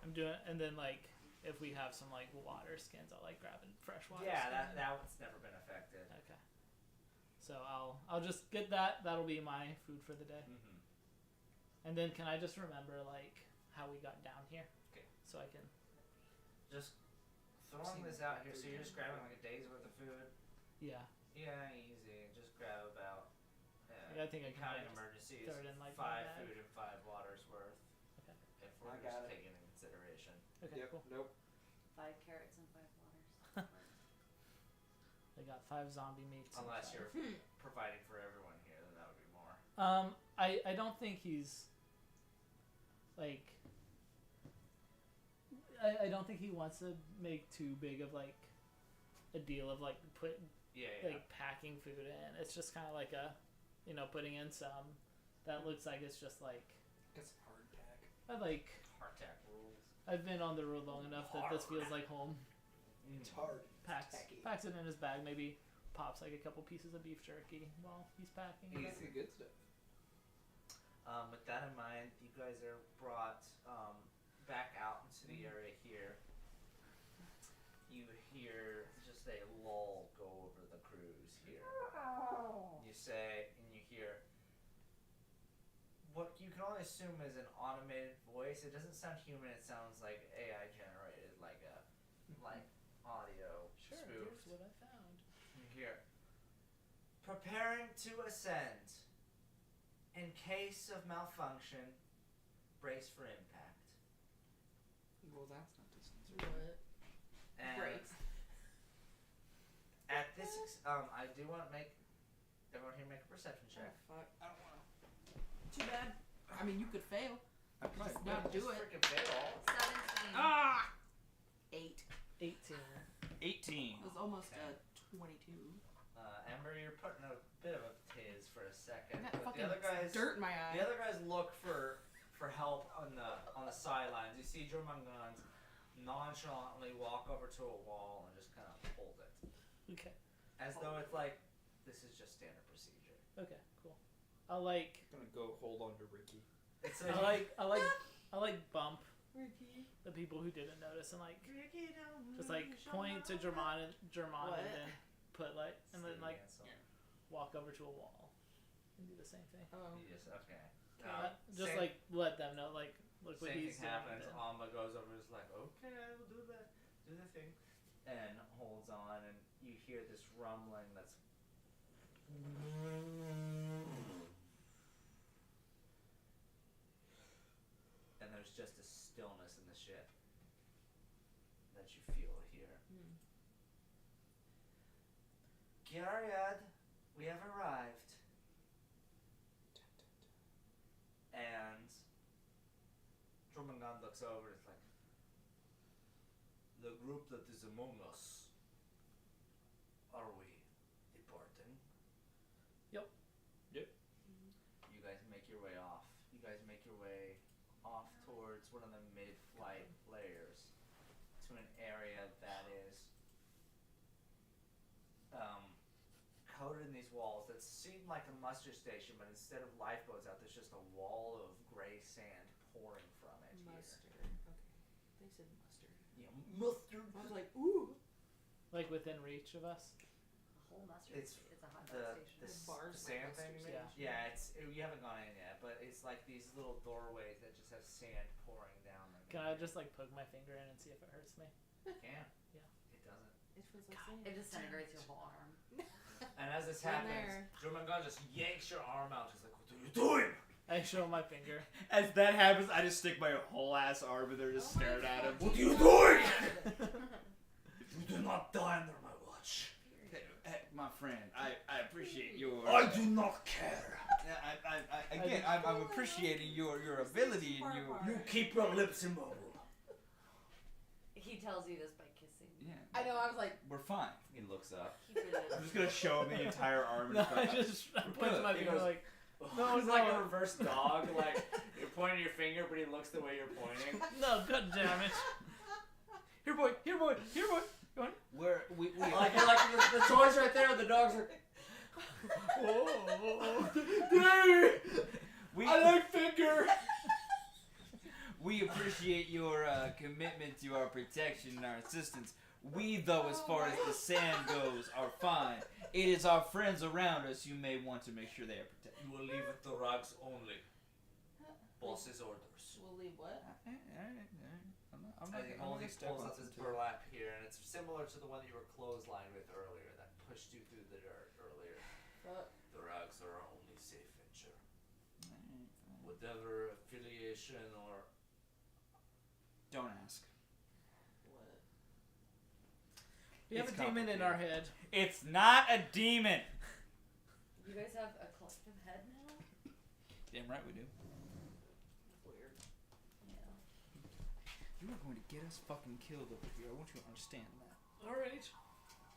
I'm doing, and then like if we have some like water skins, I'll like grab a fresh water. Yeah, skin. that one's never been affected. Okay. So I'll just get that. That'll be my food for the day. Mm-hmm. And then can I just remember like how we got down here? Okay. So I can. Just throwing this out here. So you're just grabbing like a day's worth of food. Yeah. Yeah, easy. Just grab about. I think I can counting just emergencies. throw it in, like, my 5 bag. food and 5 waters worth. Okay. If we're I just got it. taking into consideration. Okay. Cool. Nope. 5 carrots and 5 waters. I got 5 zombie meats. and Unless 5. you're providing for everyone here, then that would be more. I don't think he's like I don't think he wants to make too big of like a deal of like Yeah, like packing food in. It's just kind of like a putting in some that looks like it's just like Got some hardtack. Hardtack rules. I've been on the road long enough that this feels like home. It's hard. Packs tacky. packs it in his bag, maybe pops like a couple pieces of beef jerky while he's packing. Easy. That's the good stuff. With that in mind, you guys are brought back out into the area here. You hear just a lull go over the cruise here. You say, and you hear what you can only assume is an automated voice. It doesn't sound human. It sounds like AI generated, like audio Sure, spoofed. here's what I found. You hear, preparing to ascend. In case of malfunction, brace for impact. Well, that's not distance. What? And Breaks. at this, I do want to make everyone here make a perception check. Oh, fuck. I don't want to. Too bad. I mean, you could fail. I probably Just will. not do Just it. freaking fail. 17. Ah! 8. 18. 18. It was almost Okay. a 22. Ember, you're putting a bit of a tiz for a second, I got but the fucking other guys, dirt in my eye. the other guys look for help on the sidelines. You see Jormungand nonchalantly walk over to a wall and just kind of hold it, Okay. as though it's like this is just standard procedure. Okay. Cool. I like I'm gonna go hold on to Ricky. It's I like bump Ricky. the people who didn't notice and like just like point to German What? and then put like and then like Cancel. walk over to a wall and do the same thing. Oh. You just okay. Just same- like let them know like look what Same he's thing doing. happens. then. Alma goes over, is like, okay, I will do that, do the thing, and holds on, and you hear this rumbling that's. And there's just a stillness in the ship that you feel here. Hmm. Gilead, we have arrived. And Jormungand looks over and is like, the group that is among us, are we departing? Yep. Yep. You guys make your way off. You guys make your way off towards one of the mid-flight layers to an area that is coated in these walls that seem like a muster station, but instead of lifeboats out, there's just a wall of gray sand pouring from it. Mustard. Okay. They said mustard. Here. Yeah, mustard. I was like, ooh. Like within reach of us. A whole mustard. It's It's a hot The dog station. bars sand like thing. mustard Yeah. Yeah, you haven't gone in yet, but it's like these little doorways that just have sand pouring down them. Can I just like poke my finger in and see if it hurts me? Can. Yeah. It doesn't. It feels like sand. It disintegrates your whole arm. And as this One happens, there. Jormungand just yanks your arm out. He's like, "What are you doing?" I show my finger. As that happens, I just stick my whole ass arm in there, just staring at him. What are you doing? You do not die under my watch. Hey, my friend, I appreciate your. I do not care. I'm appreciating your ability and your. You keep your lips immobile. He tells you this by kissing. Yeah. I know. I was like, We're fine. He looks up. Keep it in. I'm just gonna show him the entire arm. No, I just point to my He finger goes, like, no, He's no, like a reverse dog. Like you're pointing your finger, but he looks the way you're pointing. no, god damn it. Here, boy, here, boy, here, boy. Go on. We Like the toy's right there, and the dogs are. Oh, we I like finger. we appreciate your commitment to our protection and our assistance. We, though, as far as the sand goes, are fine. It is our friends around us you may want to make sure they are protected. You will leave it to rugs only. Boss's orders. we'll leave what? I'm I think gonna Holdy step pulls up up his into it. burlap here, and it's similar to the one that you were clotheslined with earlier, that pushed you through the dirt earlier. What? The rugs are our only safe venture. Whatever affiliation or Don't ask. What? we have It's a demon in our head. It's not a demon. You guys have a collective head now? Damn right we do. Weird. Yeah. You are going to get us fucking killed over here. I want you to understand that. All right.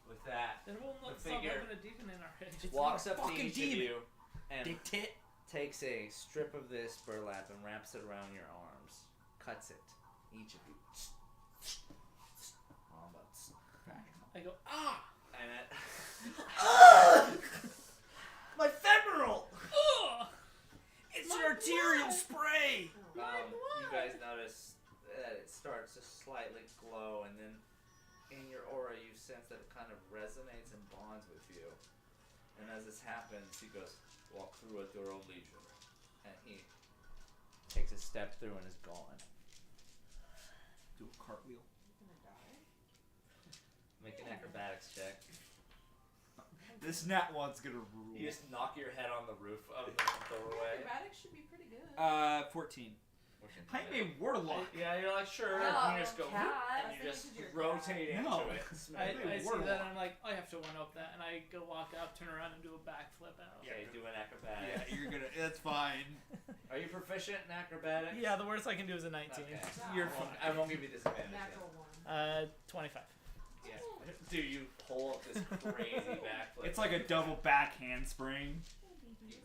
with that Then we'll not The stop figure having a demon in our head. walks not a up to fucking each demon. of you and Dictate. takes a strip of this burlap and wraps it around your arms, cuts it, each of you. All about I go, ah! and it, My femoral! Ugh! It's an arterial spray. you guys notice that it starts to slightly glow, and then in your aura you sense that it kind of resonates and bonds with you. And as this happens, he goes, "Walk through at your own leisure," and he takes a step through and is gone. Do a cartwheel. I'm gonna die. Make an acrobatics check. This nat one's gonna rule. You just knock your head on the roof of the doorway. Acrobatics should be pretty good. 14. I'm a warlock. Yeah, you're like, sure. No, and you just go, cat. and you just You're a cat. rotate into No. it. I see warlock. that and I'm like, I have to one up that, and I go walk up, turn around, and do a backflip out. Okay, do an Yeah, acrobatics. you're gonna. That's fine. Are you proficient in acrobatics? Yeah, the worst I can do is a 19. Okay. You're I won't- fine. I won't give you disadvantage. Natural one. 25. Yeah. Dude, you pull up this crazy backflip. It's like a double back handspring.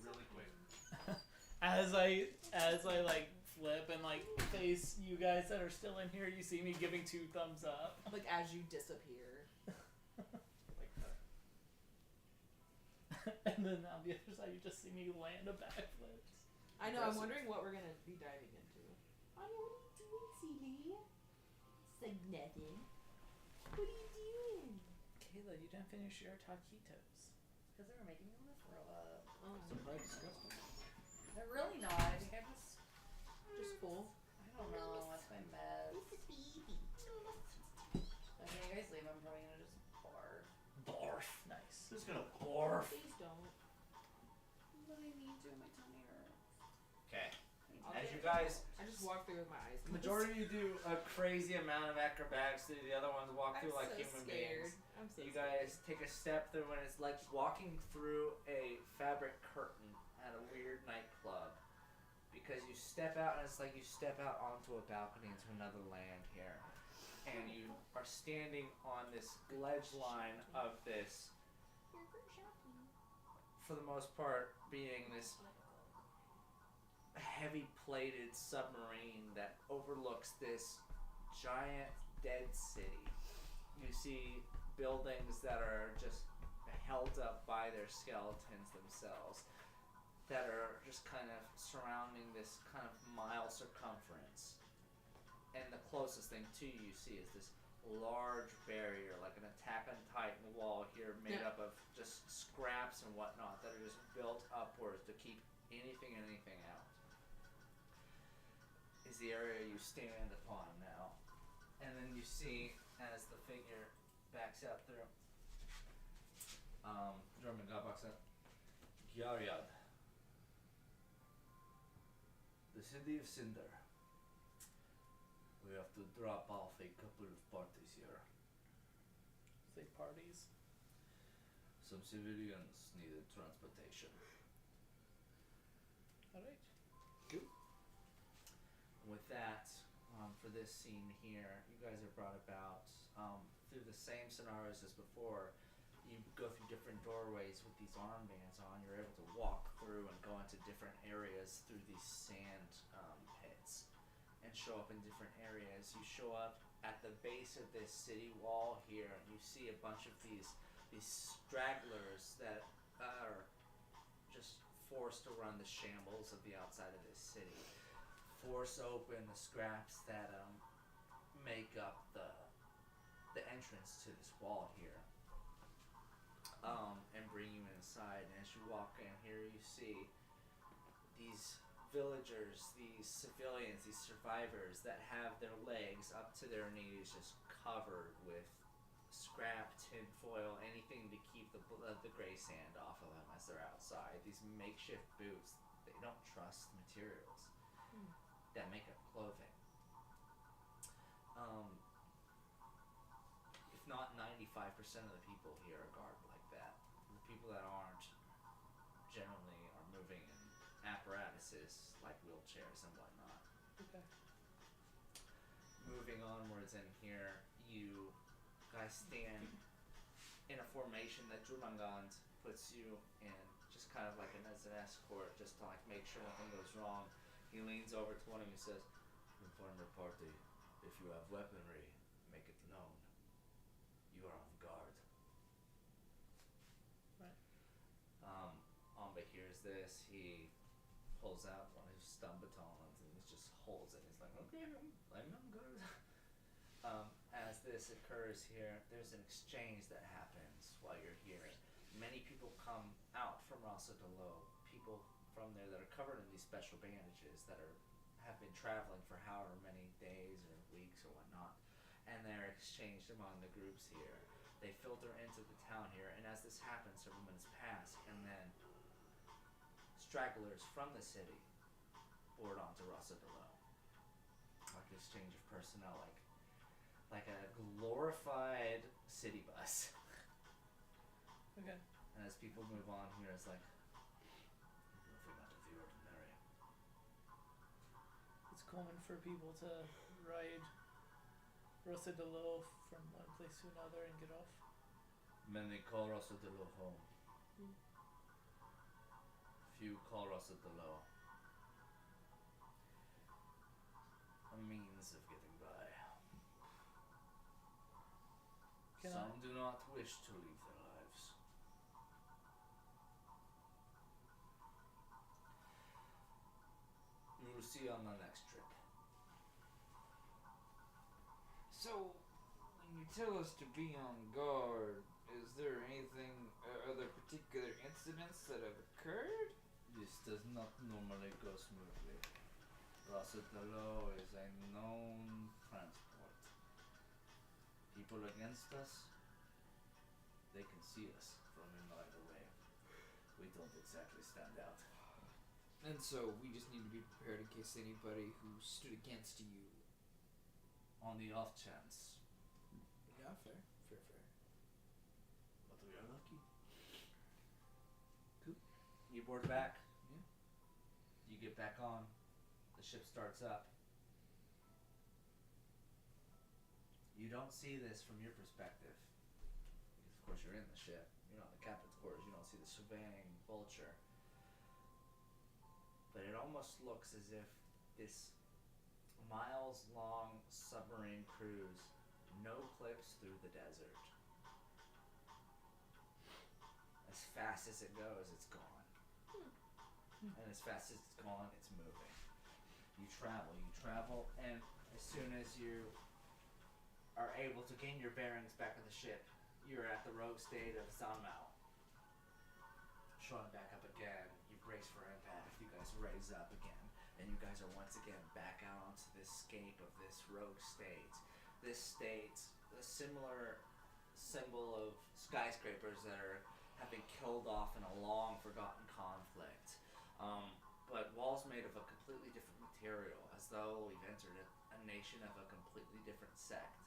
really quick. As I like flip and like face you guys that are still in here, you see me giving 2 thumbs up. Like as you disappear. Like that. And then on the other side, you just see me land a backflip. I know. I'm Impressive. wondering what we're gonna be diving into. I know. What are you doing, CD? It's like nothing. What are you doing? Kayla, you didn't finish your taquitos. Because they were making me want to throw up. Oh, They're really not. I think I'm just full. I don't know. That's my mess. Like, when you guys leave, I'm probably gonna just barf. Barf. Nice. Who's gonna barf? Please don't. But I need to. My tummy hurts. Okay. I'll As get you it. guys, I just walk through with my eyes the closed. majority of you do a crazy amount of acrobatics. The other ones walk I'm through like so human scared. beings. I'm so You scared. guys take a step through, and it's like walking through a fabric curtain at a weird nightclub. Because you step out, and it's like you step out onto a balcony into another land here. And you are standing on this ledge line of this, for the most part, being this heavy plated submarine that overlooks this giant dead city. You see buildings that are just held up by their skeletons themselves, that are just kind of surrounding this kind of mile circumference. And the closest thing to you see is this large barrier, like an Attack on Titan wall here, made up of just scraps and whatnot that are just built upwards to keep anything out. Is the area you stand upon now. And then you see, as the figure backs out through, German guy backs out, Yaryad. The city of Cinder. We have to drop off a couple of parties here. Say parties. Some civilians needed transportation. Alright. With that, for this scene here, you guys are brought about through the same scenarios as before. You go through different doorways with these armbands on. You're able to walk through and go into different areas through these sand pits and show up in different areas. You show up at the base of this city wall here, and you see a bunch of these stragglers that are just forced to run the shambles of the outside of this city. Force open the scraps that make up the entrance to this wall here, and bring you inside. And as you walk in here, you see these villagers, these civilians, these survivors that have their legs up to their knees, just covered with scrap, tin foil, anything to keep the gray sand off of them as they're outside. These makeshift boots. They don't trust materials that make up clothing. If not 95% of the people here are garbed like that. The people that aren't generally are moving in apparatuses like wheelchairs and whatnot. Okay. Moving onwards in here, you guys stand in a formation that Jurmangand puts you in, just kind of like as an escort, just to like make sure nothing goes wrong. He leans over to one of you and says, "Inform your party. If you have weaponry, make it known. You are on guard." Right. Amba hears this. He pulls out one of his stun batons and he just holds it. He's like, "Okay, I'm on guard." As this occurs here, there's an exchange that happens while you're here. Many people come out from Rossa people from there that are covered in these special bandages that have been traveling for however many days or weeks or whatnot, and they're exchanged among the groups here. They filter into the town here, and as this happens, several minutes pass, and then stragglers from the city board onto Rossa like an exchange of personnel, like a glorified city bus. Okay. And as people move on here, it's like nothing out of the ordinary. It's common for people to ride Rossa from one place to another and get off. Many call Rossa home. Mm. Few call Rossa a means of getting by. Some do not wish to leave their lives. You will see on the next trip. So, when you tell us to be on guard, is there anything, are there particular incidents that have occurred? This does not normally go smoothly. Rossa is a known transport. People against us, they can see us from a mile away. We don't exactly stand out. And so we just need to be prepared in case anybody who stood against you. On the off chance. Yeah, fair. But we are lucky. Cool. You board back. Yeah. You get back on. The ship starts up. You don't see this from your perspective. Because of course you're in the ship. You're not in the captain's quarters. You don't see the surveying vulture. But it almost looks as if this miles-long submarine cruise no-clips through the desert. As fast as it goes, it's gone. And as fast as it's gone, it's moving. You travel, and as soon as you are able to gain your bearings back of the ship, you're at the rogue state of Zanmao. Showing back up again, you brace for impact, you guys raise up again, and you guys are once again back out onto this scape of this rogue state. This state, a similar symbol of skyscrapers that have been killed off in a long forgotten conflict. But walls made of a completely different ethereal, as though we've entered a nation of a completely different sect.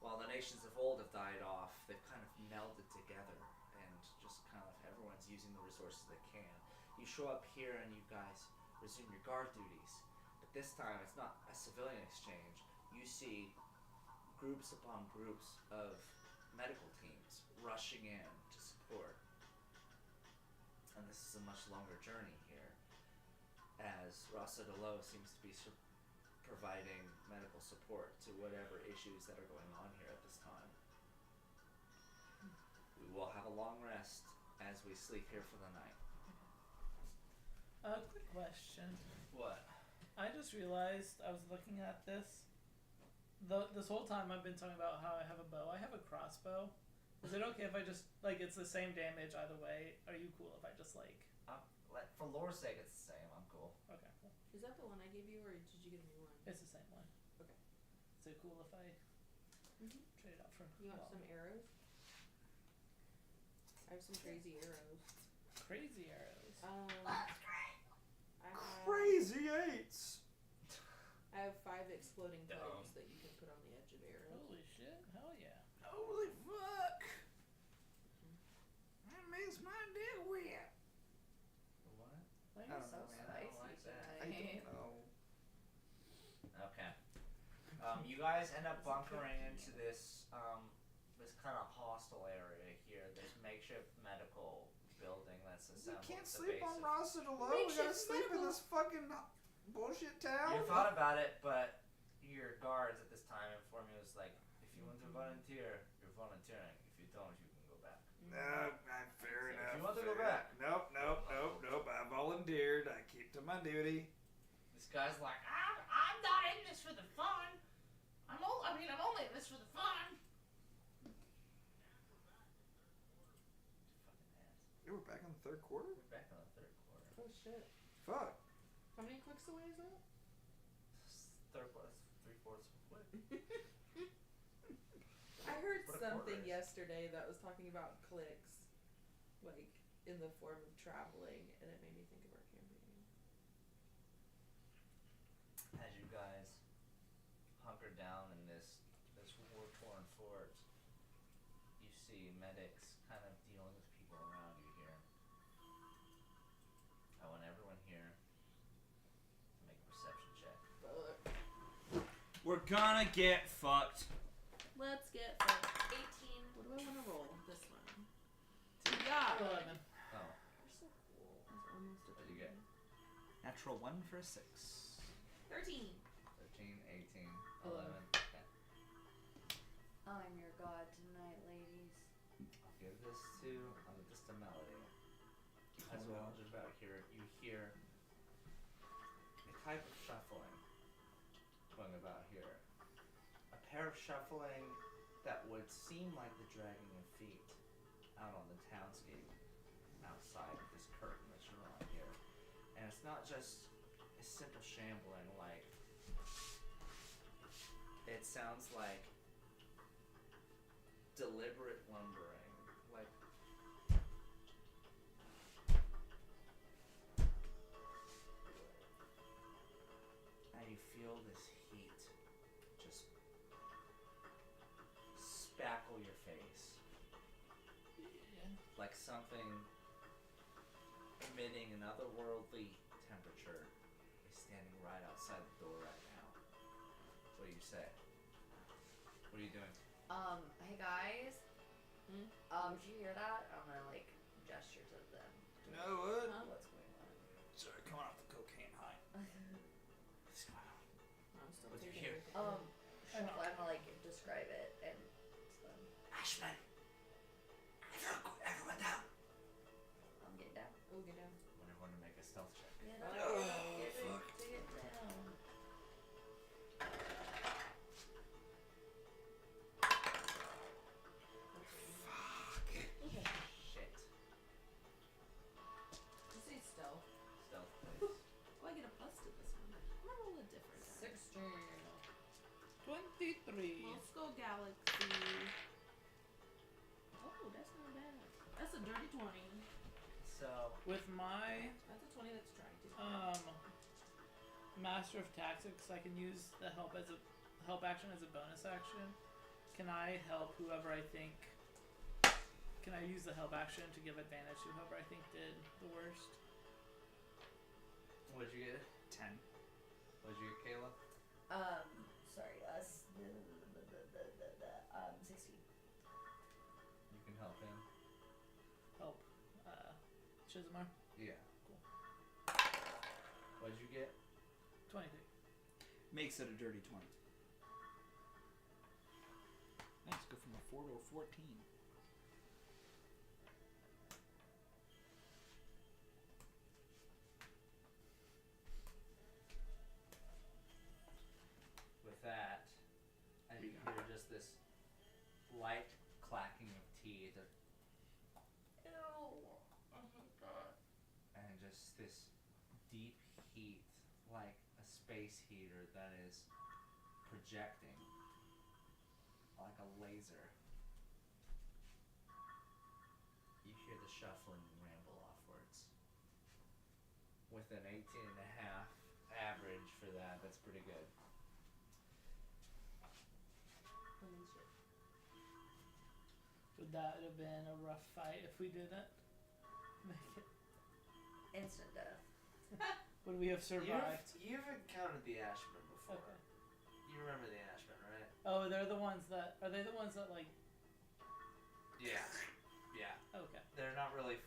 While the nations of old have died off, they've kind of melded together, and just kind of everyone's using the resources they can. You show up here and you guys resume your guard duties, but this time it's not a civilian exchange. You see groups upon groups of medical teams rushing in to support. And this is a much longer journey here, as Rossa seems to be providing medical support to whatever issues that are going on here at this time. We will have a long rest as we sleep here for the night. Quick question. What? I just realized I was looking at this. This whole time I've been talking about how I have a bow. I have a crossbow. Is it okay if I just, like, it's the same damage either way? Are you cool if I just, like... For lore's sake, it's the same. I'm cool. Okay, cool. Is that the one I gave you, or did you get a new one? It's the same one. Okay. Is it cool if I trade it out for... You want some arrows? I have some crazy arrows. Crazy arrows? Crazy eights. I have 5 exploding flames that you can put on the edge of arrows. Holy shit, hell yeah. Holy fuck. That makes my dick wet. What? Why I are don't you so know, man. I don't spicy like that. tonight? Okay. You guys end up bunkering into this this kind of hostile area here. This makeshift medical building that's We assembled. can't at the sleep base on of- Rossa alone. We gotta Makeshift sleep in medical. this fucking bullshit town. You thought about it, but your guards at this time informed you, it was like, if you want to volunteer, you're volunteering. If you don't, you can go back. Fair So if enough. you want to go fair back. enough. Nope. I volunteered. I keep to my duty. This guy's like, I'm not in this for the fun. I'm only in this for the fun. Fucking ass. Yeah, we're back in the third quarter? We're back on the third quarter. Oh shit. Fuck. How many clicks away is that? Third quarter, 3/4 of a click. I heard What a something quarter is. yesterday that was talking about clicks, like in the form of traveling, and it made me think of our campaign. As you guys hunker down in this war-torn fort, you see medics kind of dealing with people around you here. I want everyone here to make a perception check. But We're gonna get fucked. let's get fucked. 18. What do I want to roll this one? Yeah. 11. Oh, You're so cool. That's almost a What'd you get? Natural 1 for a 6. 13. 13, 18, 11. 11. I'm your god tonight, ladies. I'll give this to Melody. As well, just about here, you hear a type of shuffling going about here. A pair of shuffling that would seem like the dragging of feet out on the townscape outside of this curtain that you're on here. And it's not just a simple shambling, like, it sounds like deliberate lumbering, like and you feel this heat just spackle your face, like something emitting an otherworldly temperature is standing right outside the door right now. What do you say? What are you doing? Hey guys. Hmm? Did you hear that? I'm gonna like gesture to them. You know what? Huh? What's going on? Sorry, coming off the cocaine high. What's going on? I'm still What'd you taking hear? everything. I'm gonna like describe it and Ashman! Everyone down! I'm getting down. Oh, get down. I want everyone to make a stealth check. Yeah, Oh, get it, fuck. to get down. Shit. Just say stealth. Stealth, please. Oh, I get a plus to this one. I'm gonna roll a different die. 16. 23. Let's go Galaxy. Oh, that's not bad. That's a dirty 20. So With my That's a 20 that's trying to. Master of Tactics, I can use the help action as a bonus action. Can I help whoever I think? Can I use the help action to give advantage to whoever I think did the worst? what'd you get? 10. What'd you get, Kayla? Sorry, 16. You can help him. Help, Chismar. Yeah. Cool. What'd you get? 23. Makes it a dirty 20. Nice, go from a 4 to a 14. With that, and you hear just this light clacking of teeth Ew. Oh my god. and just this deep heat, like a space heater that is projecting like a laser. You hear the shuffling ramble offwards. With an 18.5 average for that, that's pretty good. Holy shit. Would that have been a rough fight if we didn't make it? Instant death. Would we have survived? You've encountered the Ashmen before. Okay. You remember the Ashmen, right? Oh, they're the ones that. Are they the ones that like? Yeah. Yeah. Okay. They're not really.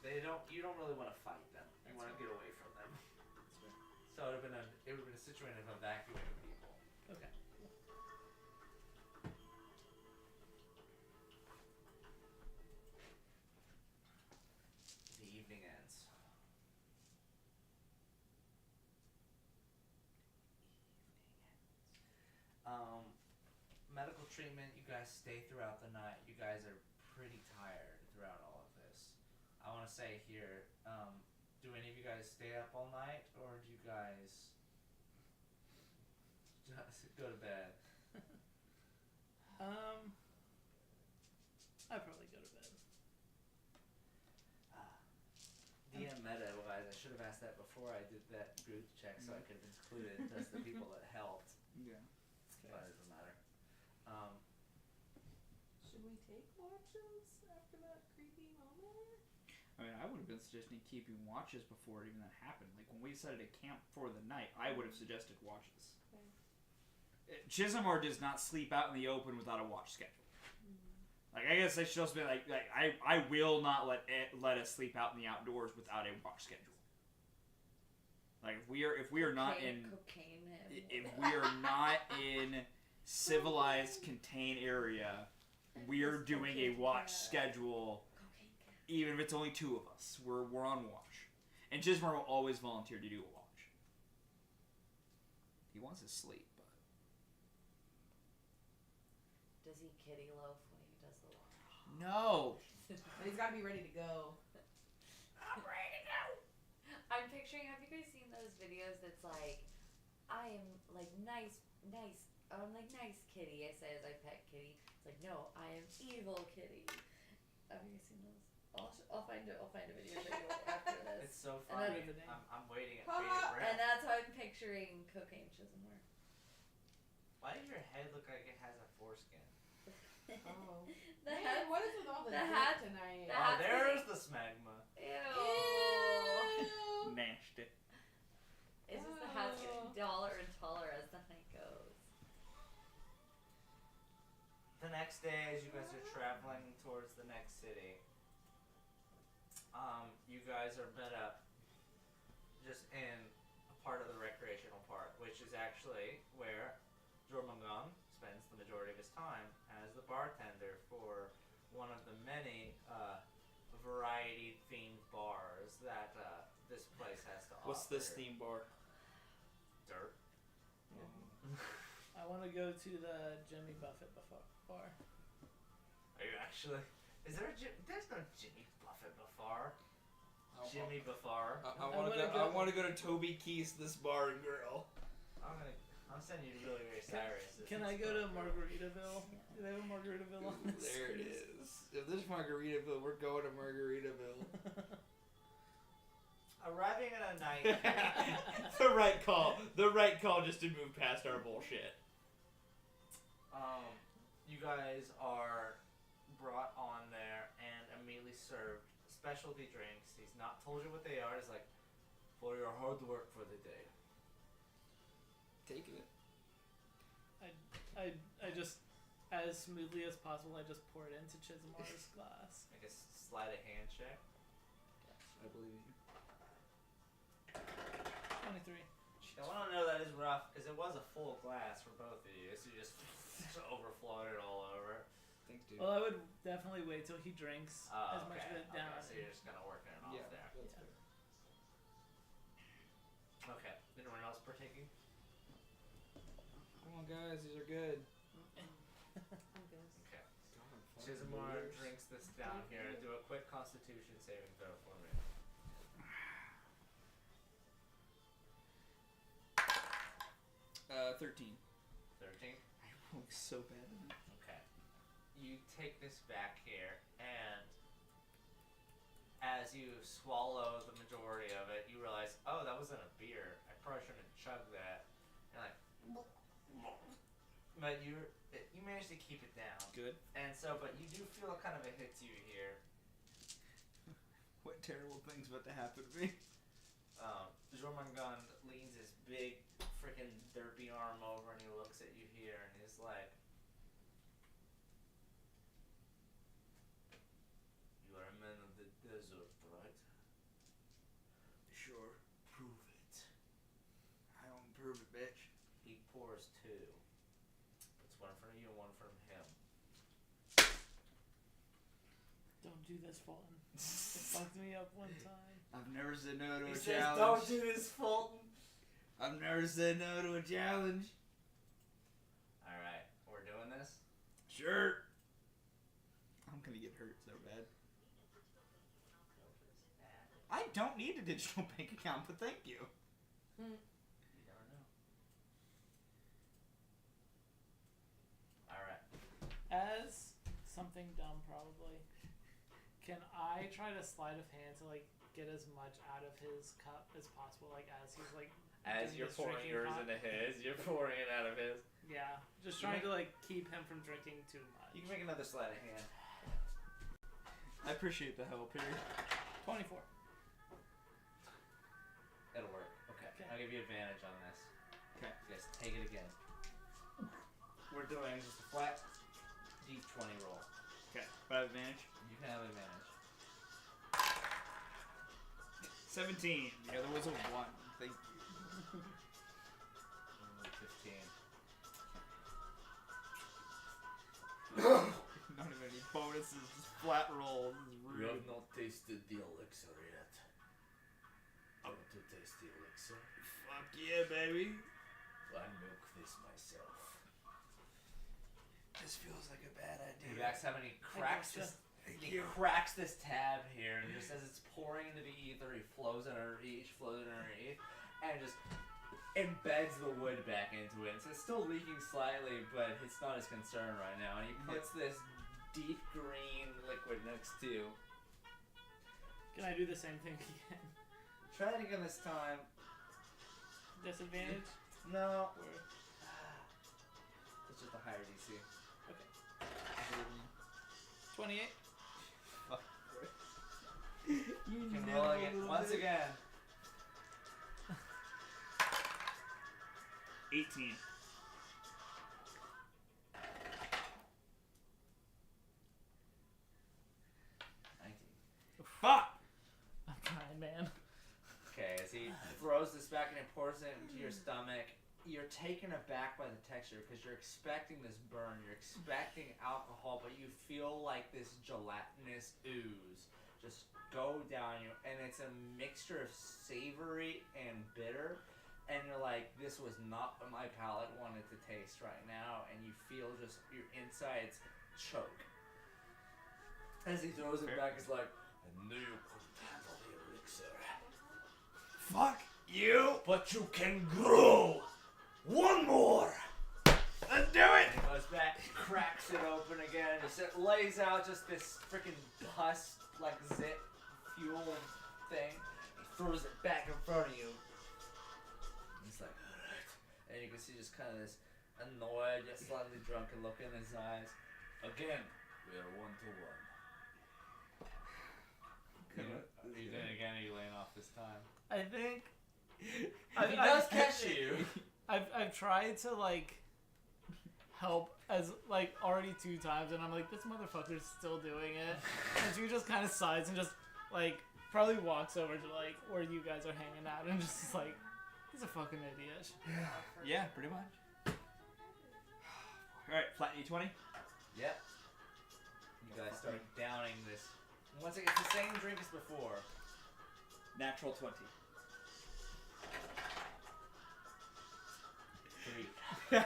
You don't really want to fight them. You That's want to fair. get away from them. That's fair. So it would have been a situation of evacuating people. Okay. The evening ends. Medical treatment. You guys stay throughout the night. You guys are pretty tired throughout all of this. I want to say here, do any of you guys stay up all night, or do you guys just go to bed? I'd probably go to bed. DM meta wise, I should have asked that before I did that group check, so I could have included as the people that helped. Yeah. But it doesn't matter. Should we take watches after that creepy moment? I mean, I would have been suggesting keeping watches before even that happened. Like, when we decided to camp for the night, I would have suggested watches. Okay. Chismar does not sleep out in the open without a watch schedule. Like, I guess I should also be like I will not let us sleep out in the outdoors without a watch schedule. Like, if we are not in Cocaine. if we are not in civilized contained area, we are doing a watch schedule. Even if it's only 2 of us, we're on watch. And Chismar will always volunteer to do a watch. He wants his sleep, but Does he kitty loaf when he does the watch? no. But he's got to be ready to go. I'm ready to go. I'm picturing. Have you guys seen those videos? That's like, I am like nice. I'm like nice kitty. I say as I pet kitty. It's like, no, I am evil kitty. Have you guys seen those? I'll find a video for you after this. It's so And funny. then- I'm waiting at Ha bated ha. breath. And that's how I'm picturing cocaine Chismar. Why does your head look like it has a foreskin? Oh. The Man, hat. what is with all the the dirt hat- tonight? the Oh, hat's there's getting- the smegma. Ew. Nasty. It's just the hat's getting taller and taller as the night goes. The next day, as you guys are traveling towards the next city, you guys are met up just in a part of the recreational park, which is actually where Jormungand spends the majority of his time as the bartender for one of the many variety-themed bars that this place has to offer. What's this theme bar? Dirt. I want to go to the Jimmy Buffett bar. Are you actually? Is there a There's no Jimmy Buffett bar. Jimmy Buffar. I want to go to Toby Keith's This Bar and Grill. I'm sending you to really very Cyrus. Can I go to Margaritaville? Do they have a Margaritaville on this? There it is. If there's Margaritaville, we're going to Margaritaville. arriving at a night. The right call. The right call just to move past our bullshit. You guys are brought on there and immediately served specialty drinks. He's not told you what they are. He's like, for your hard work for the day. Taking it. I just, as smoothly as possible, I just pour it into Chizumar's glass. I guess slide a hand check. I believe you. 23. I want to know that is rough because it was a full glass for both of you, so you just overflowed it all over. Thanks, dude. Well, I would definitely wait till he drinks Oh, as much of it down. Okay, so you're just kind of working it off there. That's Yeah. fair. Okay. Anyone else partaking? Come on, guys. These are good. Okay. God, I'm fucking Chizamar losers. drinks this down here. Do a quick Constitution saving throw for me. 13. 13. I rolled so bad. Okay. You take this back here, and as you swallow the majority of it, you realize, oh, that wasn't a beer. I probably shouldn't have chugged that. And like, but you managed to keep it down. Good. And so, but you do feel kind of a hit to you here. What terrible thing's about to happen to me? Jormungand leans his big freaking derpy arm over and he looks at you here and he's like, you are a man of the desert, right? Sure. Prove it. I don't prove it, bitch. He pours two. Puts one in front of you and one in front of him. Don't do this, Fulton. It fucked me up one time. I've never said no to He a says, challenge. don't do this, Fulton. I've never said no to a challenge. Alright, we're doing this? Sure. I'm gonna get hurt so bad. I don't need a digital bank account, but thank you. You never know. Alright. As something dumb, probably. Can I try to sleight of hand to like get as much out of his cup as possible? Like as he's like As doing you're this pouring drinking yours hot? into his, you're pouring it out of his. Yeah, just trying to like keep him from drinking too much. You can make another sleight of hand. I appreciate the help here. 24. It'll work. Okay. Okay. I'll give you advantage on this. Okay. Yes, take it again. We're doing just a flat d20 roll. Okay. But I have advantage. You can have advantage. 17. The other was a 1. Thank you. 15. Not even any bonuses, just flat rolls. This is You rude. have not tasted the elixir yet. I want to taste the elixir. Fuck yeah, baby. I milk this myself. This feels like a bad He idea. backs up and he cracks Thank you, this. Thank He you. cracks this tab here, and just as it's pouring into the ether, he flows it underneath, and just embeds the wood back into it. So it's still leaking slightly, but it's not his concern right now. And he puts this deep green liquid next to. Can I do the same thing again? Try it again this time. Disadvantage? No. Or It's just a higher DC. 28? You can roll again. Once again. 18. 19. Fuck! I'm trying, man. Okay, as he throws this back and he pours it into your stomach, you're taken aback by the texture because you're expecting this burn, you're expecting alcohol, but you feel like this gelatinous ooze just go down you, and it's a mixture of savory and bitter, and you're like, this was not what my palate wanted to taste right now, and you feel just your insides choke. As he throws it back, it's like, I knew you couldn't handle the elixir. Fuck you! But you can grow! One more! Let's do it! He goes back, cracks it open again, and just lays out just this freaking pus, like zit fuel thing. He throws it back in front of you. And he's like, alright. And you can see just kind of this annoyed, yet slightly drunken look in his eyes. Again, we are 1-to-1. Are you doing it again, or are you laying off this time? I think He does catch you. I've tried to like help as like already 2 times, and I'm like, this motherfucker's still doing it, and she just kind of sighs and just like probably walks over to like where you guys are hanging out and just is like, he's a fucking idiot. Yeah, pretty much. Alright, flat D20. Yep. You guys start downing this. Once again, it's the same drink as before. Natural 20. 3.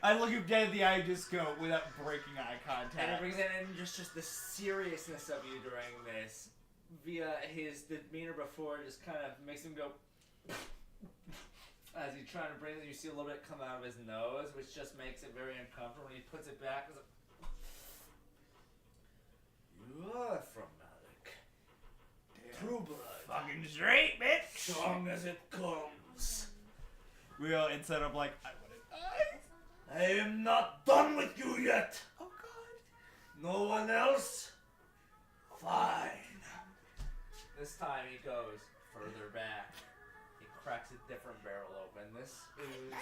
I look him dead in the eye and just go without breaking eye And it contact. brings in just the seriousness of you during this, via his demeanor before, just kind of makes him go. As he's trying to bring it, you see a little bit come out of his nose, which just makes it very uncomfortable. When he puts it back, it's like, you are from Malik. True blood. Fucking straight, bitch! Strong as it comes. We all instead of like, I wouldn't. I am not done with you yet. Oh god. No one else? Fine. This time he goes further back. He cracks a different barrel open. This is...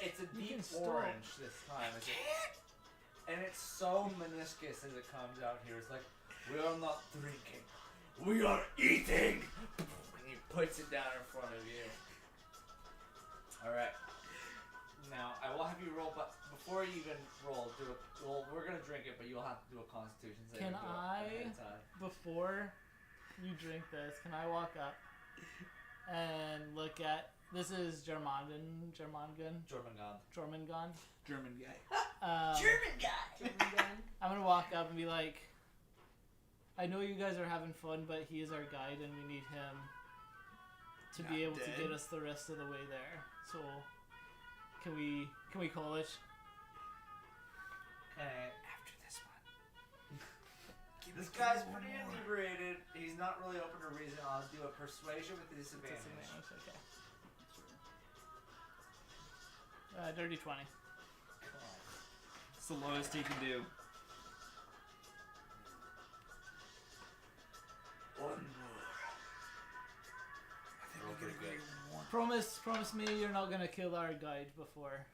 It's a You deep can still- orange this time. And it's so meniscus as it comes out here. It's like, we are not drinking. We are eating. And he puts it down in front of you. Alright. Now, I will have you roll, but before you even roll, we're going to drink it, but you'll have to do a constitution saving Can throw ahead of time. Before you drink this, can I walk up and look at, this is Jormungand. German guy. German gun. I'm gonna walk up and be like, I know you guys are having fun, but he is our guide and we need him to be Not able dead. to get us the rest of the way there. So can we call it? Okay. After this one. This guy's pretty inebriated. He's not really open to reason. I'll do a persuasion with a disadvantage. Okay. Dirty 20. It's the lowest he can do. One more. I think we could agree one. Promise me you're not gonna kill our guide before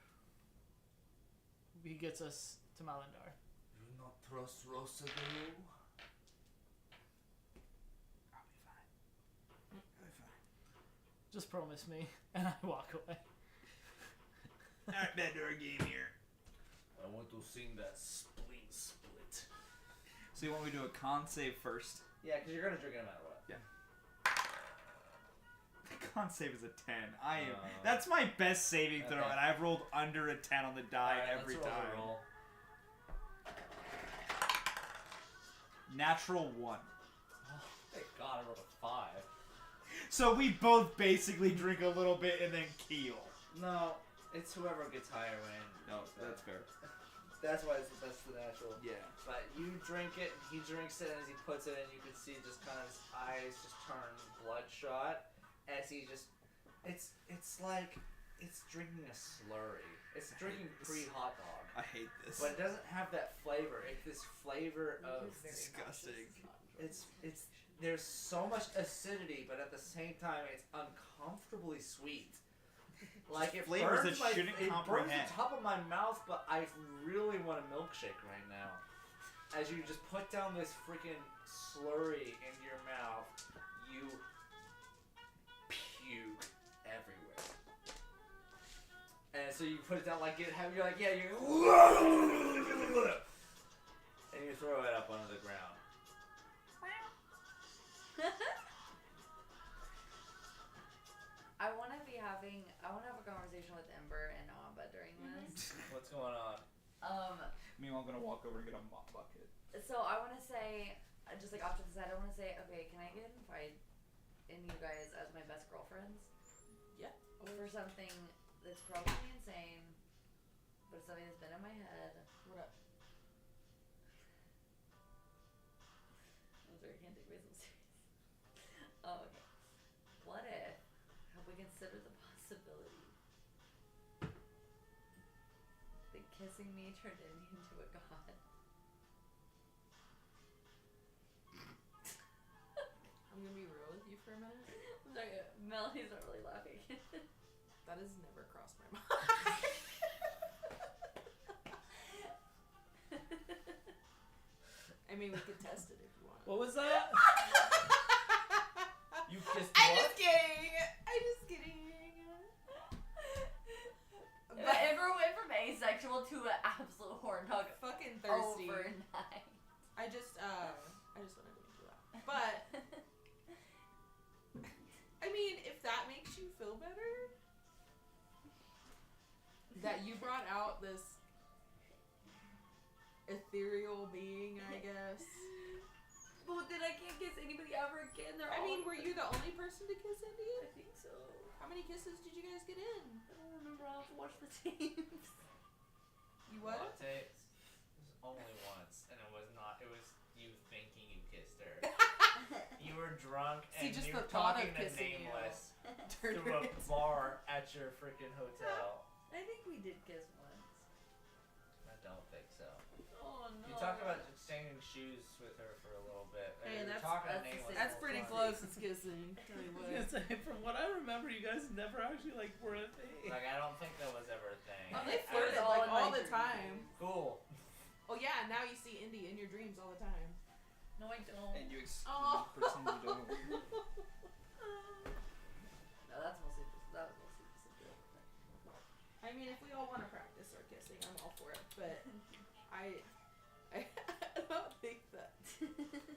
he gets us to Malandar. Do you not trust Rossa, do you? I'll be fine. I'll be fine. Just promise me, and I walk away. Alright, back to our game here. I want to sing that spleen split. So you want me to do a con save first? Yeah, because you're going to drink it no matter what. The con save is a 10. Uh, That's my best saving throw, okay. and I've rolled under a 10 on the die Alright, every let's roll time. the roll. Natural 1. Thank God I rolled a 5. So we both basically drink a little bit and then keel. No, it's whoever gets higher win. No, that's fair. That's why it's the best for the natural. Yeah. But you drink it, he drinks it, and as he puts it in, you can see just kind of his eyes just turn bloodshot as he just. It's like it's drinking a slurry. It's drinking pre-hot dog, I hate this. but it doesn't have that flavor. It's this flavor of disgusting. it's there's so much acidity, but at the same time it's uncomfortably sweet. Like it Flavors burns that my, shouldn't it burns comprehend. the top of my mouth, but I really want a milkshake right now. As you just put down this freaking slurry in your mouth, you puke everywhere. And so you put it down like it, you're like, yeah, you, and you throw it up onto the ground. I want to have a conversation with Ember and Amba during this. What's going on? Meanwhile, I'm gonna walk over and get a mop bucket. So I want to say, just like off to the side, I want to say, okay, can I get invited in you guys as my best girlfriends? Yeah. For something that's probably insane, but it's something that's been in my head. What up? I'm sorry, I can't take myself serious. Oh, okay. consider the possibility that kissing me turned Indy into a god. I'm gonna be real with you for a minute. I'm sorry, Melody's not really laughing. That has never crossed my mind. I mean, we could test it if you want. What was that? You kissed I'm what? just kidding. I'm just kidding. But Amber went from asexual to an absolute horn dog Fucking thirsty. overnight. I just wanted to do that. But I mean, if that makes you feel better, that you brought out this ethereal being, I guess. Well, then I can't kiss anybody ever again. I mean, were you the only person to kiss I India? think so. How many kisses did you guys get in? I don't remember. I'll have to watch the tapes. You what? Latte was only once, and it was not. It was you thinking you kissed her. You were drunk See, and just you were the thought of talking to kissing you. Nameless Turned through a it. bar at your freaking hotel. I think we did kiss once. I don't think so. Oh no. You talked about exchanging shoes with her for a little bit. and Hey, you were that's- talking to that's the Nameless same. That's the whole pretty time. close to kissing. Tell you I was what. gonna say, from what I remember, you guys never actually like were a thing. Like I don't think that was ever a thing. Oh, they It was flirted all like in my all the dreams. time. Cool. Oh yeah, now you see Indy in your dreams all the time. No, I don't. And you Oh. pretend you don't. No, that was mostly just a joke. I mean, if we all want to practice our kissing, I'm all for it. But I don't think that.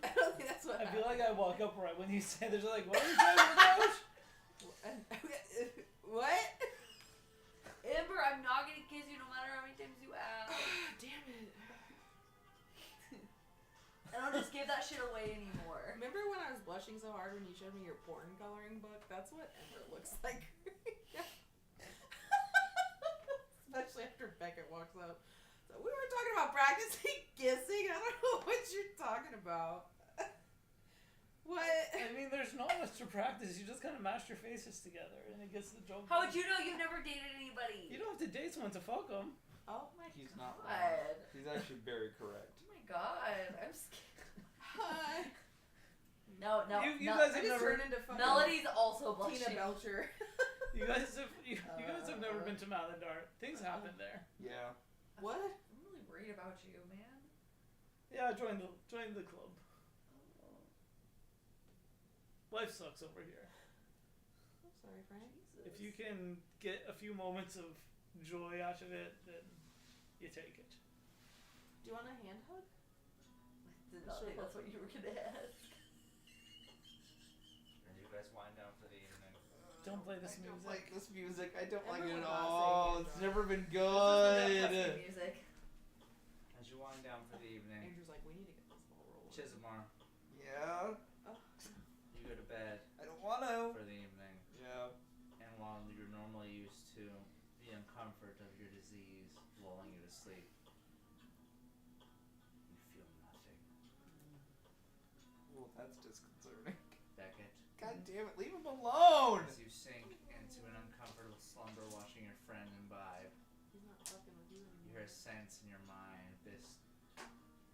I don't think that's what. I feel like happened. I walk up right when you say there's like, what are you doing with those? What? Amber, I'm not gonna kiss you no matter how many times you ask. Damn it! I don't just give that shit away anymore. Remember when I was blushing so hard when you showed me your porn coloring book? That's what Ember looks like. Especially after Beckett walks up. So we were talking about practicing kissing. I don't know what you're talking about. What? I mean, there's not much to practice. You just kind of mash your faces together, and it gets the joke. How done. would you know you've never dated anybody? You don't have to date someone to fuck them. Oh my He's not wrong. God. He's actually very correct. Oh my god, I'm scared. Hi. No, You guys I have just never. turned into fucking Melody's also blushing. Tina Belcher. You guys have never been to Maladar. Things happen there. Yeah. What? I'm really worried about you, man. Yeah, join the club. Life sucks over here. I'm sorry, Frank. If you can get a few moments of joy out of it, then you take it. Do you want a hand hug? Did not think that's what you were gonna ask. As you guys wind down for the evening. Don't play this I don't music. like this music. I don't like Ember it at would not say all. hands It's on. never been This is the good. Netflix music. As you wind down for the evening, Andrew's like, we need to get this ball rolling. Chismar, Yeah. you go to bed I don't want to. for the evening, Yeah. and while you're normally used to the uncomfort of your disease lulling you to sleep, you feel nothing. Well, that's disconcerting. Beckett, God damn it! Leave him alone. as you sink into an uncomfortable slumber watching your friend imbibe, He's not fucking with you you anymore. hear a sense in your mind, this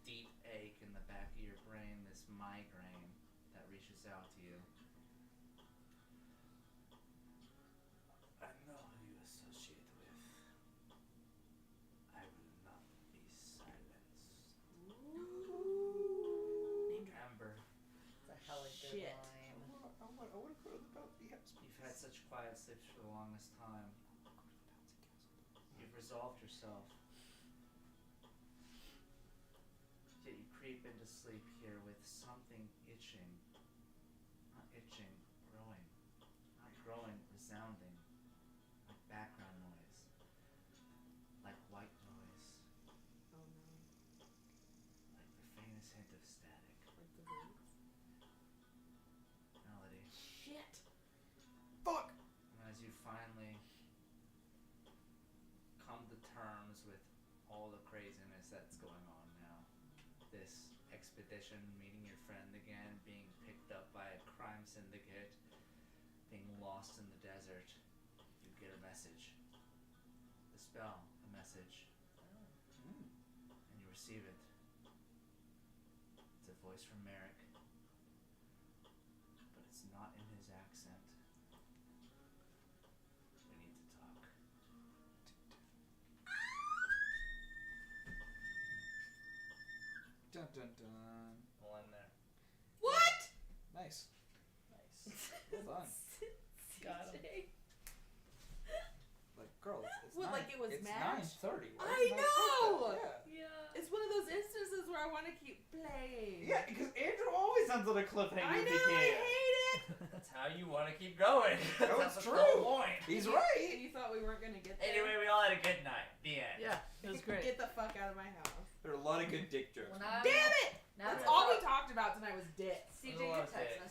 deep ache in the back of your brain, this migraine that reaches out to you. I know who you associate with. I will not be silenced. Name drop. Amber, It's a hella good Shit. line. I want to go to the bouncy castle. you've had such quiet sleeps for the longest time. You've resolved yourself. Yet you creep into sleep here with something itching. Not itching, growing. Not growing, resounding. Like background noise. Like white noise. Oh no. Like the faintest hint of static. Like the birds. Melody. Shit. Fuck. And as you finally come to terms with all the craziness that's going on now, this expedition, meeting your friend again, being picked up by a crime syndicate, being lost in the desert, you get a message. A spell, a message. And you receive it. It's a voice from Merrick. But it's not in his accent. We need to talk. Dun dun dun. We'll end there. What? Nice. Nice. Well done. Got him. CJ. Like, girl, it's What, 9, like it was it's matched? 9:30. Why I is it not know! perfect? Yeah. It's one of those instances where I want to keep playing. Yeah, because Andrew always ends on a cliffhanger. I if know, he I can. hate it. That's how you want to keep going. No, That's it's the true. whole point. He's And right. you thought we weren't going to get there. Anyway, we all had a good night. The end. Yeah, it was great. Get the fuck out of my house. There are a lot of good dick jokes. Well, now Damn it! Now That's it's all we talked about tonight was dicks. CJ I love can text it.